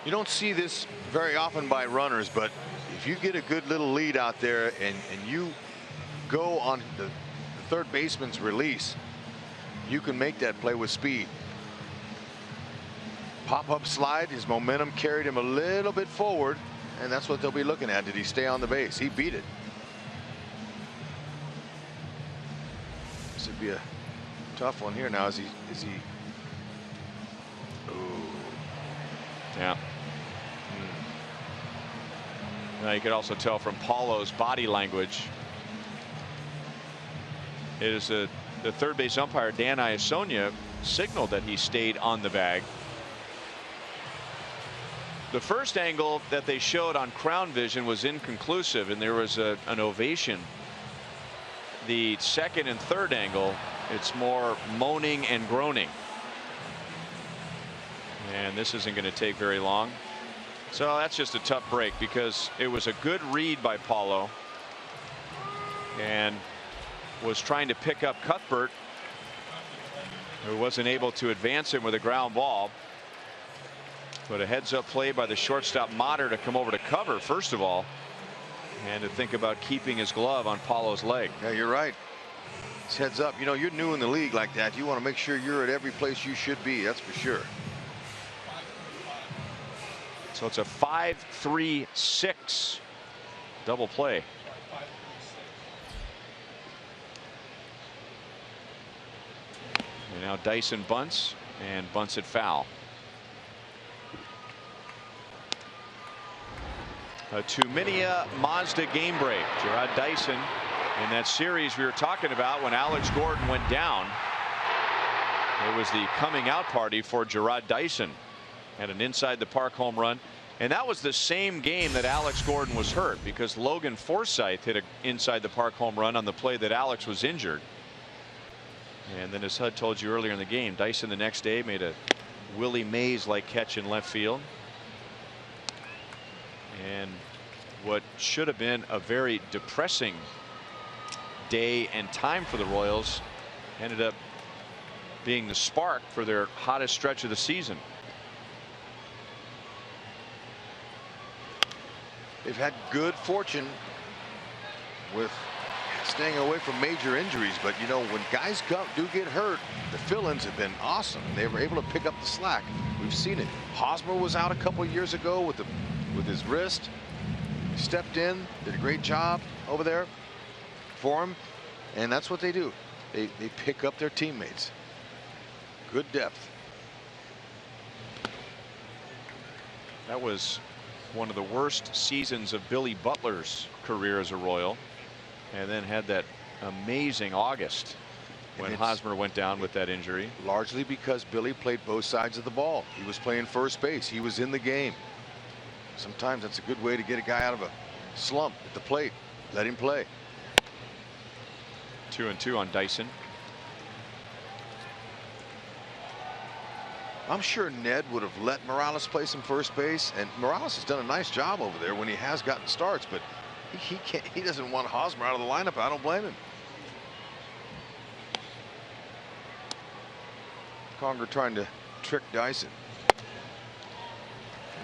You don't see this very often by runners, but if you get a good little lead out there and you go on the third baseman's release, you can make that play with speed. Pop-up slide, his momentum carried him a little bit forward, and that's what they'll be looking at. Did he stay on the base? He beat it. This would be a tough one here now. Is he yeah. Now you could also tell from Paulo's body language. It is the third base umpire, Dan Iasonia, signaled that he stayed on the bag. The first angle that they showed on Crown Vision was inconclusive, and there was an ovation. The second and third angle, it's more moaning and groaning. And this isn't going to take very long. So that's just a tough break, because it was a good read by Paulo and was trying to pick up Cuthbert, who wasn't able to advance him with a ground ball. But a heads up play by the shortstop Motter to come over to cover first of all, and to think about keeping his glove on Paulo's leg. Yeah, you're right. It's heads up. You know, you're new in the league like that. You want to make sure you're at every place you should be. That's for sure. So it's a 5-3-6 double play. And now Dyson bunts and bunts it foul. A Tuminia Mazda game break. Gerard Dyson in that series we were talking about when Alex Gordon went down. It was the coming out party for Gerard Dyson. Had an inside the park home run. And that was the same game that Alex Gordon was hurt, because Logan Forsythe hit an inside the park home run on the play that Alex was injured. And then, as Hud told you earlier in the game, Dyson the next day made a Willie Mays-like catch in left field. And what should have been a very depressing day and time for the Royals ended up being the spark for their hottest stretch of the season. They've had good fortune with staying away from major injuries, but you know, when guys do get hurt, the fill-ins have been awesome. They were able to pick up the slack. We've seen it. Hosmer was out a couple of years ago with his wrist. He stepped in, did a great job over there for him, and that's what they do. They pick up their teammates. Good depth. That was one of the worst seasons of Billy Butler's career as a Royal, and then had that amazing August when Hosmer went down with that injury. Largely because Billy played both sides of the ball. He was playing first base. He was in the game. Sometimes that's a good way to get a guy out of a slump at the plate. Let him play. 2-2 on Dyson. I'm sure Ned would have let Morales play some first base, and Morales has done a nice job over there when he has gotten starts, but he doesn't want Hosmer out of the lineup. I don't blame him. Conger trying to trick Dyson.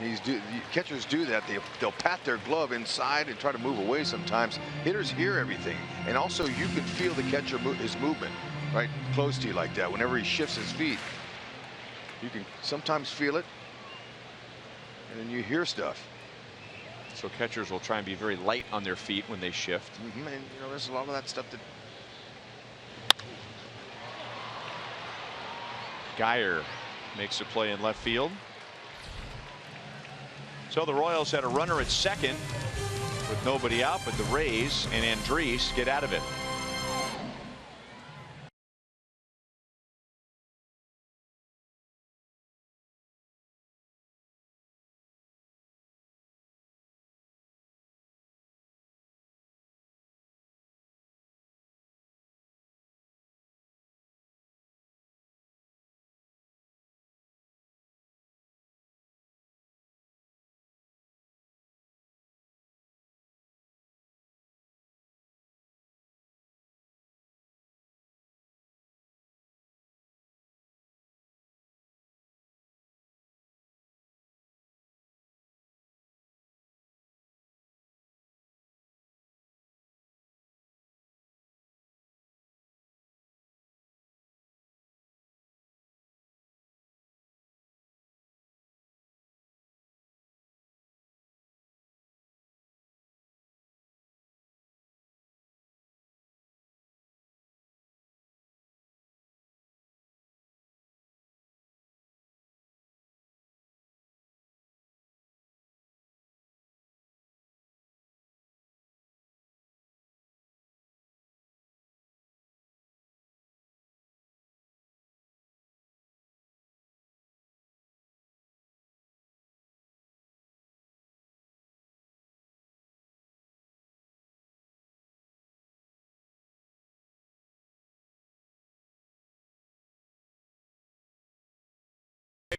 And catchers do that. They'll pat their glove inside and try to move away sometimes. Hitters hear everything, and also you can feel the catcher his movement right close to you like that. Whenever he shifts his feet, you can sometimes feel it, and then you hear stuff. So catchers will try and be very light on their feet when they shift. And you know, there's a lot of that stuff that. Geyer makes a play in left field. So the Royals had a runner at second with nobody out, but the Rays and Andriese get out of it.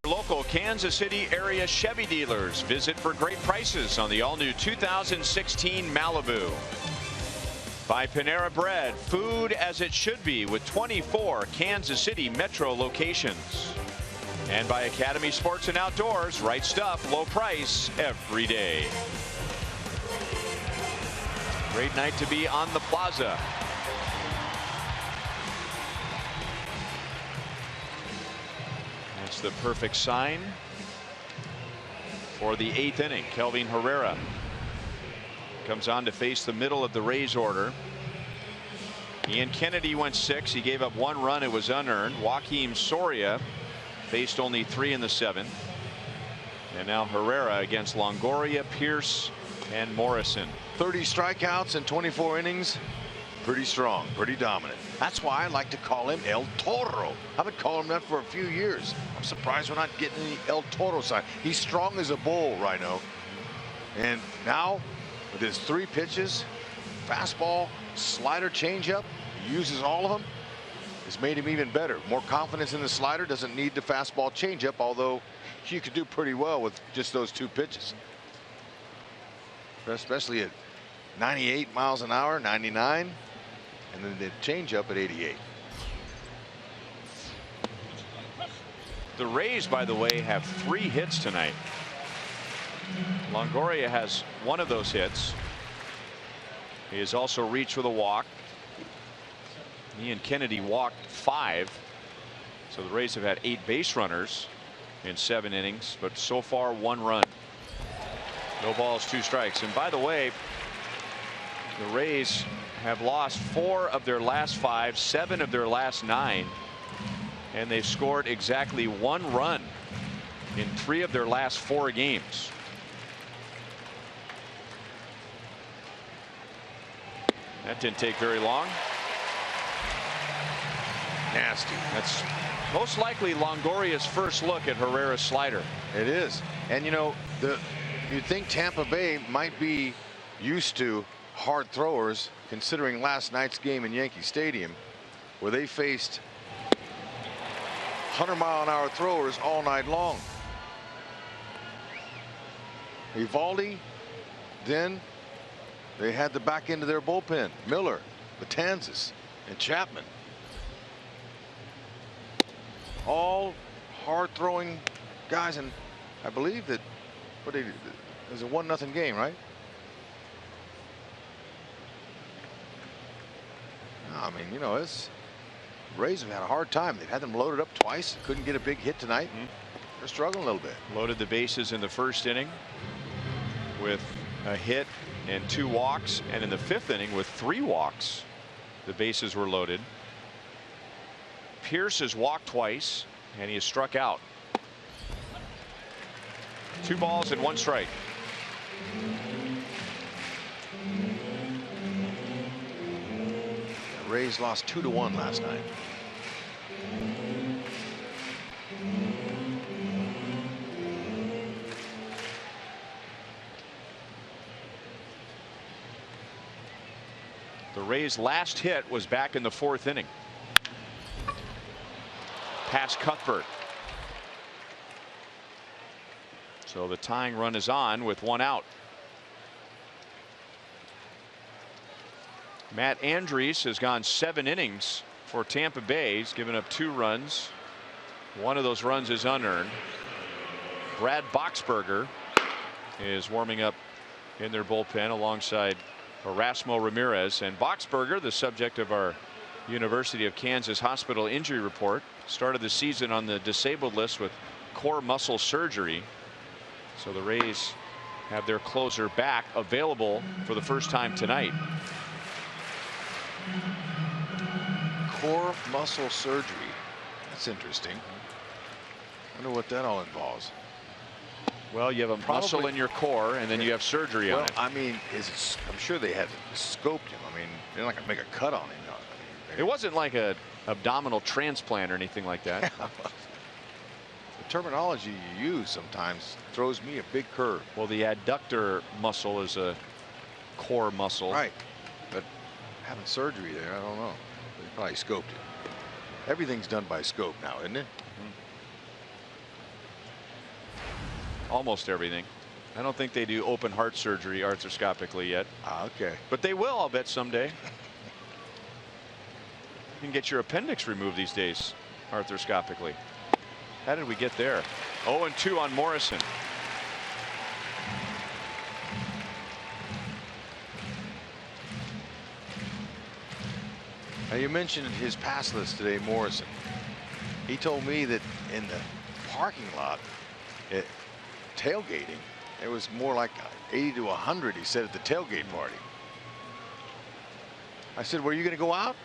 Local Kansas City area Chevy dealers. Visit for great prices on the all-new 2016 Malibu. By Panera Bread, food as it should be with 24 Kansas City metro locations. And by Academy Sports and Outdoors, right stuff, low price every day. Great night to be on the plaza. That's the perfect sign for the 8th inning. Kelvin Herrera comes on to face the middle of the Rays order. Ian Kennedy went 6. He gave up 1 run. It was unearned. Joakim Soria faced only 3 in the 7th. And now Herrera against Longoria, Pierce, and Morrison. 30 strikeouts in 24 innings. Pretty strong, pretty dominant. That's why I like to call him El Toro. I've been calling him that for a few years. I'm surprised we're not getting any El Toro sign. He's strong as a bull, Rhino. And now, with his 3 pitches, fastball, slider, changeup, he uses all of them. It's made him even better. More confidence in the slider, doesn't need the fastball changeup, although you could do pretty well with just those 2 pitches. Especially at 98 miles an hour, 99, and then the changeup at 88. The Rays, by the way, have 3 hits tonight. Longoria has 1 of those hits. He has also reached with a walk. Ian Kennedy walked 5. So the Rays have had 8 base runners in 7 innings, but so far 1 run. No balls, 2 strikes. And by the way, the Rays have lost 4 of their last 5, 7 of their last 9, and they've scored exactly 1 run in 3 of their last 4 games. That didn't take very long. Nasty. That's most likely Longoria's first look at Herrera's slider. It is. And you know, you'd think Tampa Bay might be used to hard throwers, considering last night's game in Yankee Stadium, where they faced 100-mile-an-hour throwers all night long. Evaldi, then they had the back end of their bullpen. Miller, Betances, and Chapman. All hard-throwing guys, and I believe that it was a 1-0 game, right? I mean, you know, Rays have had a hard time. They've had them loaded up twice. Couldn't get a big hit tonight. They're struggling a little bit. Loaded the bases in the 1st inning with a hit and 2 walks, and in the 5th inning with 3 walks, the bases were loaded. Pierce has walked twice, and he has struck out. 2 balls and 1 strike. The Rays lost 2-1 last night. The Rays' last hit was back in the 4th inning. Past Cuthbert. So the tying run is on with 1 out. Matt Andriese has gone 7 innings for Tampa Bay. He's given up 2 runs. 1 of those runs is unearned. Brad Boxberger is warming up in their bullpen alongside Erasmo Ramirez. And Boxberger, the subject of our University of Kansas Hospital injury report, started the season on the disabled list with core muscle surgery. So the Rays have their closer back, available for the first time tonight. Core muscle surgery. That's interesting. I wonder what that all involves. Well, you have a muscle in your core, and then you have surgery on it. I mean, I'm sure they had scoped him. I mean, they're not going to make a cut on him. No. I mean, it wasn't like a abdominal transplant or anything like that. The terminology you use sometimes throws me a big curve. Well, the adductor muscle is a core muscle. Right. But having surgery there, I don't know. They probably scoped it. Everything's done by scope now, isn't it? almost everything. I don't think they do open heart surgery arthroscopically yet. Okay. But they will, I'll bet, someday. You can get your appendix removed these days arthroscopically. How did we get there? 0-2 on Morrison. Now you mentioned his pass list today, Morrison. He told me that in the parking lot, tailgating, it was more like 80 to 100, he said, at the tailgate party. I said, "Well, are you going to go out?"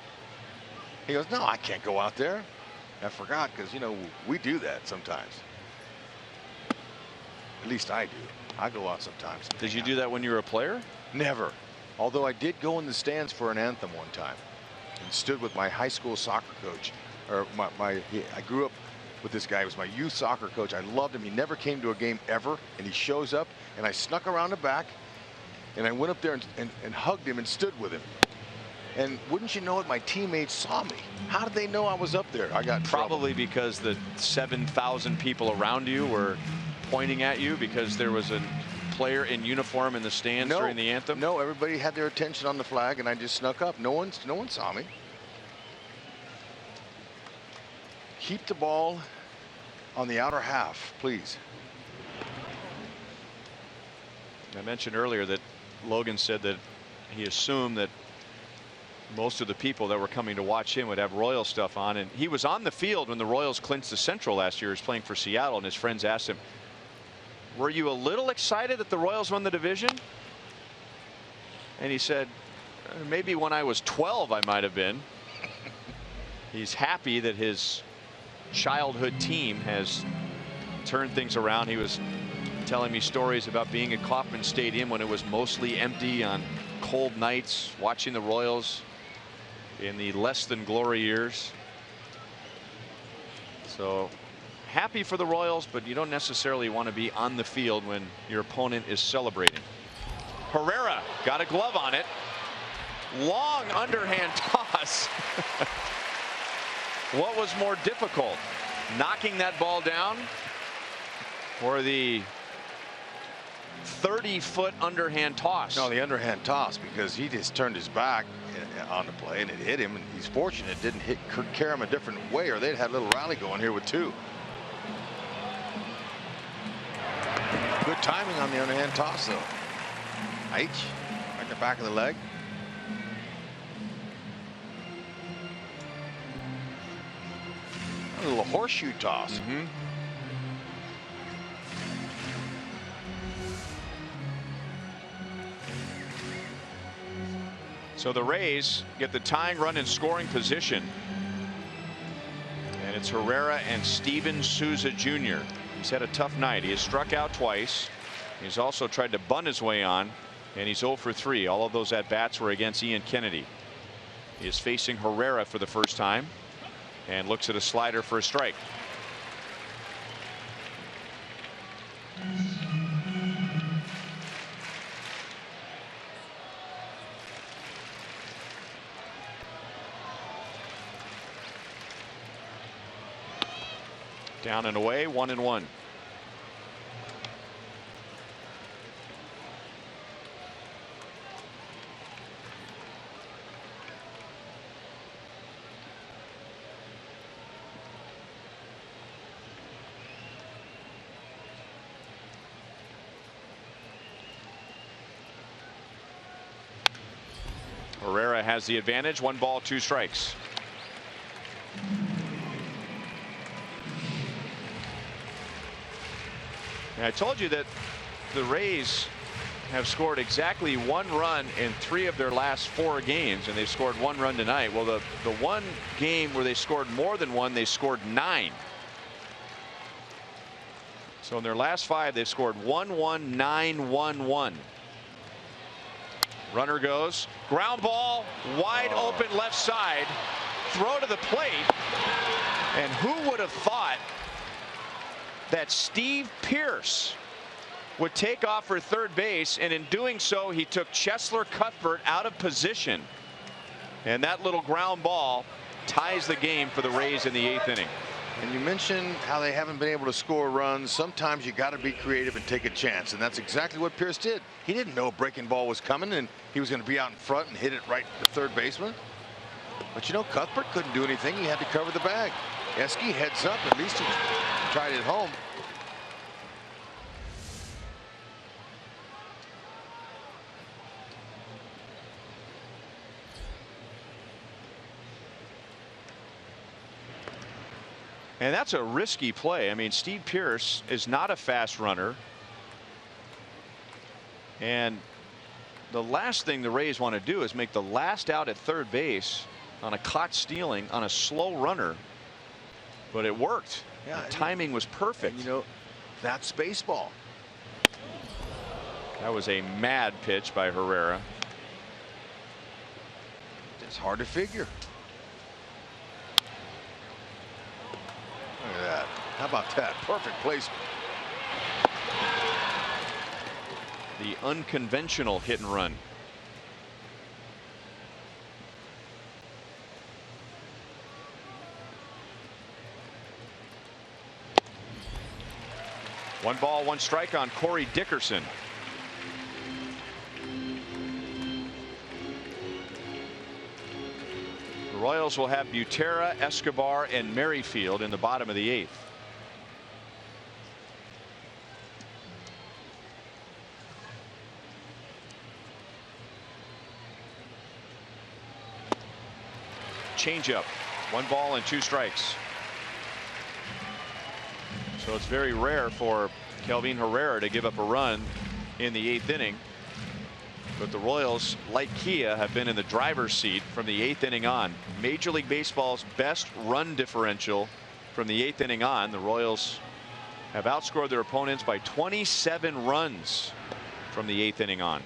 He goes, "No, I can't go out there." I forgot, because, you know, we do that sometimes. At least I do. I go out sometimes. Did you do that when you were a player? Never. Although I did go in the stands for an anthem one time and stood with my high school soccer coach. Or I grew up with this guy. He was my youth soccer coach. I loved him. He never came to a game ever, and he shows up, and I snuck around the back, and I went up there and hugged him and stood with him. And wouldn't you know it, my teammates saw me. How did they know I was up there? I got probably because the 7,000 people around you were pointing at you because there was a player in uniform in the stands during the anthem. No, everybody had their attention on the flag, and I just snuck up. No one saw me. Keep the ball on the outer half, please. I mentioned earlier that Logan said that he assumed that most of the people that were coming to watch him would have Royals stuff on, and he was on the field when the Royals clinched the Central last year. He was playing for Seattle, and his friends asked him, "Were you a little excited that the Royals won the division?" And he said, "Maybe when I was 12 I might have been." He's happy that his childhood team has turned things around. He was telling me stories about being at Kauffman Stadium when it was mostly empty on cold nights, watching the Royals in the less than glory years. So happy for the Royals, but you don't necessarily want to be on the field when your opponent is celebrating. Herrera got a glove on it. Long underhand toss. What was more difficult, knocking that ball down or the 30-foot underhand toss? No, the underhand toss, because he just turned his back on the play and it hit him, and he's fortunate it didn't carry him a different way, or they'd had a little rally going here with two. Good timing on the underhand toss, though. H, right the back of the leg. A little horseshoe toss. So the Rays get the tying run in scoring position. And it's Herrera and Steven Souza Jr. He's had a tough night. He has struck out twice. He's also tried to bunt his way on, and he's 0 for 3. All of those at-bats were against Ian Kennedy. He is facing Herrera for the first time and looks at a slider for a strike. Down and away, 1-1. Herrera has the advantage. 1 ball, 2 strikes. And I told you that the Rays have scored exactly 1 run in 3 of their last 4 games, and they've scored 1 run tonight. Well, the one game where they scored more than 1, they scored 9. So in their last 5, they've scored 1-1, 9-1-1. Runner goes, ground ball, wide open left side, throw to the plate. And who would have thought that Steve Pearce would take off for third base, and in doing so he took Cheslor Cuthbert out of position, and that little ground ball ties the game for the Rays in the 8th inning. And you mentioned how they haven't been able to score runs. Sometimes you got to be creative and take a chance, and that's exactly what Pierce did. He didn't know a breaking ball was coming and he was going to be out in front and hit it right to third baseman. But you know, Cuthbert couldn't do anything. He had to cover the bag. Eske heads up. At least he tried it home. And that's a risky play. I mean, Steve Pierce is not a fast runner. And the last thing the Rays want to do is make the last out at third base on a caught stealing on a slow runner. But it worked. Yeah, the timing was perfect. And, you know, that's baseball. That was a mad pitch by Herrera. It's hard to figure. Look at that. How about that? Perfect placement. The unconventional hit and run. One ball, one strike on Corey Dickerson. The Royals will have Butera, Escobar, and Merrifield in the bottom of the 8th. Changeup. One ball and 2 strikes. So it's very rare for Kelvin Herrera to give up a run in the 8th inning. But the Royals, like Kia, have been in the driver's seat from the 8th inning on. Major League Baseball's best run differential from the 8th inning on. The Royals have outscored their opponents by 27 runs from the 8th inning on.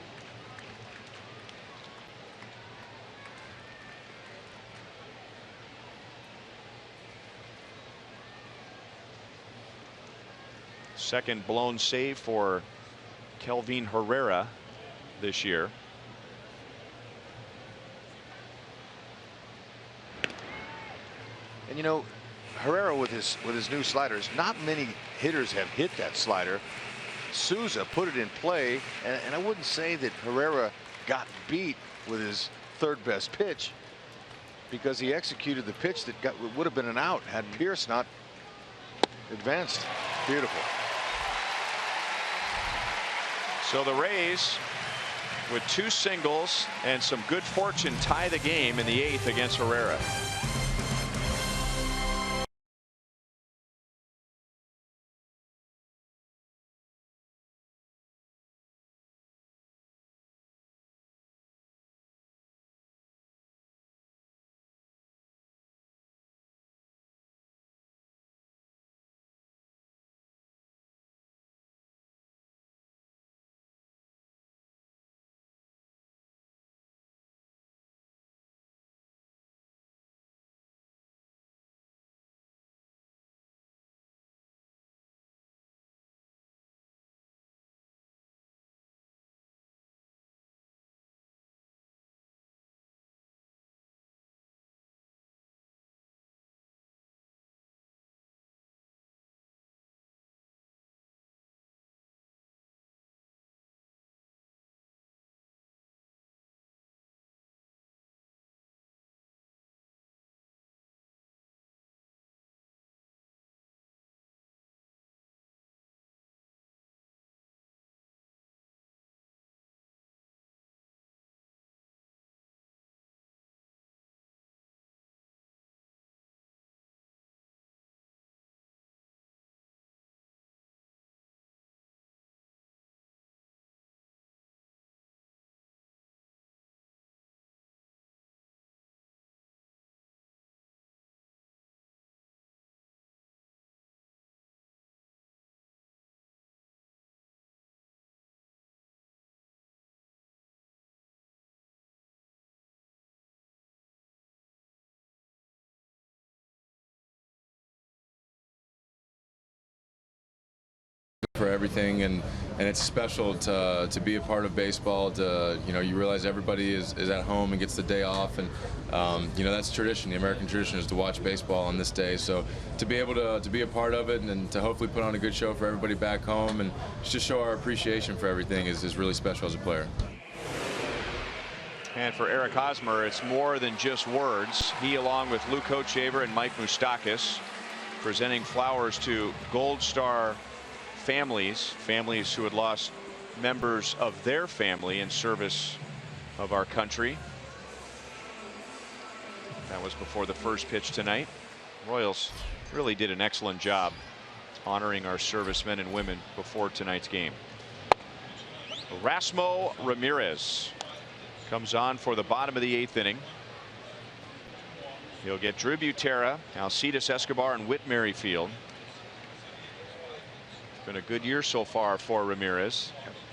Second blown save for Kelvin Herrera this year. And you know, Herrera with his new sliders, not many hitters have hit that slider. Souza put it in play, and I wouldn't say that Herrera got beat with his third best pitch, because he executed the pitch that would have been an out had Pierce not advanced. Beautiful. So the Rays, with 2 singles and some good fortune, tie the game in the 8th against Herrera. for everything, and it's special to be a part of baseball. You realize everybody is at home and gets the day off, and that's tradition. The American tradition is to watch baseball on this day. So to be able to be a part of it and to hopefully put on a good show for everybody back home and just show our appreciation for everything is really special as a player. And for Eric Hosmer, it's more than just words. He, along with Lou Kochaver and Mike Moustakas, presenting flowers to Gold Star families who had lost members of their family in service of our country. That was before the first pitch tonight. Royals really did an excellent job honoring our servicemen and women before tonight's game. Erasmo Ramirez comes on for the bottom of the 8th inning. He'll get Drew Butera, Alcides Escobar, and Whit Merrifield. It's been a good year so far for Ramirez.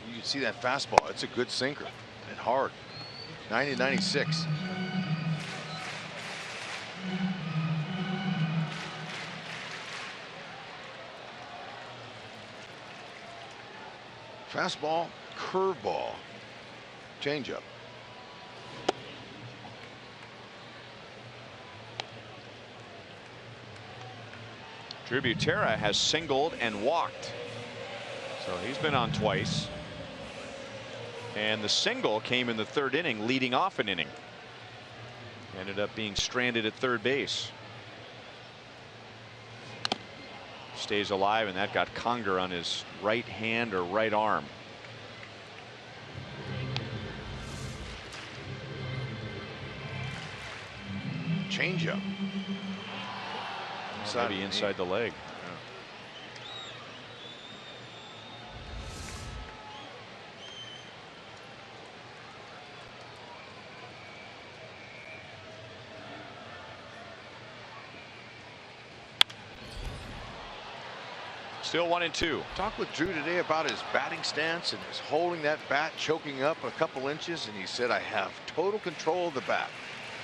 You can see that fastball. It's a good sinker and hard. 90-96. Fastball, curveball, changeup. Drew Butera has singled and walked, so he's been on twice. And the single came in the 3rd inning, leading off an inning. Ended up being stranded at third base. Stays alive, and that got Conger on his right hand or right arm. Changeup. Maybe inside the leg. Still 1-2. Talked with Drew today about his batting stance and his holding that bat, choking up a couple inches, and he said, I have total control of the bat.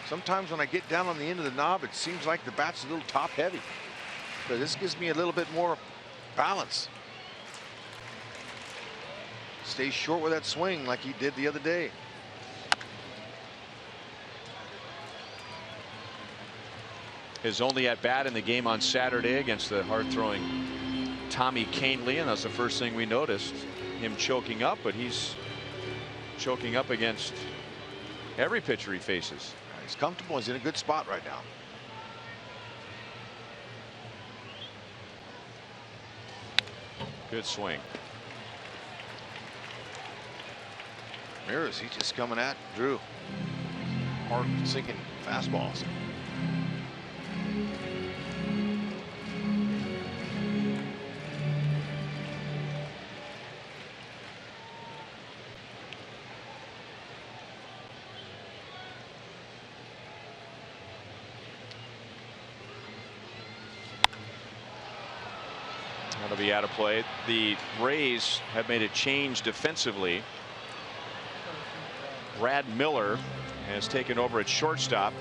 Sometimes when I get down on the end of the knob, it seems like the bat's a little top heavy, but this gives me a little bit more balance. Stays short with that swing like he did the other day. His only at bat in the game on Saturday against the hard throwing Tommy Canely, and that's the first thing we noticed, him choking up, but he's choking up against every pitcher he faces. He's comfortable. He's in a good spot right now. Good swing. Ramirez, he's just coming at Drew. Hard sinking fastballs. That'll be out of play. The Rays have made a change defensively. Brad Miller has taken over at shortstop.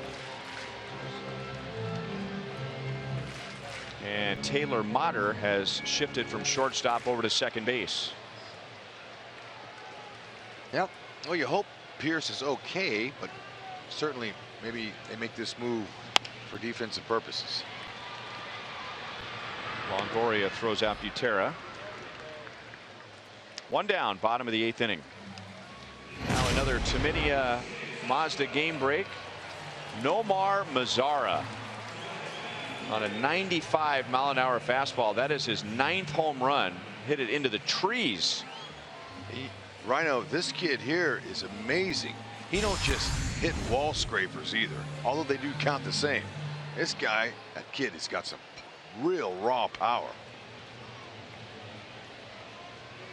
And Taylor Motter has shifted from shortstop over to second base. Yep. Well, you hope Pierce is okay, but certainly maybe they make this move for defensive purposes. Longoria throws out Butera. One down, bottom of the 8th inning. Now another Taminia Mazda game break. Nomar Mazara on a 95-mile-an-hour fastball. That is his 9th home run. Hit it into the trees. Rhino, this kid here is amazing. He don't just hit wall scrapers either, although they do count the same. This guy, that kid, has got some real raw power.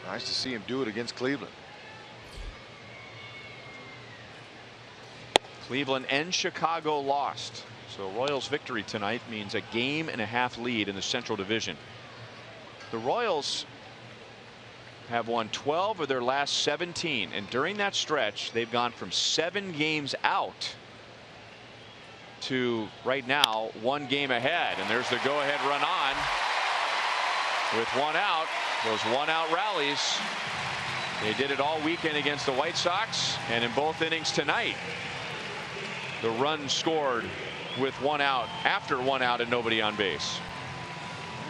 Nice to see him do it against Cleveland. Cleveland and Chicago lost. So Royals victory tonight means a 1.5-game lead in the Central Division. The Royals have won 12 of their last 17, and during that stretch they've gone from 7 games out to right now 1 game ahead. And there's the go-ahead run on with 1 out. Those one-out rallies. They did it all weekend against the White Sox, and in both innings tonight. The run scored with one out, after one out and nobody on base.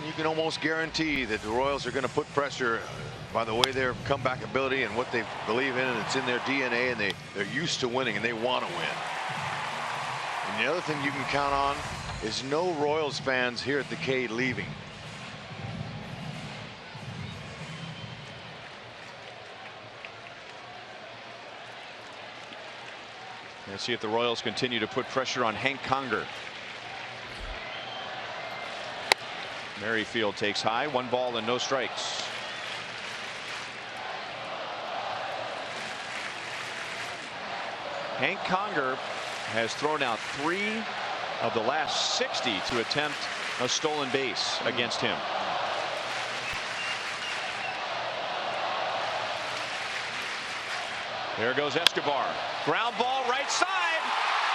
You can almost guarantee that the Royals are going to put pressure by the way their comeback ability and what they believe in, and it's in their DNA, and they're used to winning and they want to win. And the other thing you can count on is no Royals fans here at the K leaving. Let's see if the Royals continue to put pressure on Hank Conger. Merrifield takes high, 1 ball and no strikes. Hank Conger has thrown out 3 of the last 60 to attempt a stolen base against him. There goes Escobar. Ground ball right side.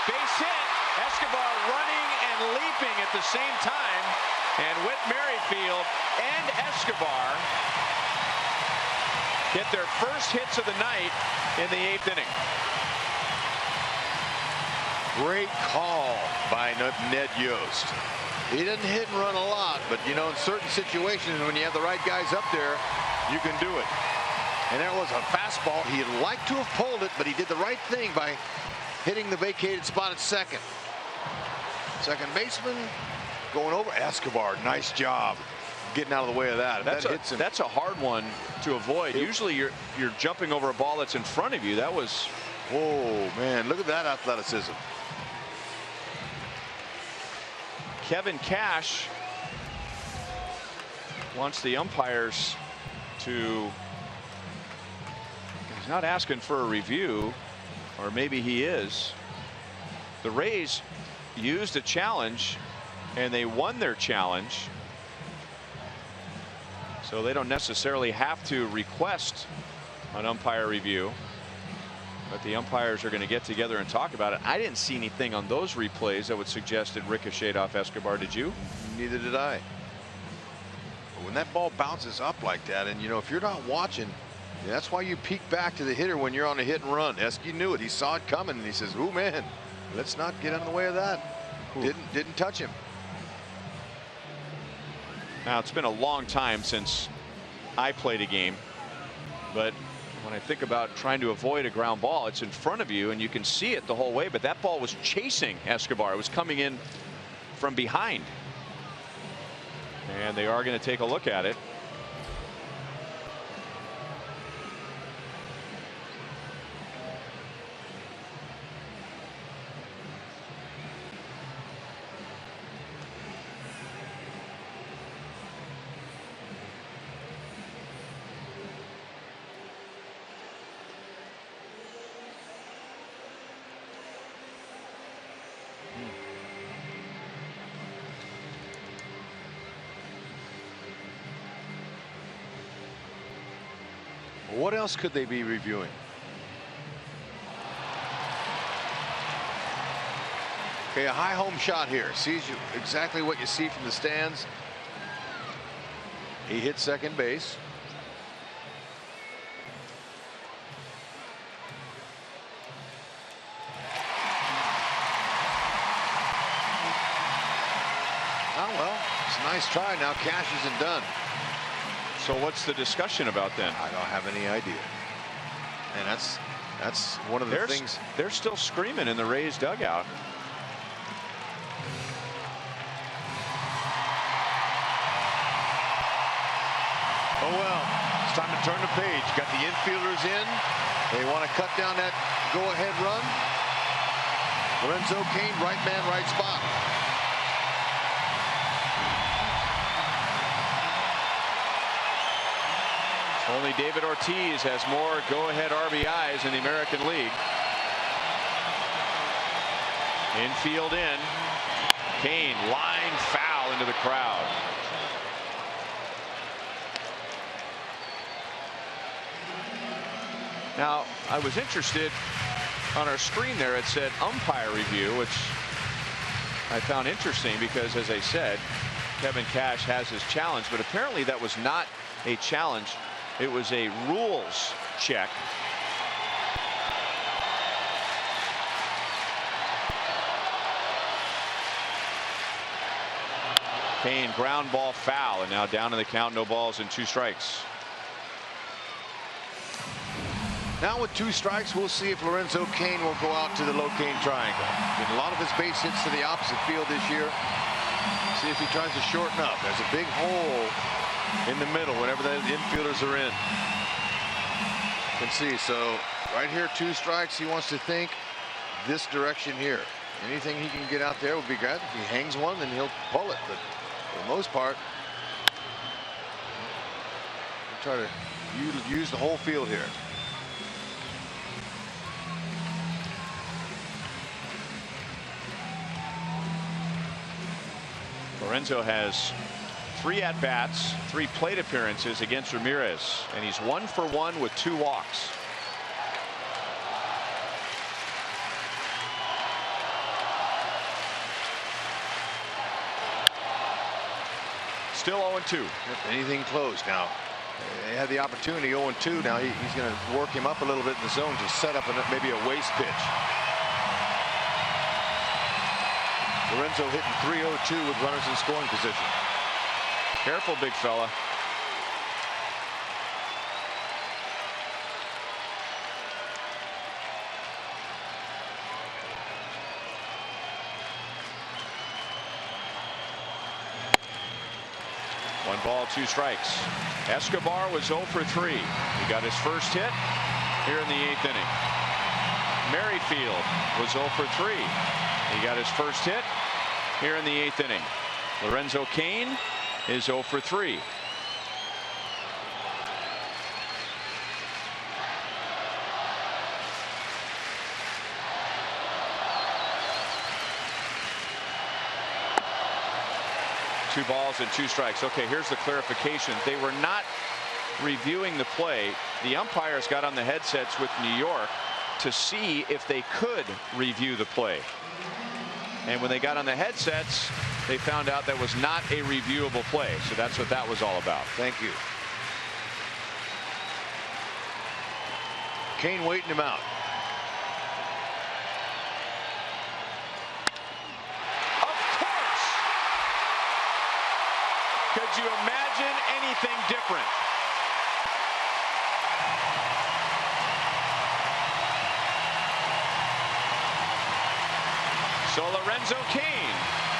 Base hit. Escobar running and leaping at the same time. And Whit Merrifield and Escobar get their first hits of the night in the 8th inning. Great call by Ned Yost. He doesn't hit and run a lot, but you know, in certain situations when you have the right guys up there, you can do it. And that was a fastball. He'd like to have pulled it, but he did the right thing by hitting the vacated spot at second. Second baseman going over. Escobar, nice job getting out of the way of that. That's a hard one to avoid. Usually you're jumping over a ball that's in front of you. That was. Whoa, man, look at that athleticism. Kevin Cash wants the umpires to. He's not asking for a review, or maybe he is. The Rays used a challenge and they won their challenge, so they don't necessarily have to request an umpire review, but the umpires are going to get together and talk about it. I didn't see anything on those replays that would suggest it ricocheted off Escobar. Did you? Neither did I. But when that ball bounces up like that, and you know, if you're not watching, that's why you peek back to the hitter when you're on a hit and run. Esky knew it. He saw it coming and he says, "Ooh, man, let's not get in the way of that." Didn't touch him. Now, it's been a long time since I played a game, but when I think about trying to avoid a ground ball, it's in front of you and you can see it the whole way, but that ball was chasing Escobar. It was coming in from behind, and they are going to take a look at it. What else could they be reviewing? Okay, a high home shot here. Sees you exactly what you see from the stands. He hit second base. Oh well, it's a nice try. Now Cash isn't done. So what's the discussion about then? I don't have any idea. And that's one of the things. They're still screaming in the Rays dugout. Oh well, it's time to turn the page. Got the infielders in. They want to cut down that go-ahead run. Lorenzo Cain, right man, right spot. Only David Ortiz has more go-ahead RBIs in the American League. Infield in. Cain, line foul into the crowd. Now, I was interested on our screen there. It said umpire review, which I found interesting because, as I said, Kevin Cash has his challenge, but apparently that was not a challenge. It was a rules check. Kane ground ball foul, and now down in the count, no balls and 2 strikes. Now with 2 strikes, we'll see if Lorenzo Cain will go out to the low Cain triangle. Getting a lot of his base hits to the opposite field this year. See if he tries to shorten up. There's a big hole in the middle whenever the infielders are in. You can see, so right here, 2 strikes. He wants to think this direction here. Anything he can get out there would be good. If he hangs one, then he'll pull it. But for the most part, he'll try to use the whole field here. Lorenzo has 3 at-bats, 3 plate appearances against Ramirez, and he's 1 for 1 with 2 walks. Still 0-2. If anything close now. They had the opportunity 0-2. Now he's going to work him up a little bit in the zone to set up maybe a waste pitch. Lorenzo hitting .302 with runners in scoring position. Careful, big fella. One ball, 2 strikes. Escobar was 0 for 3. He got his first hit here in the 8th inning. Merrifield was 0 for 3. He got his first hit here in the 8th inning. Lorenzo Cain is 0 for 3. Two balls and 2 strikes. Okay, here's the clarification. They were not reviewing the play. The umpires got on the headsets with New York to see if they could review the play. And when they got on the headsets, they found out that was not a reviewable play. So that's what that was all about. Thank you. Cain waiting him out. Could you imagine anything different? So Lorenzo Cain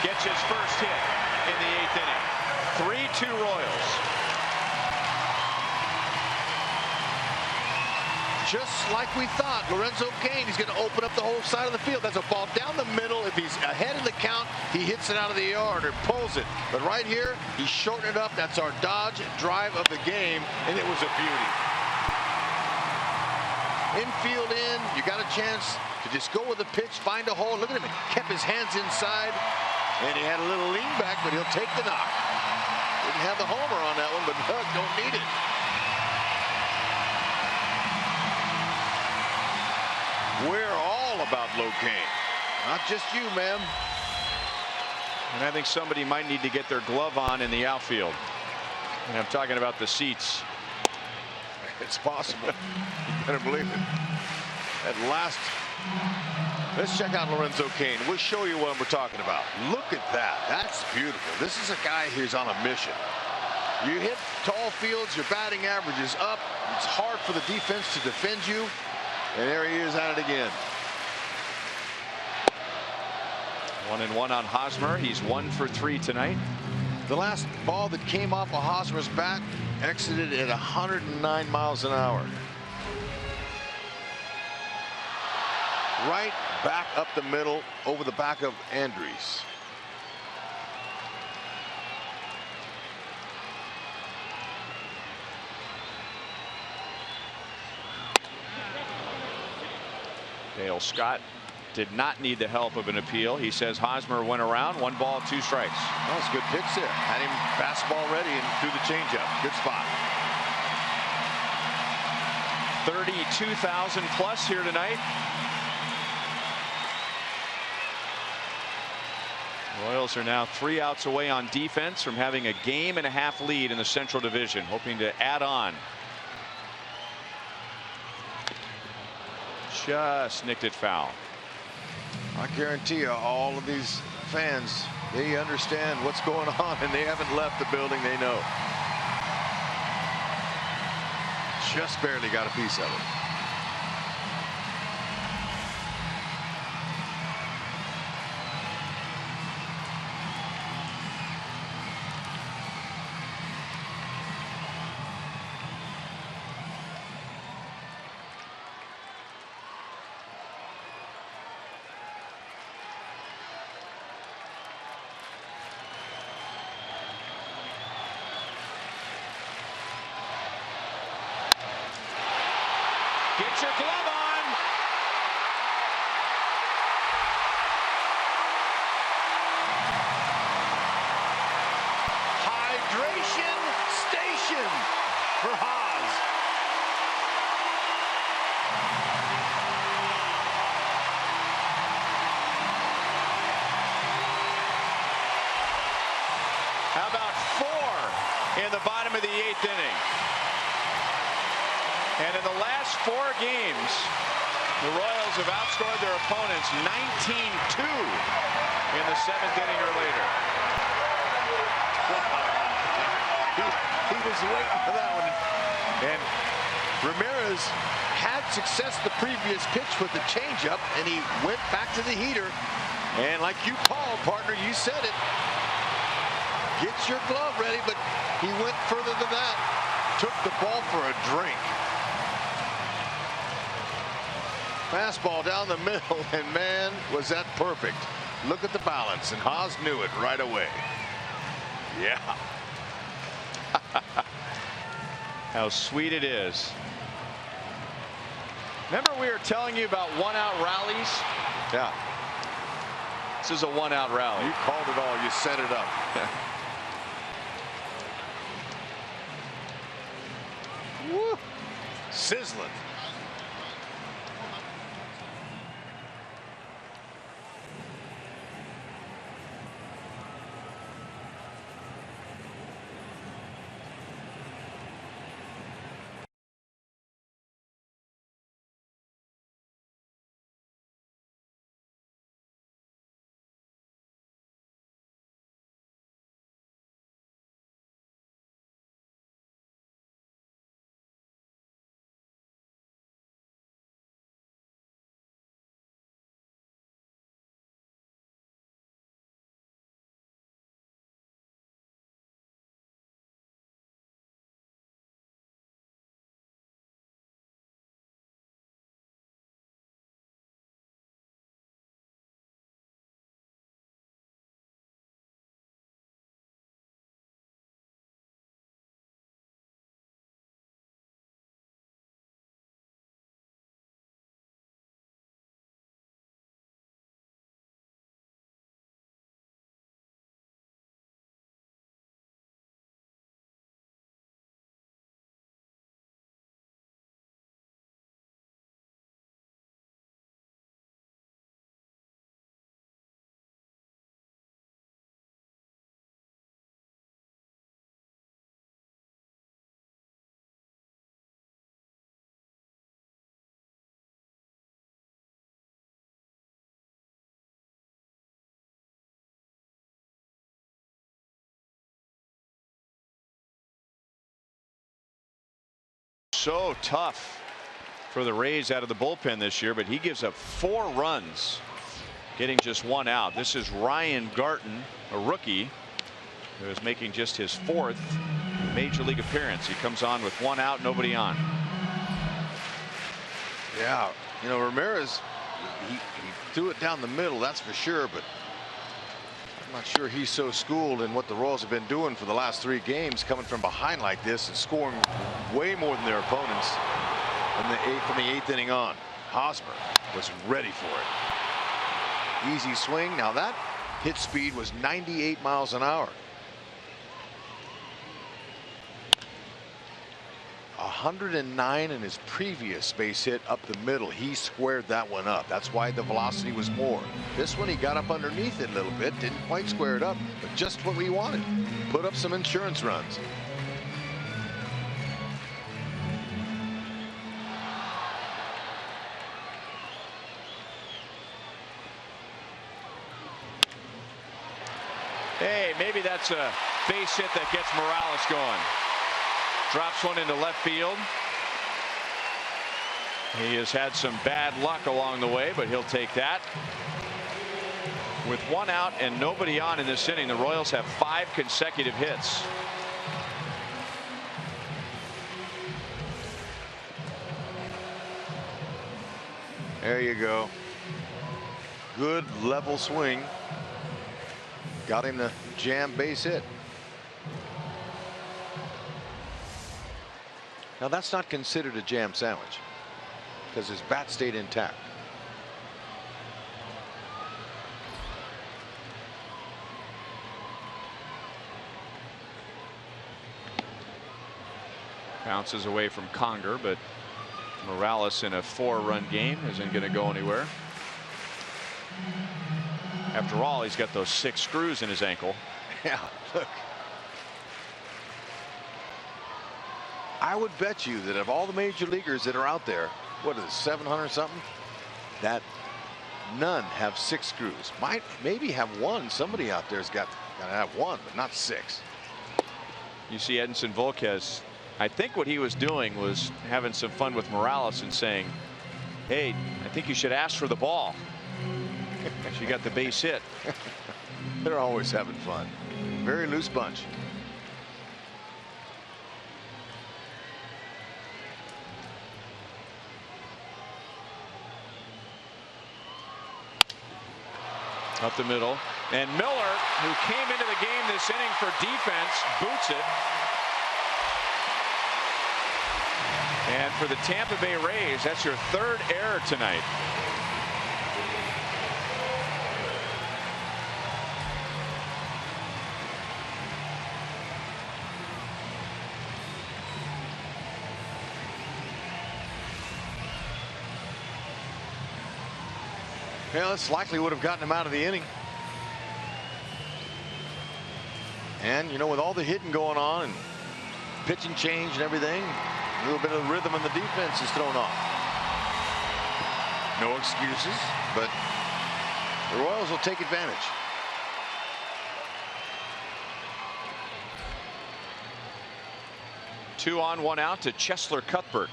gets his first hit in the 8th inning. 3-2 Royals. Just like we thought, Lorenzo Cain is going to open up the whole side of the field. That's a ball down the middle. If he's ahead of the count, he hits it out of the yard or pulls it. But right here, he shortened it up. That's our dodge drive of the game, and it was a beauty. Infield in, you got a chance to just go with the pitch, find a hole. Look at him, he kept his hands inside, and he had a little lean back, but he'll take the knock. Didn't have the homer on that one, but don't need it. We're all about low Cain. Not just you, ma'am. And I think somebody might need to get their glove on in the outfield. And I'm talking about the seats. It's possible. You better believe it. At last, let's check out Lorenzo Cain. We'll show you what we're talking about. Look at that. That's beautiful. This is a guy who's on a mission. You hit tall fields, your batting average is up. It's hard for the defense to defend you. And there he is at it again. 1-1 on Hosmer. He's 1 for 3 tonight. The last ball that came off of Hosmer's bat exited at 109 miles an hour. Right back up the middle over the back of Andries. Dale Scott did not need the help of an appeal. He says Hosmer went around. 1 ball, 2 strikes. That was a good pitch there. Had him fastball ready and threw the changeup. Good spot. 32,000 plus here tonight. Royals are now 3 outs away on defense from having a game-and-a-half lead in the Central Division, hoping to add on. Just nicked it foul. I guarantee you, all of these fans, they understand what's going on, and they haven't left the building. They know. Just barely got a piece of it. Get your glove on. Hydration station for Haas. How about 4 in the bottom of the 8th inning? And in the last 4 games, the Royals have outscored their opponents 19-2 in the 7th inning or later. He was waiting for that one. And Ramirez had success the previous pitch with the changeup, and he went back to the heater. And like you called, partner, you said it. Get your glove ready, but he went further than that. Took the ball for a drink. Fastball down the middle, and man, was that perfect. Look at the balance, and Haas knew it right away. Yeah. How sweet it is. Remember we were telling you about 1-out rallies? Yeah. This is a 1-out rally. You called it all. You set it up. Woo. Sizzling. So tough for the Rays out of the bullpen this year, but he gives up 4 runs, getting just 1 out. This is Ryan Garten, a rookie, who is making just his 4th major league appearance. He comes on with 1 out, nobody on. Yeah, you know, Ramirez, he threw it down the middle, that's for sure, but I'm not sure he's so schooled in what the Royals have been doing for the last 3 games, coming from behind like this and scoring way more than their opponents from the 8th inning on. Hosmer was ready for it. Easy swing. Now that hit speed was 98 miles an hour. 109 in his previous base hit up the middle. He squared that one up. That's why the velocity was more. This one he got up underneath it a little bit, didn't quite square it up, but just what we wanted. Put up some insurance runs. Hey, maybe that's a base hit that gets Morales going. Drops one into left field. He has had some bad luck along the way, but he'll take that. With one out and nobody on in this inning, the Royals have 5 consecutive hits. There you go. Good level swing. Got him the jam base hit. Now that's not considered a jam sandwich because his bat stayed intact. Bounces away from Conger, but Morales in a 4-run game isn't going to go anywhere. After all, he's got those 6 screws in his ankle. Yeah, look. I would bet you that of all the major leaguers that are out there, what is it, 700 something, that none have 6 screws. Might maybe have 1. Somebody out there's got to have 1, but not 6. You see Edinson Volquez, I think what he was doing was having some fun with Morales and saying, hey, I think you should ask for the ball. She got the base hit. They're always having fun. Very loose bunch. Up the middle, and Miller, who came into the game this inning for defense, boots it. And for the Tampa Bay Rays, that's your 3rd error tonight. Well, this likely would have gotten him out of the inning. And, you know, with all the hitting going on and pitching change and everything, a little bit of rhythm in the defense is thrown off. No excuses, but the Royals will take advantage. Two on, 1 out to Cheslor Cuthbert.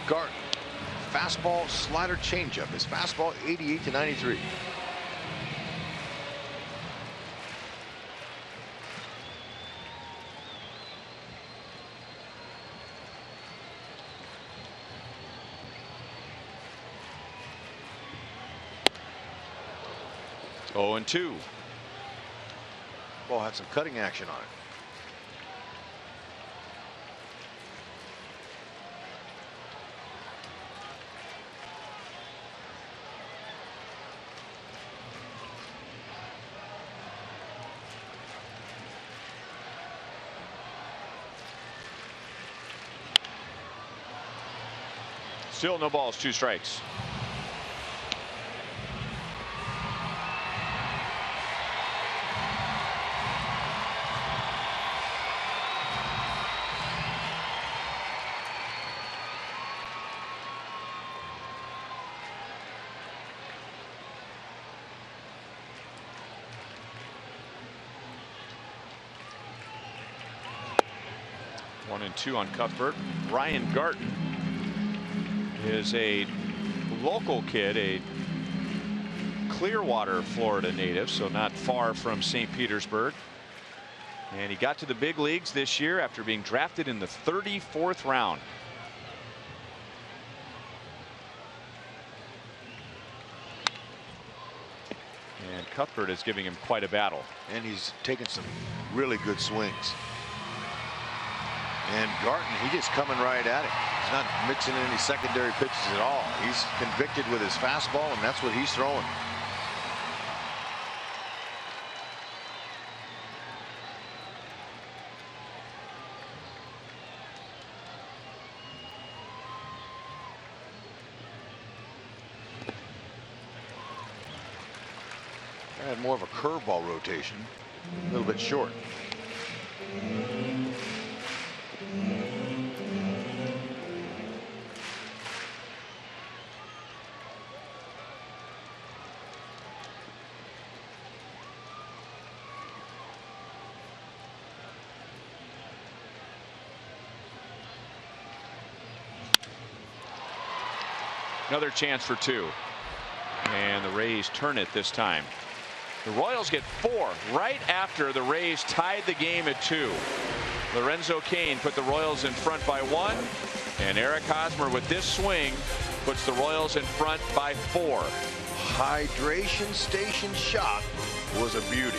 Garten, fastball, slider, changeup. His fastball 88 to 93. Oh, and 2. Ball had some cutting action on it. Still no balls, 2 strikes. One and 2 on Cuthbert. Ryan Garten is a local kid, a Clearwater, Florida native, so not far from St. Petersburg. And he got to the big leagues this year after being drafted in the 34th round. And Cuthbert is giving him quite a battle. And he's taking some really good swings. And Garten, he just coming right at it. He's not mixing in any secondary pitches at all. He's convicted with his fastball, and that's what he's throwing. Had more of a curveball rotation, a little bit short. Another chance for 2. And the Rays turn it this time. The Royals get 4 right after the Rays tied the game at 2. Lorenzo Cain put the Royals in front by 1. And Eric Hosmer with this swing puts the Royals in front by 4. Hydration station shot was a beauty.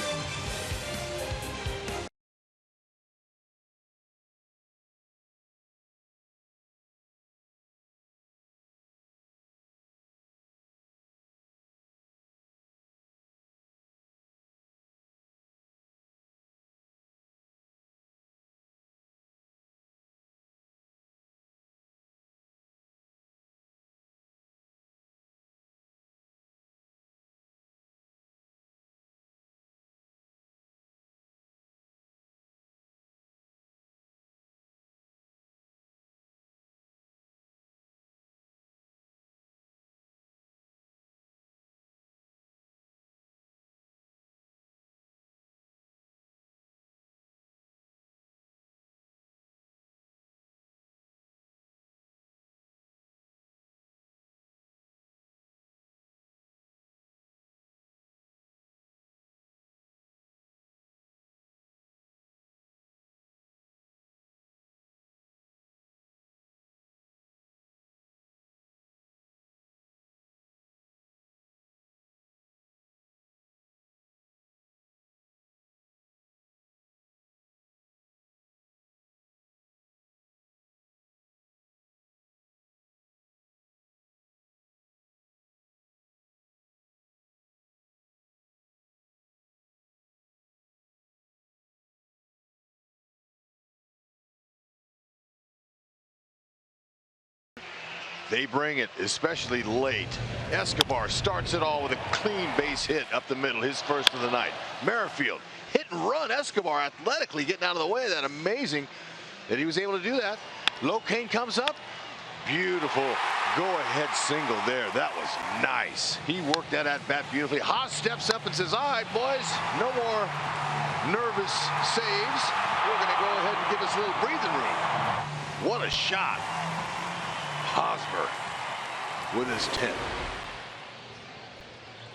They bring it, especially late. Escobar starts it all with a clean base hit up the middle, his first of the night. Merrifield, hit and run. Escobar athletically getting out of the way of that. Amazing that he was able to do that. Locane comes up. Beautiful go-ahead single there. That was nice. He worked that at bat beautifully. Haas steps up and says, all right, boys, no more nervous saves. We're going to go ahead and give us a little breathing room. What a shot. Hosmer with his 10th.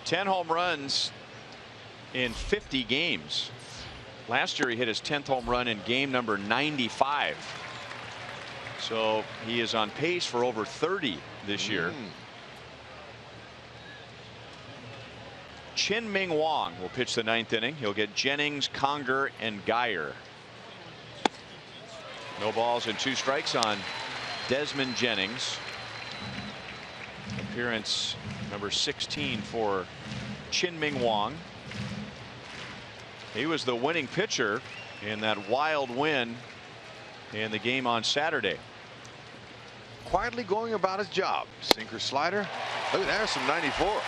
10 home runs in 50 games. Last year he hit his 10th home run in game number 95. So he is on pace for over 30 this year. Chin-Ming Wong will pitch the 9th inning. He'll get Jennings, Conger, and Geyer. No balls and 2 strikes on Desmond Jennings. Appearance number 16 for Chin-Ming Wong. He was the winning pitcher in that wild win in the game on Saturday. Quietly going about his job. Sinker slider. Look at that, some 94.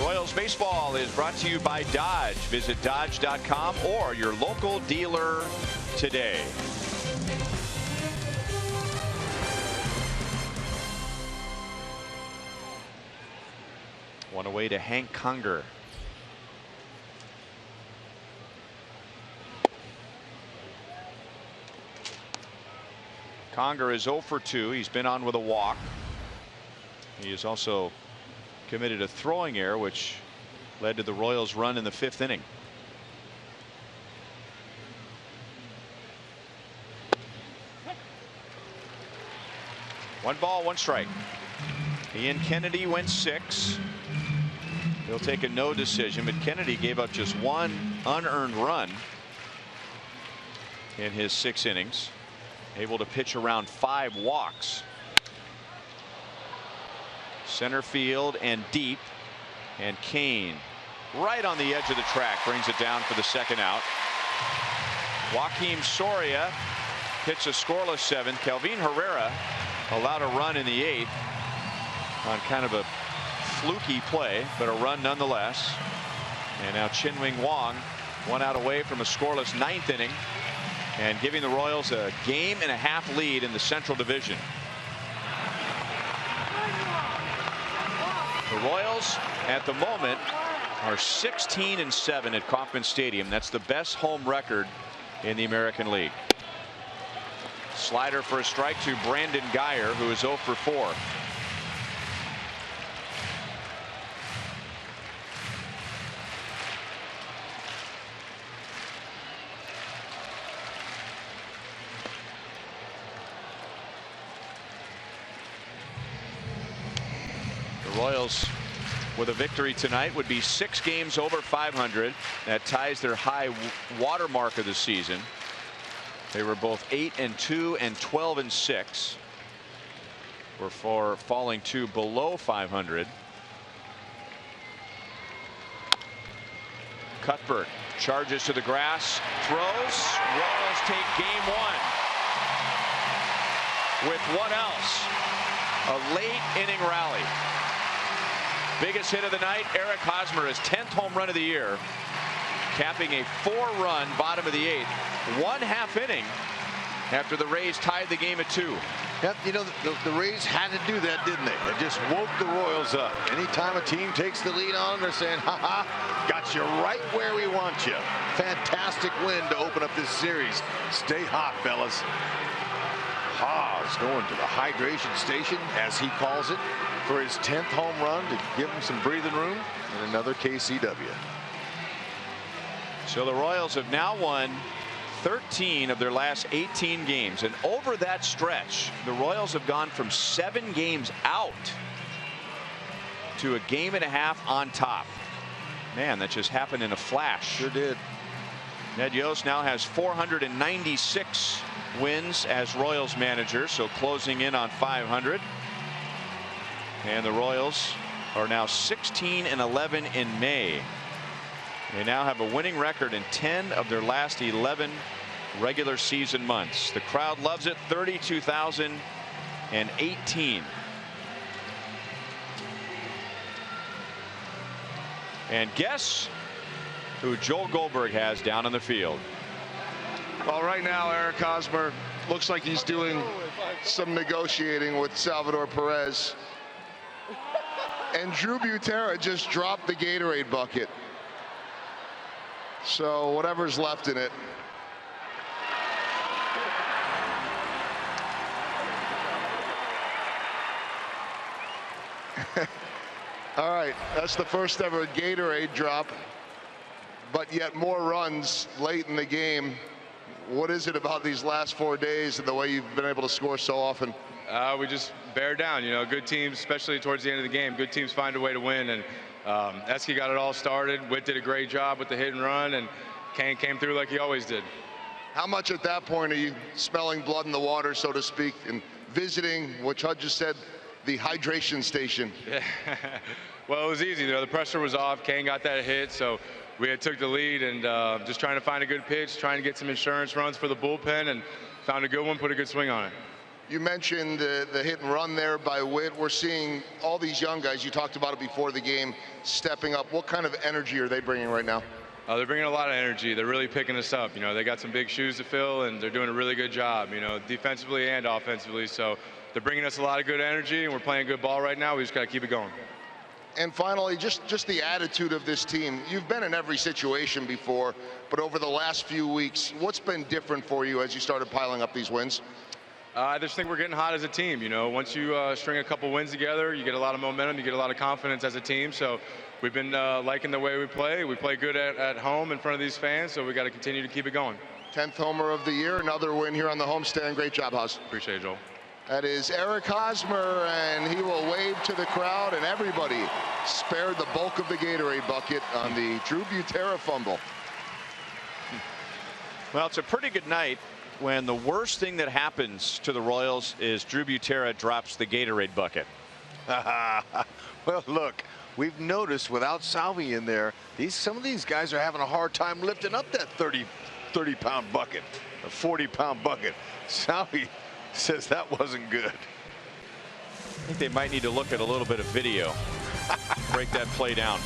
Royals baseball is brought to you by Dodge. Visit Dodge.com or your local dealer today. One away to Hank Conger. Conger is 0 for 2. He's been on with a walk. He is also committed a throwing error, which led to the Royals' run in the 5th inning. One ball, 1 strike. Ian Kennedy went 6. He'll take a no decision, but Kennedy gave up just 1 unearned run in his 6 innings. Able to pitch around 5 walks. Center field and deep, and Cain right on the edge of the track brings it down for the 2nd out. Joakim Soria hits a scoreless 7th. Kelvin Herrera allowed a run in the 8th on kind of a fluky play, but a run nonetheless. And now Chin-Wing Wong 1 out away from a scoreless 9th inning and giving the Royals a 1.5-game lead in the Central Division. The Royals at the moment are 16-7 at Kauffman Stadium. That's the best home record in the American League. Slider for a strike to Brandon Guyer, who is 0 for 4. The Royals, with a victory tonight, would be 6 games over 500. That ties their high water mark of the season. They were both 8-2 and 12-6 before falling to below 500. Cuthbert charges to the grass, throws. Royals take game 1 with what else? A late inning rally. Biggest hit of the night, Eric Hosmer, his 10th home run of the year, capping a 4-run bottom of the 8th. 1/2 inning after the Rays tied the game at 2. Yep, you know, the Rays had to do that, didn't they? It just woke the Royals up. Anytime a team takes the lead on, they're saying, ha-ha, got you right where we want you. Fantastic win to open up this series. Stay hot, fellas. Haas going to the hydration station, as he calls it, for his 10th home run to give him some breathing room and another KCW. So the Royals have now won 13 of their last 18 games, and over that stretch the Royals have gone from 7 games out to a 1.5 on top. Man, that just happened in a flash. Sure did. Ned Yost now has 496 wins as Royals manager, so closing in on 500. And the Royals are now 16-11 in May. They now have a winning record in 10 of their last 11 regular season months. The crowd loves it. 32,018. And guess who Joel Goldberg has down in the field? Well, right now, Eric Hosmer looks like he's doing some negotiating with Salvador Perez. And Drew Butera just dropped the Gatorade bucket. So whatever's left in it. All right, that's the first ever Gatorade drop, but yet more runs late in the game. What is it about these last 4 days and the way you've been able to score so often? We just bear down. You know, good teams, especially towards the end of the game, good teams find a way to win. And Esky got it all started. Witt did a great job with the hit and run, and Kane came through like he always did. How much at that point are you smelling blood in the water, so to speak, and visiting, which Hud just said, the hydration station? Yeah. Well, it was easy. You know, the pressure was off. Kane got that hit, so we had took the lead, and just trying to find a good pitch, trying to get some insurance runs for the bullpen, and found a good one, put a good swing on it. You mentioned the hit and run there by Witt. We're seeing all these young guys, you talked about it before the game, stepping up. What kind of energy are they bringing right now? They're bringing a lot of energy. They're really picking us up. You know, they got some big shoes to fill, and they're doing a really good job, you know, defensively and offensively. So they're bringing us a lot of good energy, and we're playing good ball right now. We just got to keep it going. And finally, just the attitude of this team. You've been in every situation before, but over the last few weeks, what's been different for you as you started piling up these wins? I just think we're getting hot as a team. You know, once you string a couple wins together, you get a lot of momentum, you get a lot of confidence as a team. So we've been liking the way we play. We play good at home in front of these fans, so we got to continue to keep it going. 10th homer of the year, another win here on the homestand. Great job, Haas. Appreciate it, Joel. That is Eric Hosmer, and he will wave to the crowd, and everybody spared the bulk of the Gatorade bucket on the Drew Butera fumble. Well, it's a pretty good night when the worst thing that happens to the Royals is Drew Butera drops the Gatorade bucket. Well, look, we've noticed without Salvi in there, some of these guys are having a hard time lifting up that 30 30-pound bucket, a 40-pound bucket. Sally says that wasn't good. I think they might need to look at a little bit of video. Break that play down.